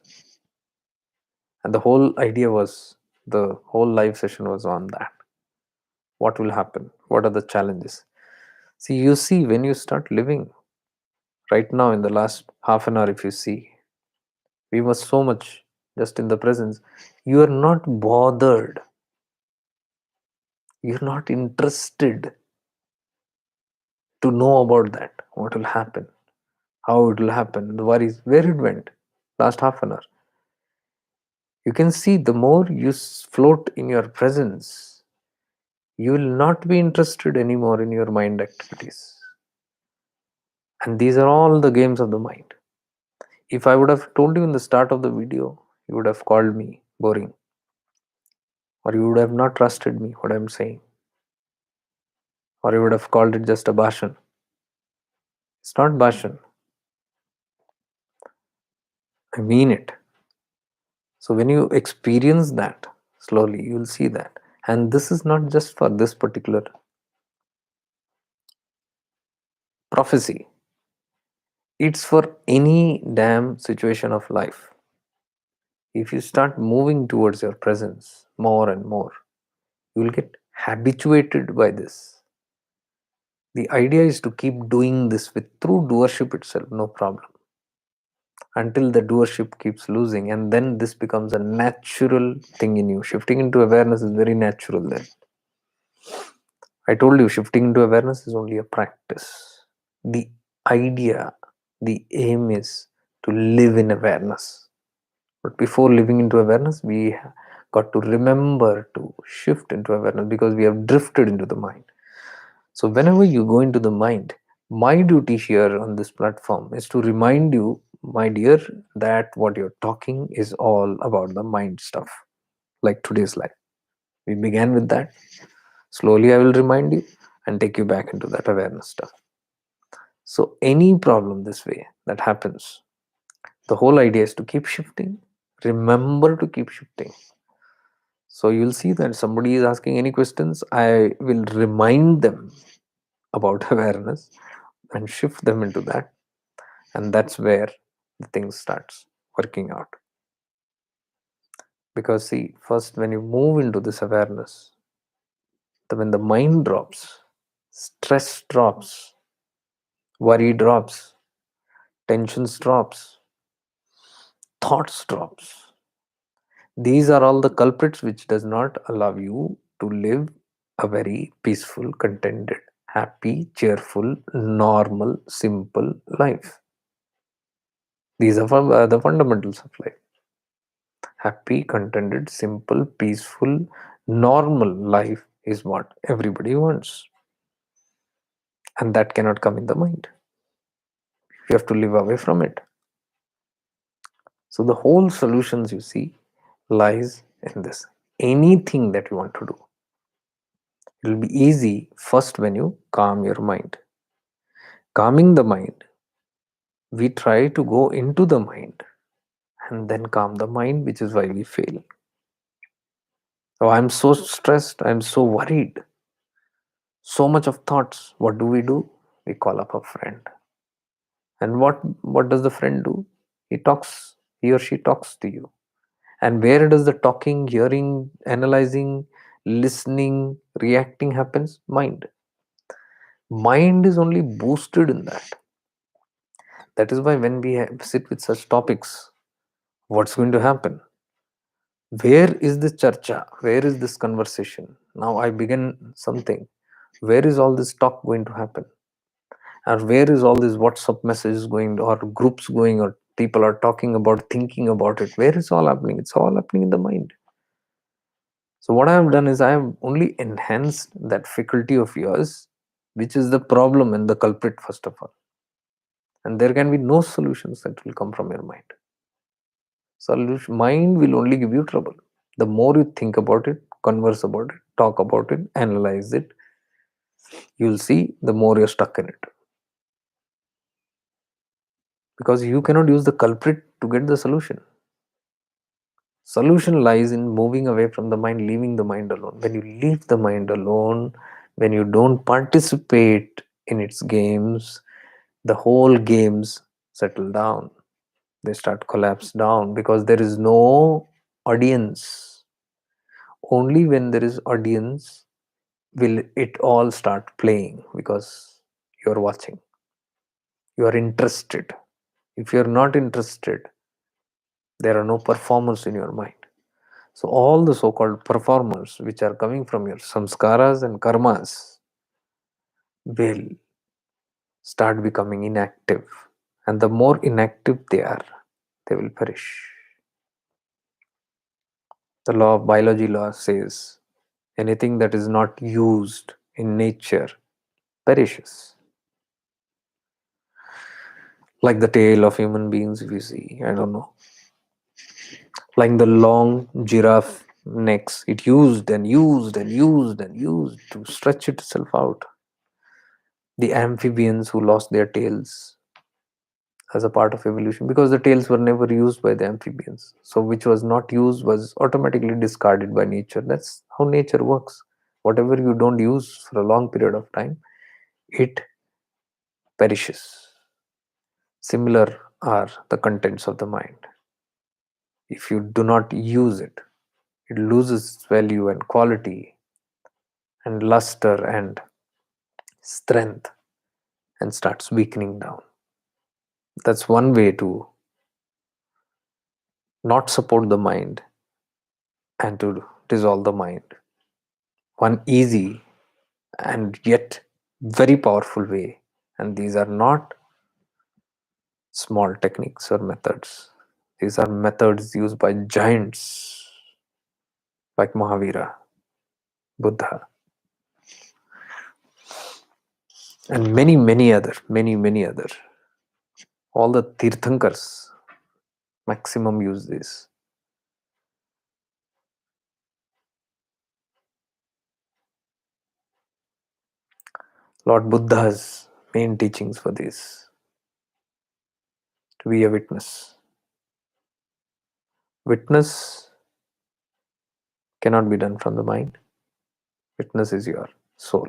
And the whole idea was, the whole live session was on that. What will happen? What are the challenges? See, you see, when you start living right now in the last half an hour, if you see, we were so much just in the presence. You are not bothered. You're not interested to know about that. What will happen? How it will happen? The worries, where it went last half an hour. You can see the more you float in your presence, you will not be interested anymore in your mind activities. And these are all the games of the mind. If I would have told you in the start of the video, you would have called me boring, or you would have not trusted me, what I'm saying, or you would have called it just a bhashan. It's not bhashan. I mean it. So when you experience that slowly, you will see that. And this is not just for this particular prophecy, it's for any damn situation of life. If you start moving towards your presence more and more, you will get habituated by this. The idea is to keep doing this with through doership itself, no problem, until the doership keeps losing, and then this becomes a natural thing in you. Shifting into awareness is very natural then. I told you, shifting into awareness is only a practice. The idea, the aim is to live in awareness. But before living into awareness, we got to remember to shift into awareness, because we have drifted into the mind. So whenever you go into the mind, my duty here on this platform is to remind you, my dear, that what you're talking is all about the mind stuff, like today's life. We began with that. Slowly, I will remind you and take you back into that awareness stuff. So, any problem this way that happens, the whole idea is to keep shifting. Remember to keep shifting. So, you'll see that somebody is asking any questions, I will remind them about awareness and shift them into that. And that's where the thing starts working out. Because, see, first, when you move into this awareness, when the mind drops, stress drops, worry drops, tensions drops, thoughts drops. These are all the culprits which does not allow you to live a very peaceful, contented, happy, cheerful, normal, simple life. These are the fundamentals of life. Happy, contented, simple, peaceful, normal life is what everybody wants. And that cannot come in the mind. You have to live away from it. So the whole solutions you see lies in this. Anything that you want to do, it will be easy first when you calm your mind. Calming the mind, we try to go into the mind and then calm the mind, which is why we fail. Oh, I'm so stressed, I'm so worried, so much of thoughts. What do? We call up a friend. And what does the friend do? He or she talks to you. And where does the talking, hearing, analyzing, listening, reacting happens? Mind is only boosted in that. That is why when we sit with such topics, what's going to happen? Where is this charcha? Where is this conversation? Now I begin something. Where is all this talk going to happen? Or where is all this WhatsApp messages going, or groups going, or people are talking about, thinking about it? Where is all happening? It's all happening in the mind. So what I have done is I have only enhanced that faculty of yours, which is the problem and the culprit first of all. And there can be no solutions that will come from your mind. Solution mind will only give you trouble. The more you think about it, converse about it, talk about it, analyze it, you'll see the more you're stuck in it. Because you cannot use the culprit to get the solution. Solution lies in moving away from the mind, leaving the mind alone. When you leave the mind alone, when you don't participate in its games, the whole games settle down. They start collapse down because there is no audience. Only when there is audience will it all start playing, because you're watching, you are interested. If you're not interested, there are no performers in your mind. So all the so-called performers which are coming from your samskaras and karmas will start becoming inactive. And the more inactive they are, they will perish. The law of biology law says anything that is not used in nature perishes. Like the tail of human beings, if you see, I don't know. Like the long giraffe necks, it used and used and used and used to stretch itself out. The amphibians who lost their tails as a part of evolution, because the tails were never used by the amphibians, so which was not used was automatically discarded by nature. That's how nature works. Whatever you don't use for a long period of time, it perishes. Similar are the contents of the mind. If you do not use it, it loses its value and quality and luster and strength and starts weakening down. That's one way to not support the mind and to dissolve the mind. One easy and yet very powerful way. And these are not small techniques or methods. These are methods used by giants like Mahavira, Buddha, and many other. All the Tirthankars maximum use this. Lord Buddha's main teachings for this: to be a witness. Witness cannot be done from the mind. Witness is your soul.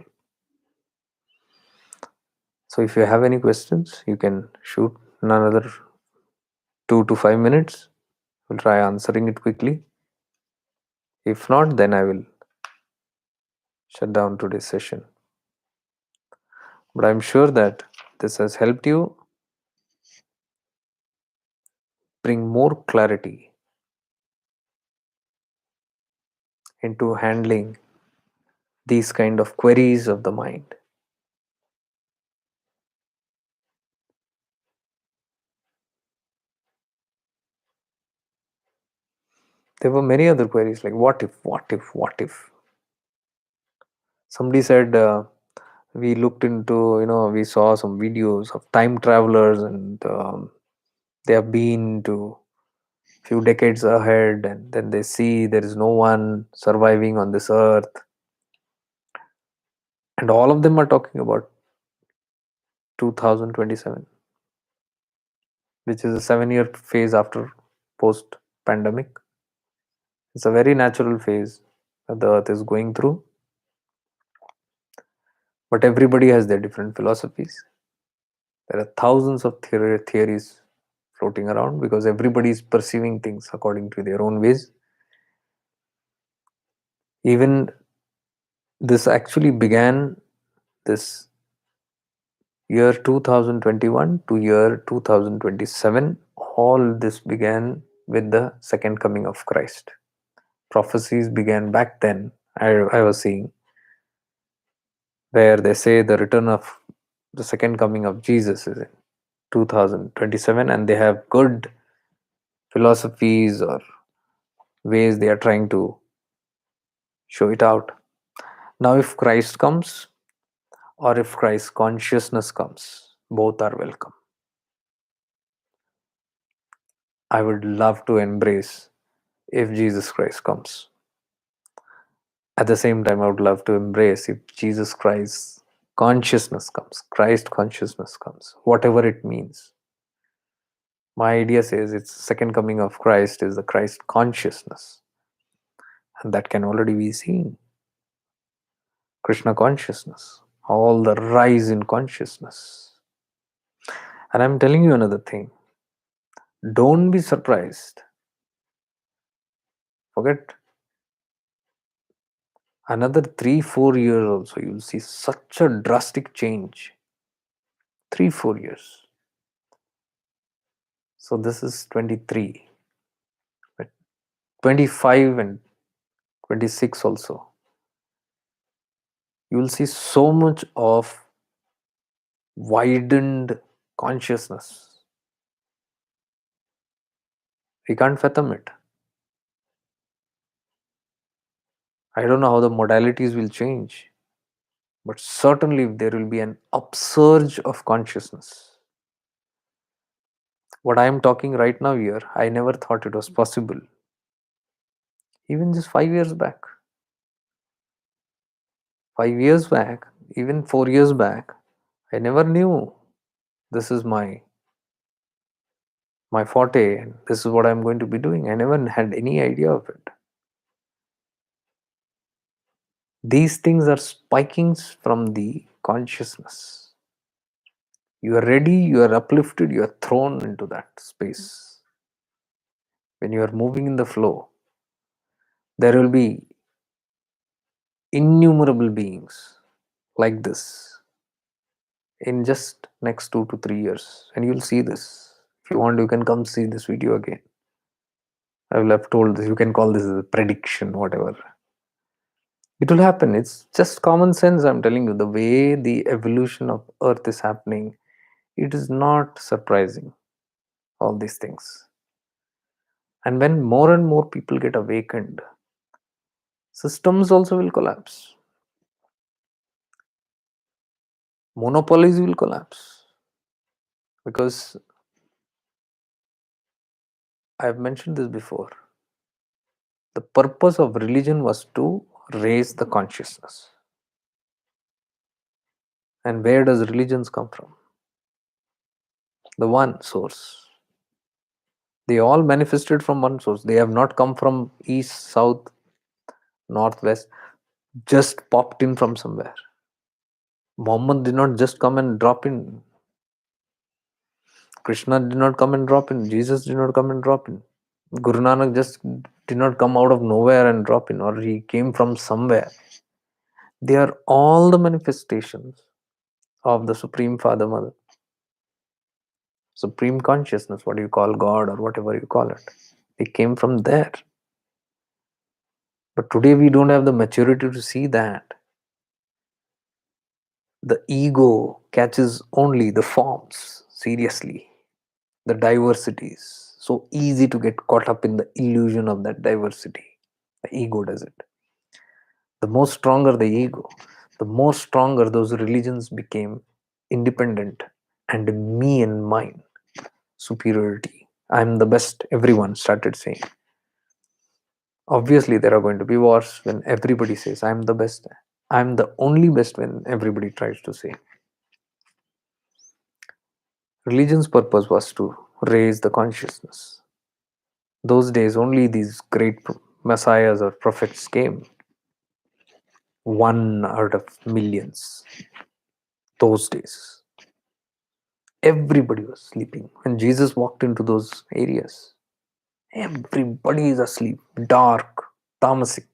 So if you have any questions, you can shoot in another 2 to 5 minutes. We'll try answering it quickly. If not, then I will shut down today's session. But I'm sure that this has helped you bring more clarity into handling these kind of queries of the mind. There were many other queries like what if, what if, what if. Somebody said we looked into, we saw some videos of time travelers, and they have been to few decades ahead, and then they see there is no one surviving on this earth, and all of them are talking about 2027, which is a 7-year phase after post pandemic. It's a very natural phase that the earth is going through, but everybody has their different philosophies. There are thousands of theories floating around because everybody is perceiving things according to their own ways. Even this actually began this year 2021 to year 2027. All this began with the second coming of Christ. Prophecies began back then. I was seeing where they say the return of the second coming of Jesus is in 2027, and they have good philosophies or ways they are trying to show it out. Now, if Christ comes or if Christ consciousness comes, both are welcome. I would love to embrace if Jesus Christ comes. At the same time, I would love to embrace if Jesus Christ consciousness comes, Christ consciousness comes, whatever it means. My idea says it's the second coming of Christ is the Christ consciousness, and that can already be seen. Krishna consciousness, all the rise in consciousness. And I'm telling you another thing. Don't be surprised. Forget another 3-4 years also, you'll see such a drastic change. 3-4 years. So this is 23. But 25 and 26 also. You'll see so much of widened consciousness. We can't fathom it. I don't know how the modalities will change, but certainly there will be an upsurge of consciousness. What I am talking right now here, I never thought it was possible. Even just 5 years back. 5 years back, even 4 years back, I never knew this is my forte and this is what I'm going to be doing. I never had any idea of it. These things are spikings from the consciousness. You are ready, you are uplifted, you are thrown into that space. When you are moving in the flow, there will be innumerable beings like this in just next 2 to 3 years, and you'll see this. If you want, you can come see this video again. I will have told this. You can call this a prediction, whatever. It will happen. It's just common sense. I'm telling you, the way the evolution of Earth is happening, it is not surprising. All these things. And when more and more people get awakened, systems also will collapse. Monopolies will collapse. Because I have mentioned this before. The purpose of religion was to raise the consciousness. And where does religions come from? The one source. They all manifested from one source. They have not come from east, south, north, west, just popped in from somewhere. Muhammad did not just come and drop in. Krishna did not come and drop in. Jesus did not come and drop in. Guru Nanak just did not come out of nowhere and drop in, or he came from somewhere. They are all the manifestations of the Supreme Father Mother. Supreme consciousness, what you call God or whatever you call it. They came from there. But today we don't have the maturity to see that. The ego catches only the forms seriously, the diversities. So easy to get caught up in the illusion of that diversity. The ego does it. The more stronger the ego, the more stronger those religions became independent and me and mine, superiority. I'm the best, everyone started saying. Obviously, there are going to be wars when everybody says, I'm the best. I'm the only best when everybody tries to say. Religion's purpose was to raise the consciousness. Those days, only these great messiahs or prophets came. one out of millions. Those days, everybody was sleeping. When Jesus walked into those areas, everybody is asleep, dark, tamasic.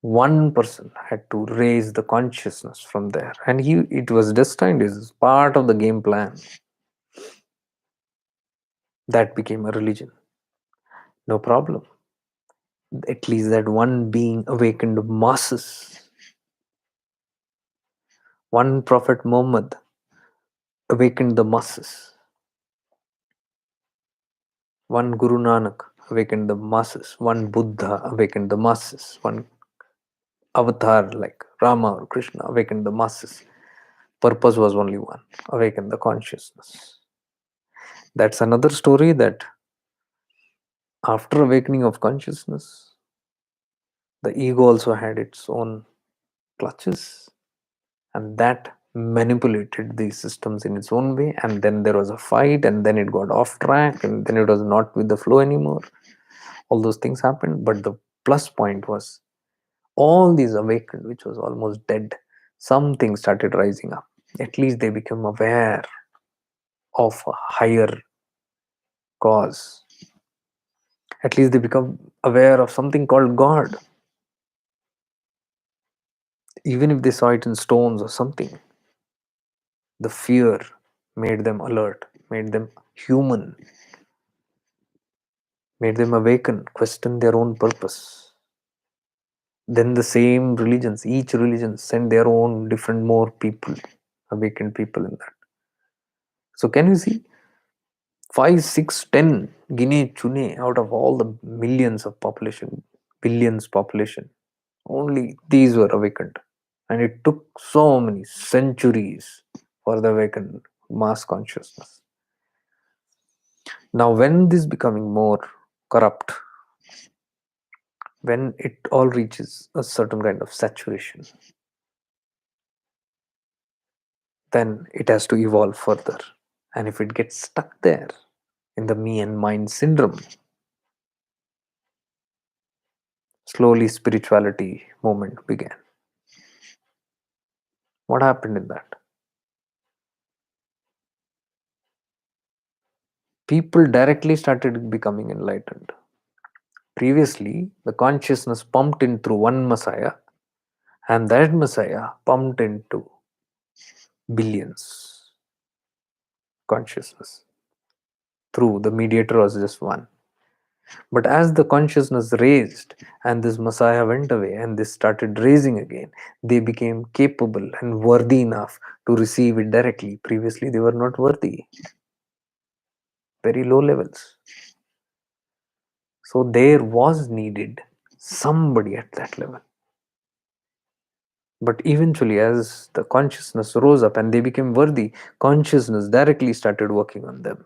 One person had to raise the consciousness from there, and it was destined, it was part of the game plan. That became a religion. No problem. At least that one being awakened masses. One Prophet Muhammad awakened the masses. One Guru Nanak awakened the masses. One Buddha awakened the masses. One avatar like Rama or Krishna awakened the masses. Purpose was only one: awaken the consciousness. That's another story, that after awakening of consciousness, the ego also had its own clutches, and that manipulated these systems in its own way. And then there was a fight, and then it got off track, and then it was not with the flow anymore. All those things happened, but the plus point was all these awakened, which was almost dead, something started rising up. At least they become aware of a higher cause. At least they become aware of something called God. Even if they saw it in stones or something, the fear made them alert, made them human, made them awaken, question their own purpose. Then the same religions, each religion sent their own different more people, awakened people in that. So can you see, 5, 6, 10 Guinea Chune out of all the millions of population, billions population, only these were awakened. And it took so many centuries for the awakened mass consciousness. Now, when this becoming more corrupt, when it all reaches a certain kind of saturation, then it has to evolve further. And if it gets stuck there in the me and mind syndrome, slowly spirituality movement began. What happened in that? People directly started becoming enlightened. Previously, the consciousness pumped in through one Messiah, and that Messiah pumped into billions consciousness. Through the mediator was just one. But as the consciousness raised and this Messiah went away and this started raising again, they became capable and worthy enough to receive it directly. Previously, they were not worthy, very low levels. So there was needed somebody at that level. But eventually, as the consciousness rose up and they became worthy, consciousness directly started working on them.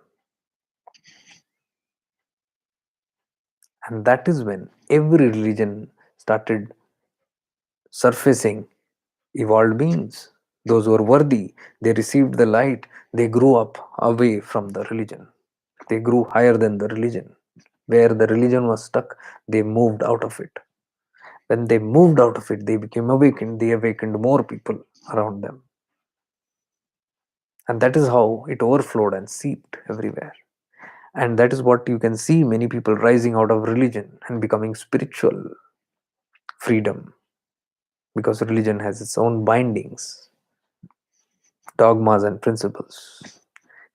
And that is when every religion started surfacing evolved beings. Those who were worthy, they received the light, they grew up away from the religion. They grew higher than the religion. Where the religion was stuck, they moved out of it. When they moved out of it, they became awakened. They awakened more people around them. And that is how it overflowed and seeped everywhere. And that is what you can see, many people rising out of religion and becoming spiritual freedom, because religion has its own bindings, dogmas and principles,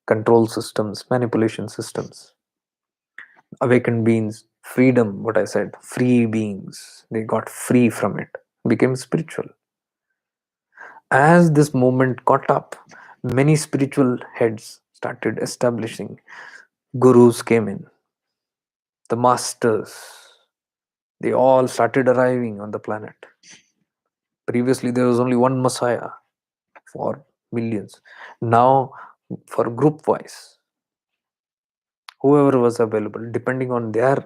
control systems, manipulation systems. Awakened beings, freedom, what I said, free beings, they got free from it, became spiritual. As this movement caught up, many spiritual heads started establishing. Gurus came in, the masters, they all started arriving on the planet. Previously, there was only one Messiah for millions. Now, for group wise, whoever was available, depending on their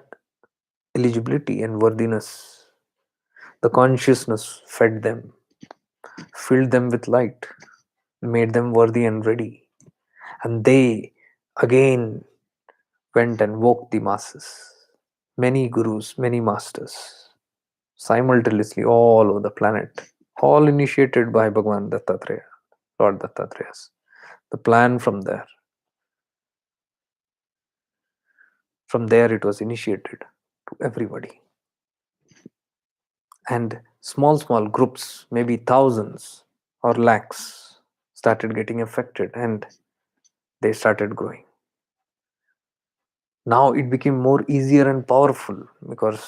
eligibility and worthiness, the consciousness fed them, filled them with light, made them worthy and ready. And they again went and woke the masses. Many gurus, many masters simultaneously all over the planet, all initiated by Bhagwan Dattatreya, Lord Dattatreya. The plan from there it was initiated to everybody. And small groups, maybe thousands or lakhs, started getting affected and they started growing. Now it became more easier and powerful because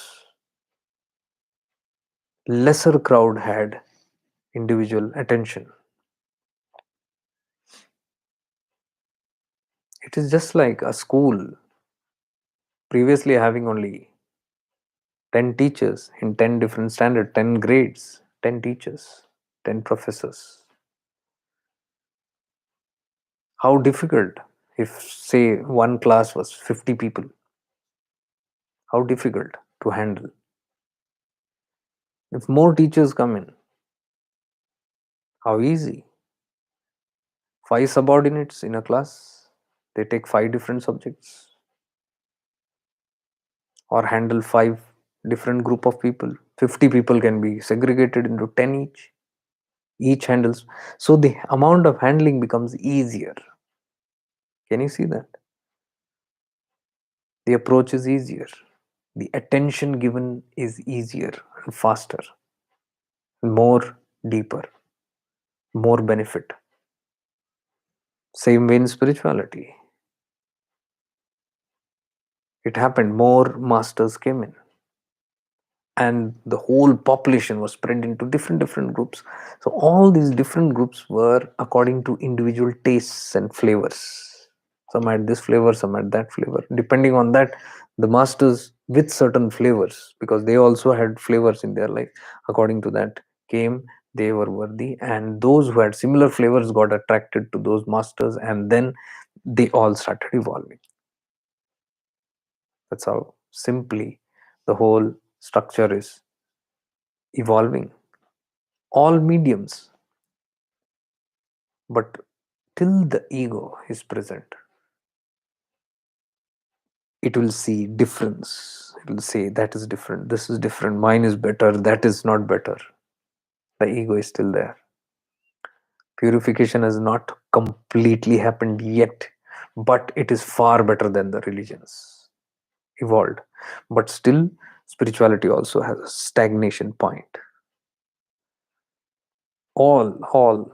lesser crowd had individual attention. It is just like a school previously having only 10 teachers in 10 different standards, 10 grades, 10 teachers, 10 professors. How difficult if, say, one class was 50 people, how difficult to handle. If more teachers come in, how easy. 5 subordinates in a class, they take 5 different subjects or handle 5 different group of people. 50 people can be segregated into 10 each handles, so the amount of handling becomes easier. Can you see that? The approach is easier, the attention given is easier and faster, more deeper, more benefit. Same way in spirituality, it happened, more masters came in and the whole population was spread into different groups. So all these different groups were according to individual tastes and flavors. Some had this flavor, some had that flavor. Depending on that, the masters with certain flavors, because they also had flavors in their life, according to that came, they were worthy, and those who had similar flavors got attracted to those masters, and then they all started evolving. That's how simply the whole structure is evolving. All mediums, but till the ego is present, it will see difference. It will say that is different, this is different, mine is better, that is not better. The ego is still there. Purification has not completely happened yet, but it is far better than the religions evolved. But still, spirituality also has a stagnation point. All all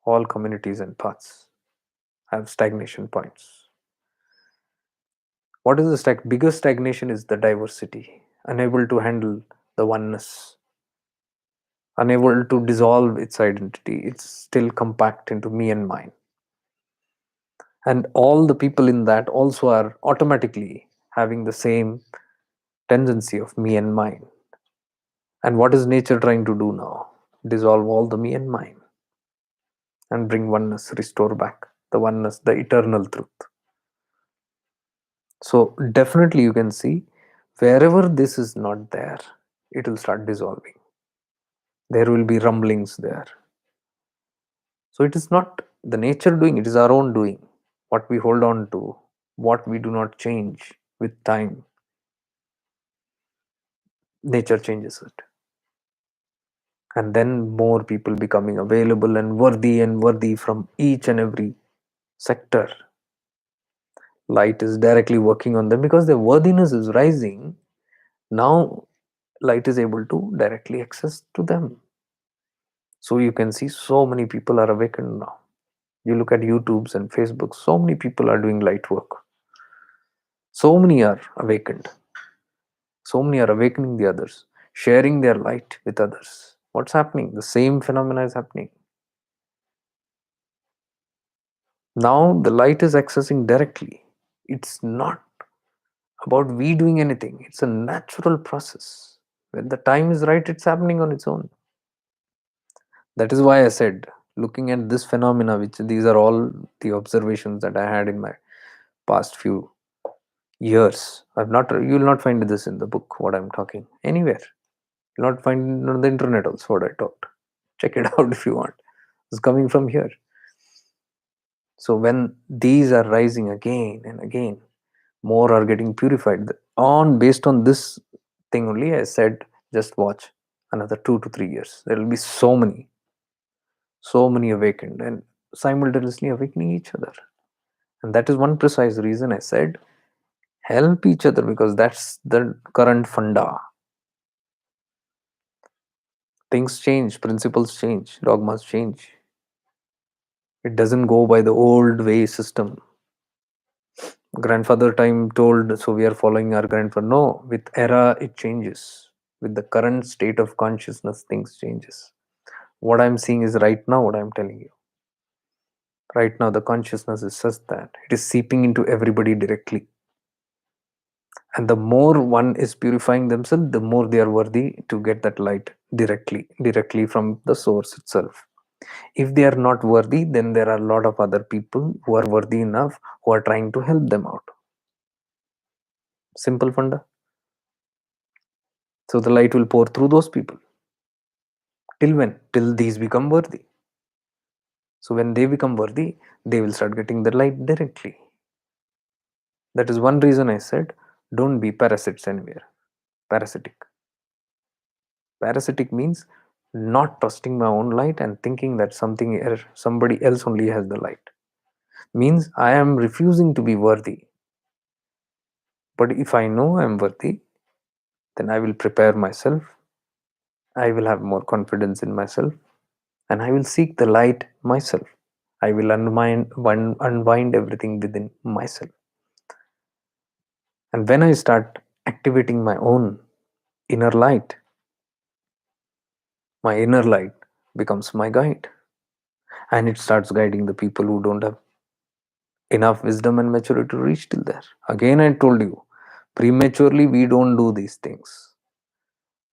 all communities and paths have stagnation points. What is the biggest stagnation is the diversity, unable to handle the oneness, unable to dissolve its identity. It's still compact into me and mine. And all the people in that also are automatically having the same tendency of me and mine. And what is nature trying to do now? Dissolve all the me and mine and bring oneness, restore back the oneness, the eternal truth. So definitely you can see, wherever this is not there, it will start dissolving. There will be rumblings there. So it is not the nature doing, it is our own doing. What we hold on to, what we do not change with time, nature changes it. And then more people becoming available and worthy from each and every sector. Light is directly working on them because their worthiness is rising. Now light is able to directly access to them. So you can see so many people are awakened now. You look at YouTubes and Facebook, so many people are doing light work. So many are awakened. So many are awakening the others, sharing their light with others. What's happening? The same phenomena is happening. Now the light is accessing directly. It's not about we doing anything. It's a natural process. When the time is right, it's happening on its own. That is why I said, looking at this phenomena, which these are all the observations that I had in my past few years. You'll not find this in the book, what I'm talking, anywhere. You'll not find it on the internet also, what I talked. Check it out if you want. It's coming from here. So when these are rising again and again, more are getting purified on based on this thing only I said, just watch another 2 to 3 years. There will be so many awakened and simultaneously awakening each other. And that is one precise reason I said help each other, because that's the current funda. Things change, principles change, dogmas change. It doesn't go by the old way system. Grandfather time told, so we are following our grandfather. No, with era it changes. With the current state of consciousness, things changes. What I'm seeing is right now what I'm telling you. Right now, the consciousness is such that it is seeping into everybody directly. And the more one is purifying themselves, the more they are worthy to get that light directly from the source itself. If they are not worthy, then there are a lot of other people who are worthy enough who are trying to help them out. Simple funda. So the light will pour through those people. Till when? Till these become worthy. So when they become worthy, they will start getting the light directly. That is one reason I said don't be parasites anywhere. Parasitic. Parasitic means not trusting my own light and thinking that somebody else only has the light. Means I am refusing to be worthy. But if I know I am worthy, then I will prepare myself. I will have more confidence in myself, and I will seek the light myself. I will unwind everything within myself. And when I start activating my inner light becomes my guide. And it starts guiding the people who don't have enough wisdom and maturity to reach till there. Again, I told you, prematurely, we don't do these things.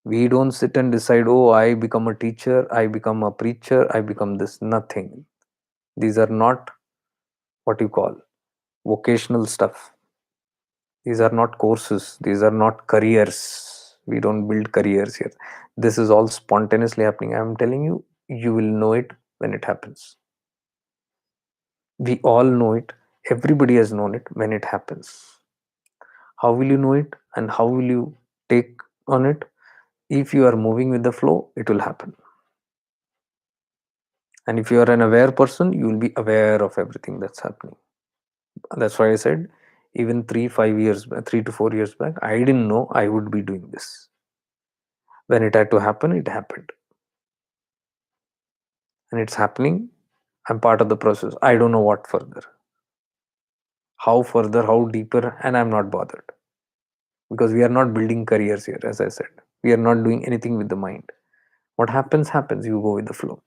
We don't sit and decide, oh, I become a teacher, I become a preacher, I become this. Nothing. These are not what you call vocational stuff. These are not courses. These are not careers. We don't build careers here. This is all spontaneously happening. I'm telling you, you will know it when it happens. We all know it. Everybody has known it when it happens. How will you know it and how will you take on it? If you are moving with the flow, it will happen. And if you are an aware person, you will be aware of everything that's happening. That's why I said, even 3 to 4 years back, I didn't know I would be doing this. When it had to happen, it happened. And it's happening. I'm part of the process. I don't know what further. How further, how deeper, and I'm not bothered. Because we are not building careers here, as I said. We are not doing anything with the mind. What happens, happens. You go with the flow.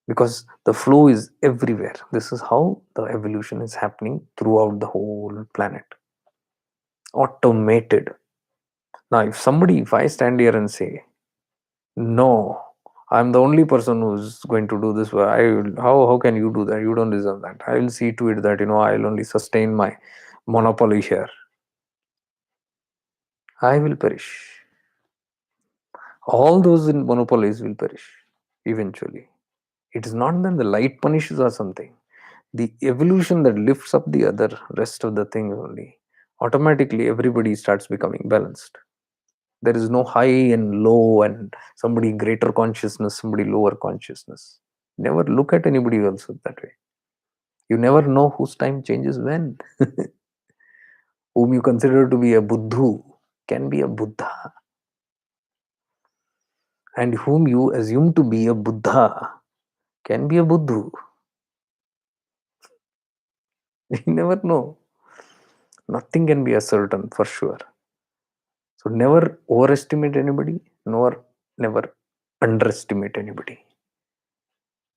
Because the flow is everywhere. This is how the evolution is happening throughout the whole planet. Automated. Now, if I stand here and say, no, I'm the only person who's going to do this, how can you do that? You don't deserve that. I will see to it that, I'll only sustain my monopoly here. I will perish. All those in monopolies will perish eventually. It is not that the light punishes or something. The evolution that lifts up the other rest of the thing only. Automatically, everybody starts becoming balanced. There is no high and low and somebody greater consciousness, somebody lower consciousness. Never look at anybody else that way. You never know whose time changes when. Whom you consider to be a Buddhu can be a Buddha. And whom you assume to be a Buddha can be a Buddhu. You never know. Nothing can be a certain for sure. So never overestimate anybody, nor never underestimate anybody.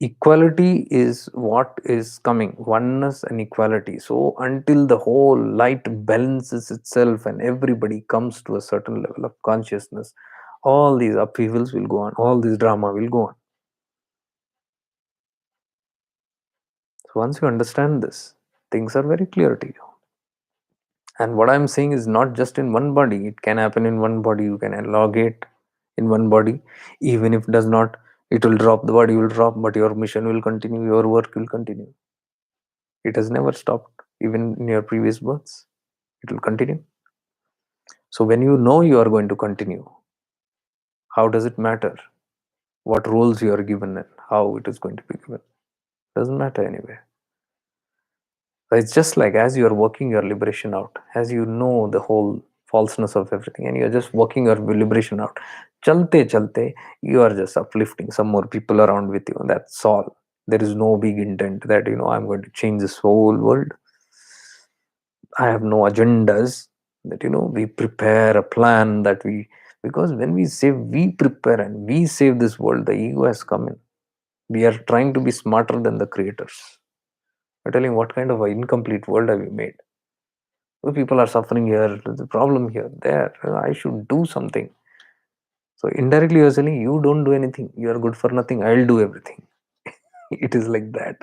Equality is what is coming, oneness and equality. So until the whole light balances itself and everybody comes to a certain level of consciousness, all these upheavals will go on, all this drama will go on. So once you understand this, things are very clear to you. And what I'm saying is not just in one body. It can happen in one body. You can elongate in one body. Even if it does not, it will drop. The body will drop, but your mission will continue. Your work will continue. It has never stopped, even in your previous births. It will continue. So when you know you are going to continue, how does it matter what roles you are given and how it is going to be given? Doesn't matter anyway. So it's just like as you are working your liberation out, as you know the whole falseness of everything, and you're just working your liberation out. Chalte chalte, you are just uplifting some more people around with you. That's all. There is no big intent that I'm going to change this whole world. I have no agendas that we prepare a plan that we, because when we say we prepare and we save this world, the ego has come in. We are trying to be smarter than the creators. We're telling what kind of an incomplete world have you made? So people are suffering here, there's a problem here, there. I should do something. So indirectly you're saying you don't do anything. You are good for nothing. I'll do everything. It is like that.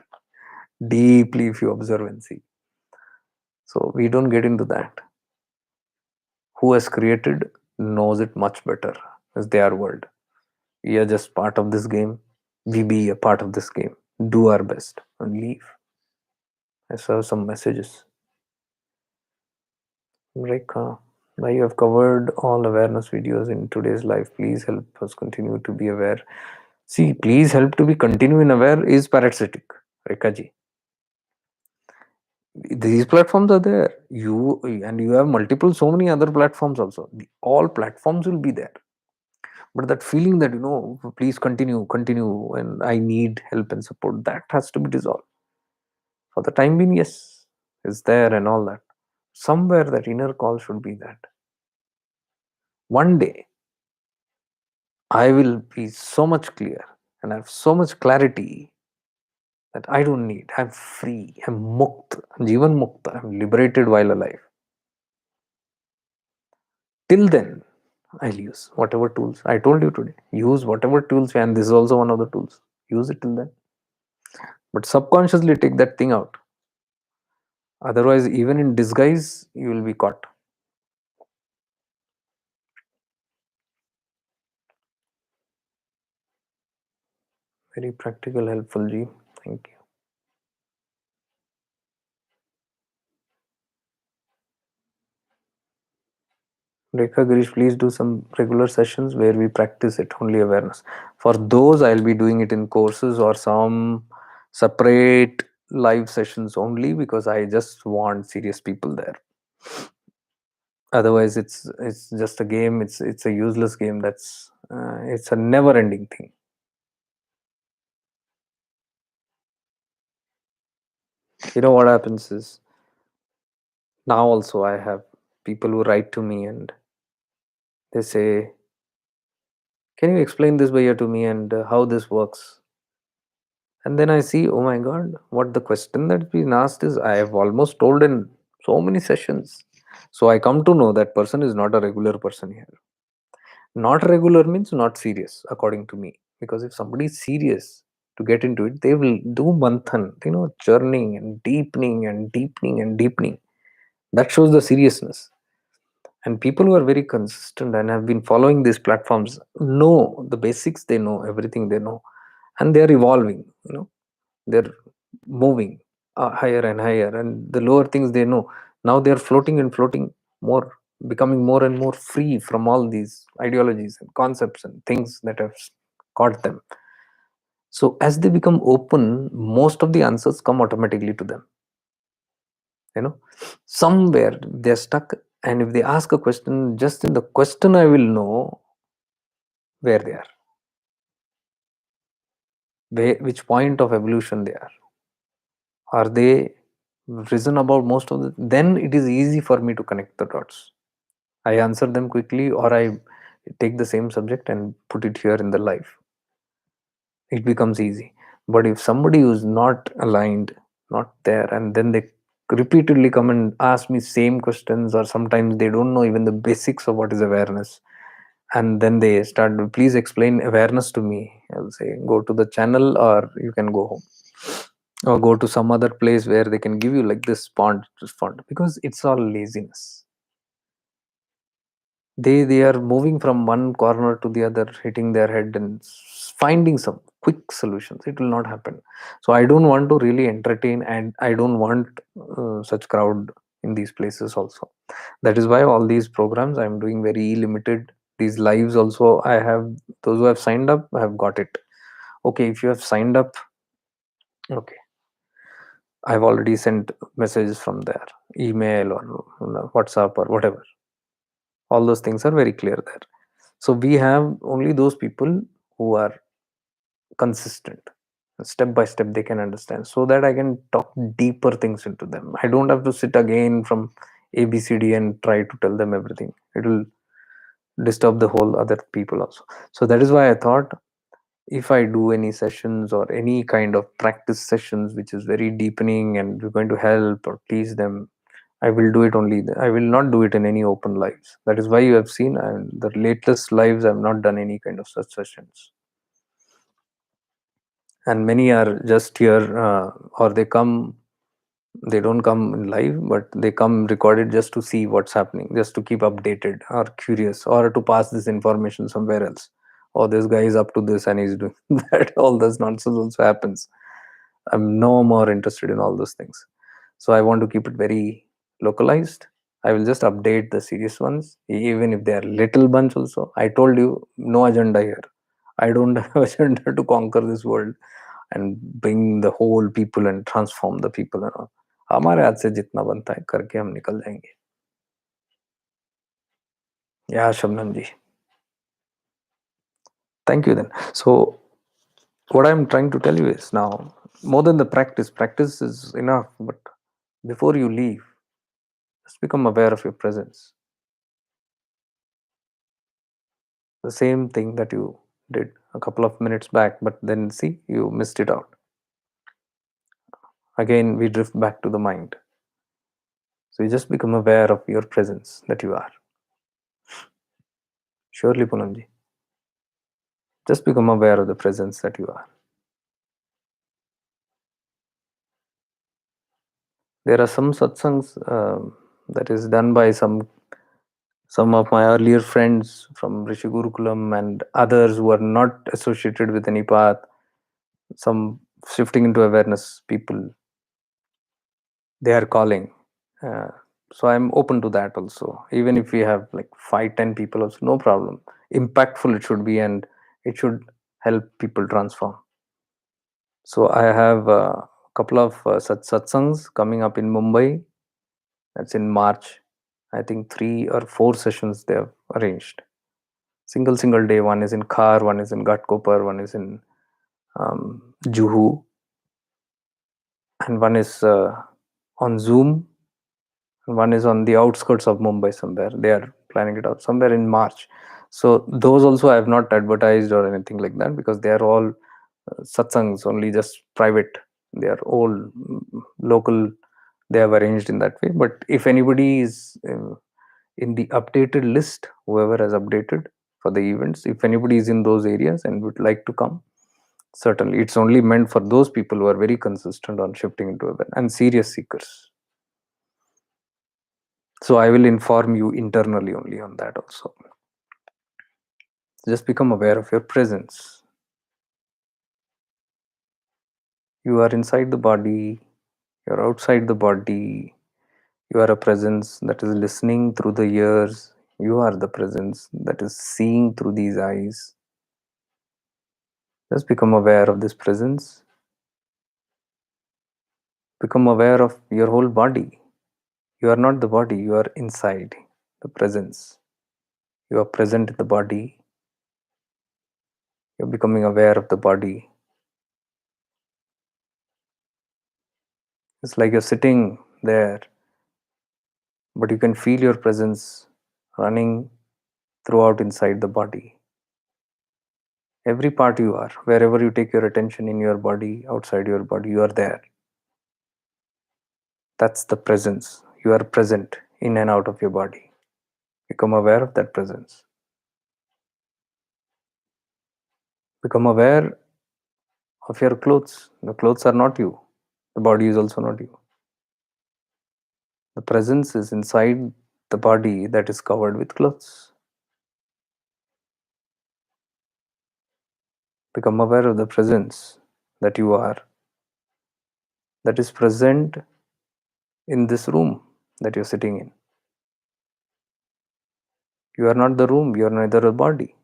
Deeply if you observe and see. So we don't get into that. Who has created knows it much better as their world. We are just part of this game. We be a part of this game. Do our best and leave. I saw some messages. Like, now you have covered all awareness videos in today's life. Please help us continue to be aware. See, please help to be continuing aware is parasitic, Rekha ji. These platforms are there. You have multiple, so many other platforms also. All platforms will be there. But that feeling that please continue, and I need help and support, that has to be dissolved. For the time being, yes, it's there and all that. Somewhere that inner call should be that. One day I will be so much clear and have so much clarity that I don't need. I'm free. I'm mukt. Jivan mukta. I'm liberated while alive. Till then, I'll use whatever tools I told you today. Use whatever tools, and this is also one of the tools. Use it till then. But subconsciously take that thing out. Otherwise, even in disguise, you will be caught. Very practical, helpful, Ji. Thank you. Rekha Girish, please do some regular sessions where we practice it, only awareness. For those, I'll be doing it in courses or some separate live sessions only, because I just want serious people there. Otherwise, it's just a game. It's a useless game. It's a never-ending thing. You know what happens is, now also I have people who write to me and they say, "Can you explain this Bhaiya to me and how this works?" And then I see, oh my God, what the question that's been asked is, I have almost told in so many sessions. So I come to know that person is not a regular person here. Not regular means not serious, according to me. Because if somebody is serious to get into it, they will do manthan, churning and deepening and deepening and deepening. That shows the seriousness. And people who are very consistent and have been following these platforms know the basics, they know everything they know. And they are evolving, they're moving higher and higher, and the lower things they know, now they are floating and floating more, becoming more and more free from all these ideologies and concepts and things that have caught them. So as they become open, most of the answers come automatically to them. Somewhere they're stuck, and if they ask a question, just in the question I will know where they are, which point of evolution they are they risen about most of the, then it is easy for me to connect the dots. I answer them quickly, or I take the same subject and put it here in the life. It becomes easy. But if somebody who's not aligned, not there, and then they repeatedly come and ask me same questions, or sometimes they don't know even the basics of what is awareness, and then they start, please explain awareness to me. I'll say, go to the channel, or you can go home, or go to some other place where they can give you like this font, because it's all laziness. They are moving from one corner to the other, hitting their head and finding some quick solutions. It will not happen. So I don't want to really entertain, and I don't want such crowd in these places also. That is why all these programs I'm doing very limited. These lives also, I have, those who have signed up have got it. Okay, if you have signed up, okay, I've already sent messages from there, email or WhatsApp or whatever. All those things are very clear there. So we have only those people who are consistent. Step by step they can understand, so that I can talk deeper things into them. I don't have to sit again from ABCD and try to tell them everything. It will disturb the whole other people also. So that is why I thought, if I do any sessions or any kind of practice sessions which is very deepening and we're going to help or teach them, I will do it only. I will not do it in any open lives. That is why you have seen, and the latest lives I've not done any kind of such sessions. And many are just here, or they come, they don't come in live, but they come recorded just to see what's happening, just to keep updated or curious, or to pass this information somewhere else. Oh, this guy is up to this and he's doing that. All this nonsense also happens. I'm no more interested in all those things. So I want to keep it very localized. I will just update the serious ones, even if they are little bunch also. I told you, no agenda here. I don't have agenda to conquer this world and bring the whole people and transform the people and all. हमारे हाथ से जितना बनता है करके हम निकल जाएंगे. Yeah, Shabnam ji. Thank you then. So what I'm trying to tell you is, now, more than the practice is enough, but before you leave, just become aware of your presence. The same thing that you did a couple of minutes back, but then see, you missed it out. Again, we drift back to the mind. So you just become aware of your presence that you are. Surely, Punamji. Just become aware of the presence that you are. There are some satsangs that is done by some of my earlier friends from Rishi Gurukulam and others who are not associated with any path, some shifting into awareness people, they are calling. Uh, so I'm open to that also. Even if we have like 5-10 people also, no problem. Impactful it should be, and it should help people transform. So I have a couple of such satsangs coming up in Mumbai. That's in March. I think 3 or 4 sessions they have arranged. Single day. One is in Khar, one is in Ghatkopar, one is in Juhu, and one is on Zoom, and one is on the outskirts of Mumbai somewhere. They are planning it out somewhere in March. So those also I have not advertised or anything like that, because they are all satsangs, only just private. They are all local. They have arranged in that way. But if anybody is in the updated list, whoever has updated for the events, if anybody is in those areas and would like to come, certainly. It's only meant for those people who are very consistent on shifting into a and serious seekers. So I will inform you internally only on that also. Just become aware of your presence. You are inside the body, you're outside the body, you are a presence that is listening through the ears, you are the presence that is seeing through these eyes. Just become aware of this presence. Become aware of your whole body. You are not the body, you are inside the presence. You are present in the body. You're becoming aware of the body. It's like you're sitting there, but you can feel your presence running throughout inside the body. Every part you are, wherever you take your attention, in your body, outside your body, you are there. That's the presence. You are present in and out of your body. Become aware of that presence. Become aware of your clothes. The clothes are not you. The body is also not you. The presence is inside the body that is covered with clothes. Become aware of the presence that you are, that is present in this room, that you're sitting in. You are not the room, you are neither a body.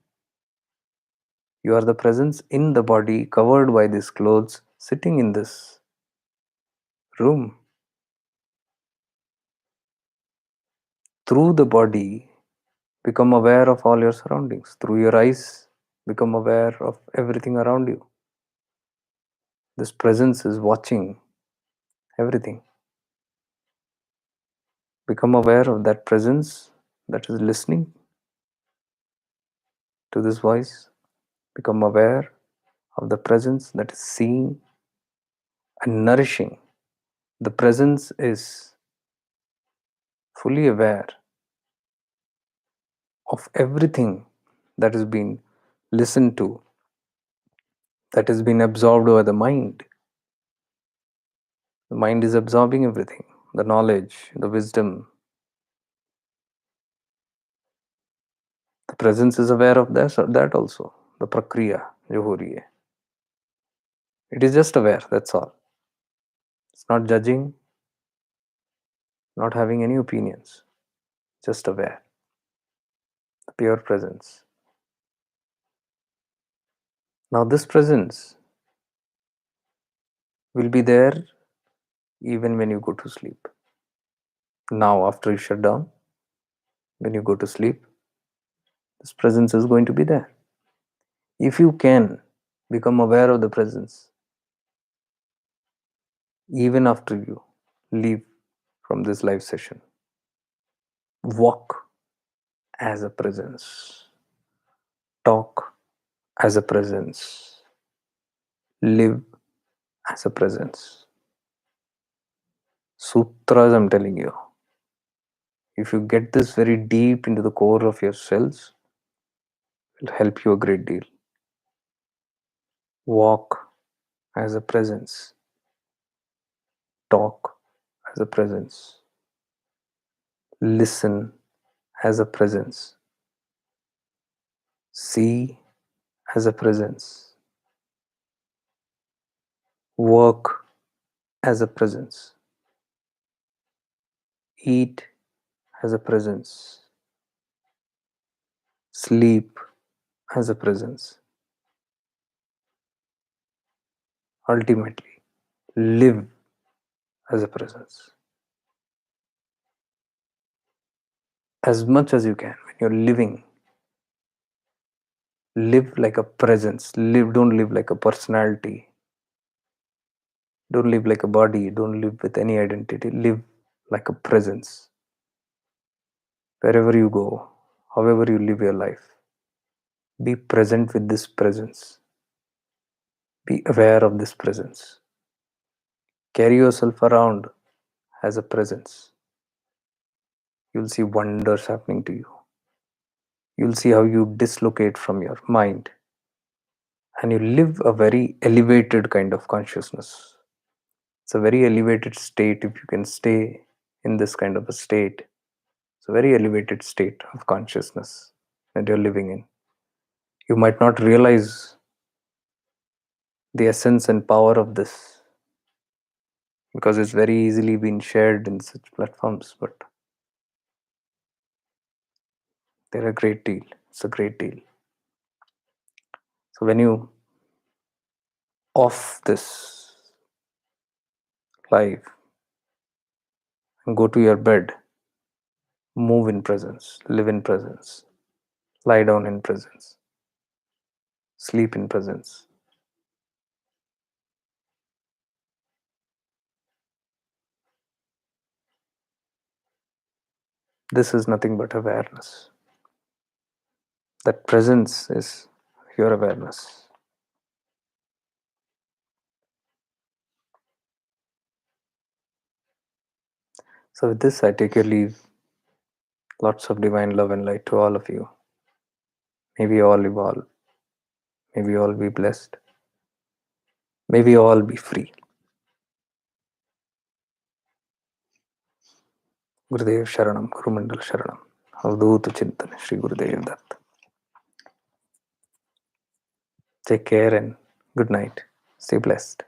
You are the presence in the body, covered by these clothes, sitting in this room. Through the body, become aware of all your surroundings. Through your eyes, become aware of everything around you. This presence is watching everything. Become aware of that presence that is listening to this voice. Become aware of the presence that is seeing and nourishing. The presence is fully aware of everything that has been listened to, that has been absorbed by the mind. The mind is absorbing everything, the knowledge, the wisdom. The presence is aware of that also, the prakriya jo ho rahi hai. It is just aware, that's all. It's not judging, not having any opinions, just aware. The pure presence. Now, this presence will be there even when you go to sleep. Now, after you shut down, when you go to sleep, this presence is going to be there. If you can become aware of the presence, even after you leave from this live session, walk as a presence, talk as a presence, live as a presence. Sutras, I'm telling you, if you get this very deep into the core of your cells, it will help you a great deal. Walk as a presence, talk as a presence, listen as a presence, see as a presence, work as a presence, eat as a presence, sleep as a presence. Ultimately, live as a presence. As much as you can, when you're living, live like a presence. Don't live like a personality. Don't live like a body. Don't live with any identity. Live like a presence. Wherever you go, however you live your life, be present with this presence. Be aware of this presence. Carry yourself around as a presence. You'll see wonders happening to you. You'll see how you dislocate from your mind and you live a very elevated kind of consciousness. It's a very elevated state if you can stay in this kind of a state. It's a very elevated state of consciousness that you're living in. You might not realize the essence and power of this because it's very easily been shared in such platforms, but they're a great deal. It's a great deal. So when you off this live and go to your bed, move in presence, live in presence, lie down in presence, sleep in presence. This is nothing but awareness. That presence is your awareness. So with this, I take your leave. Lots of divine love and light to all of you. May we all evolve. May we all be blessed. May we all be free. Gurudev Sharanam, Gurumandal Sharanam. Avdut Chintan, Shri Gurudev Datt. Take care and good night. Stay blessed.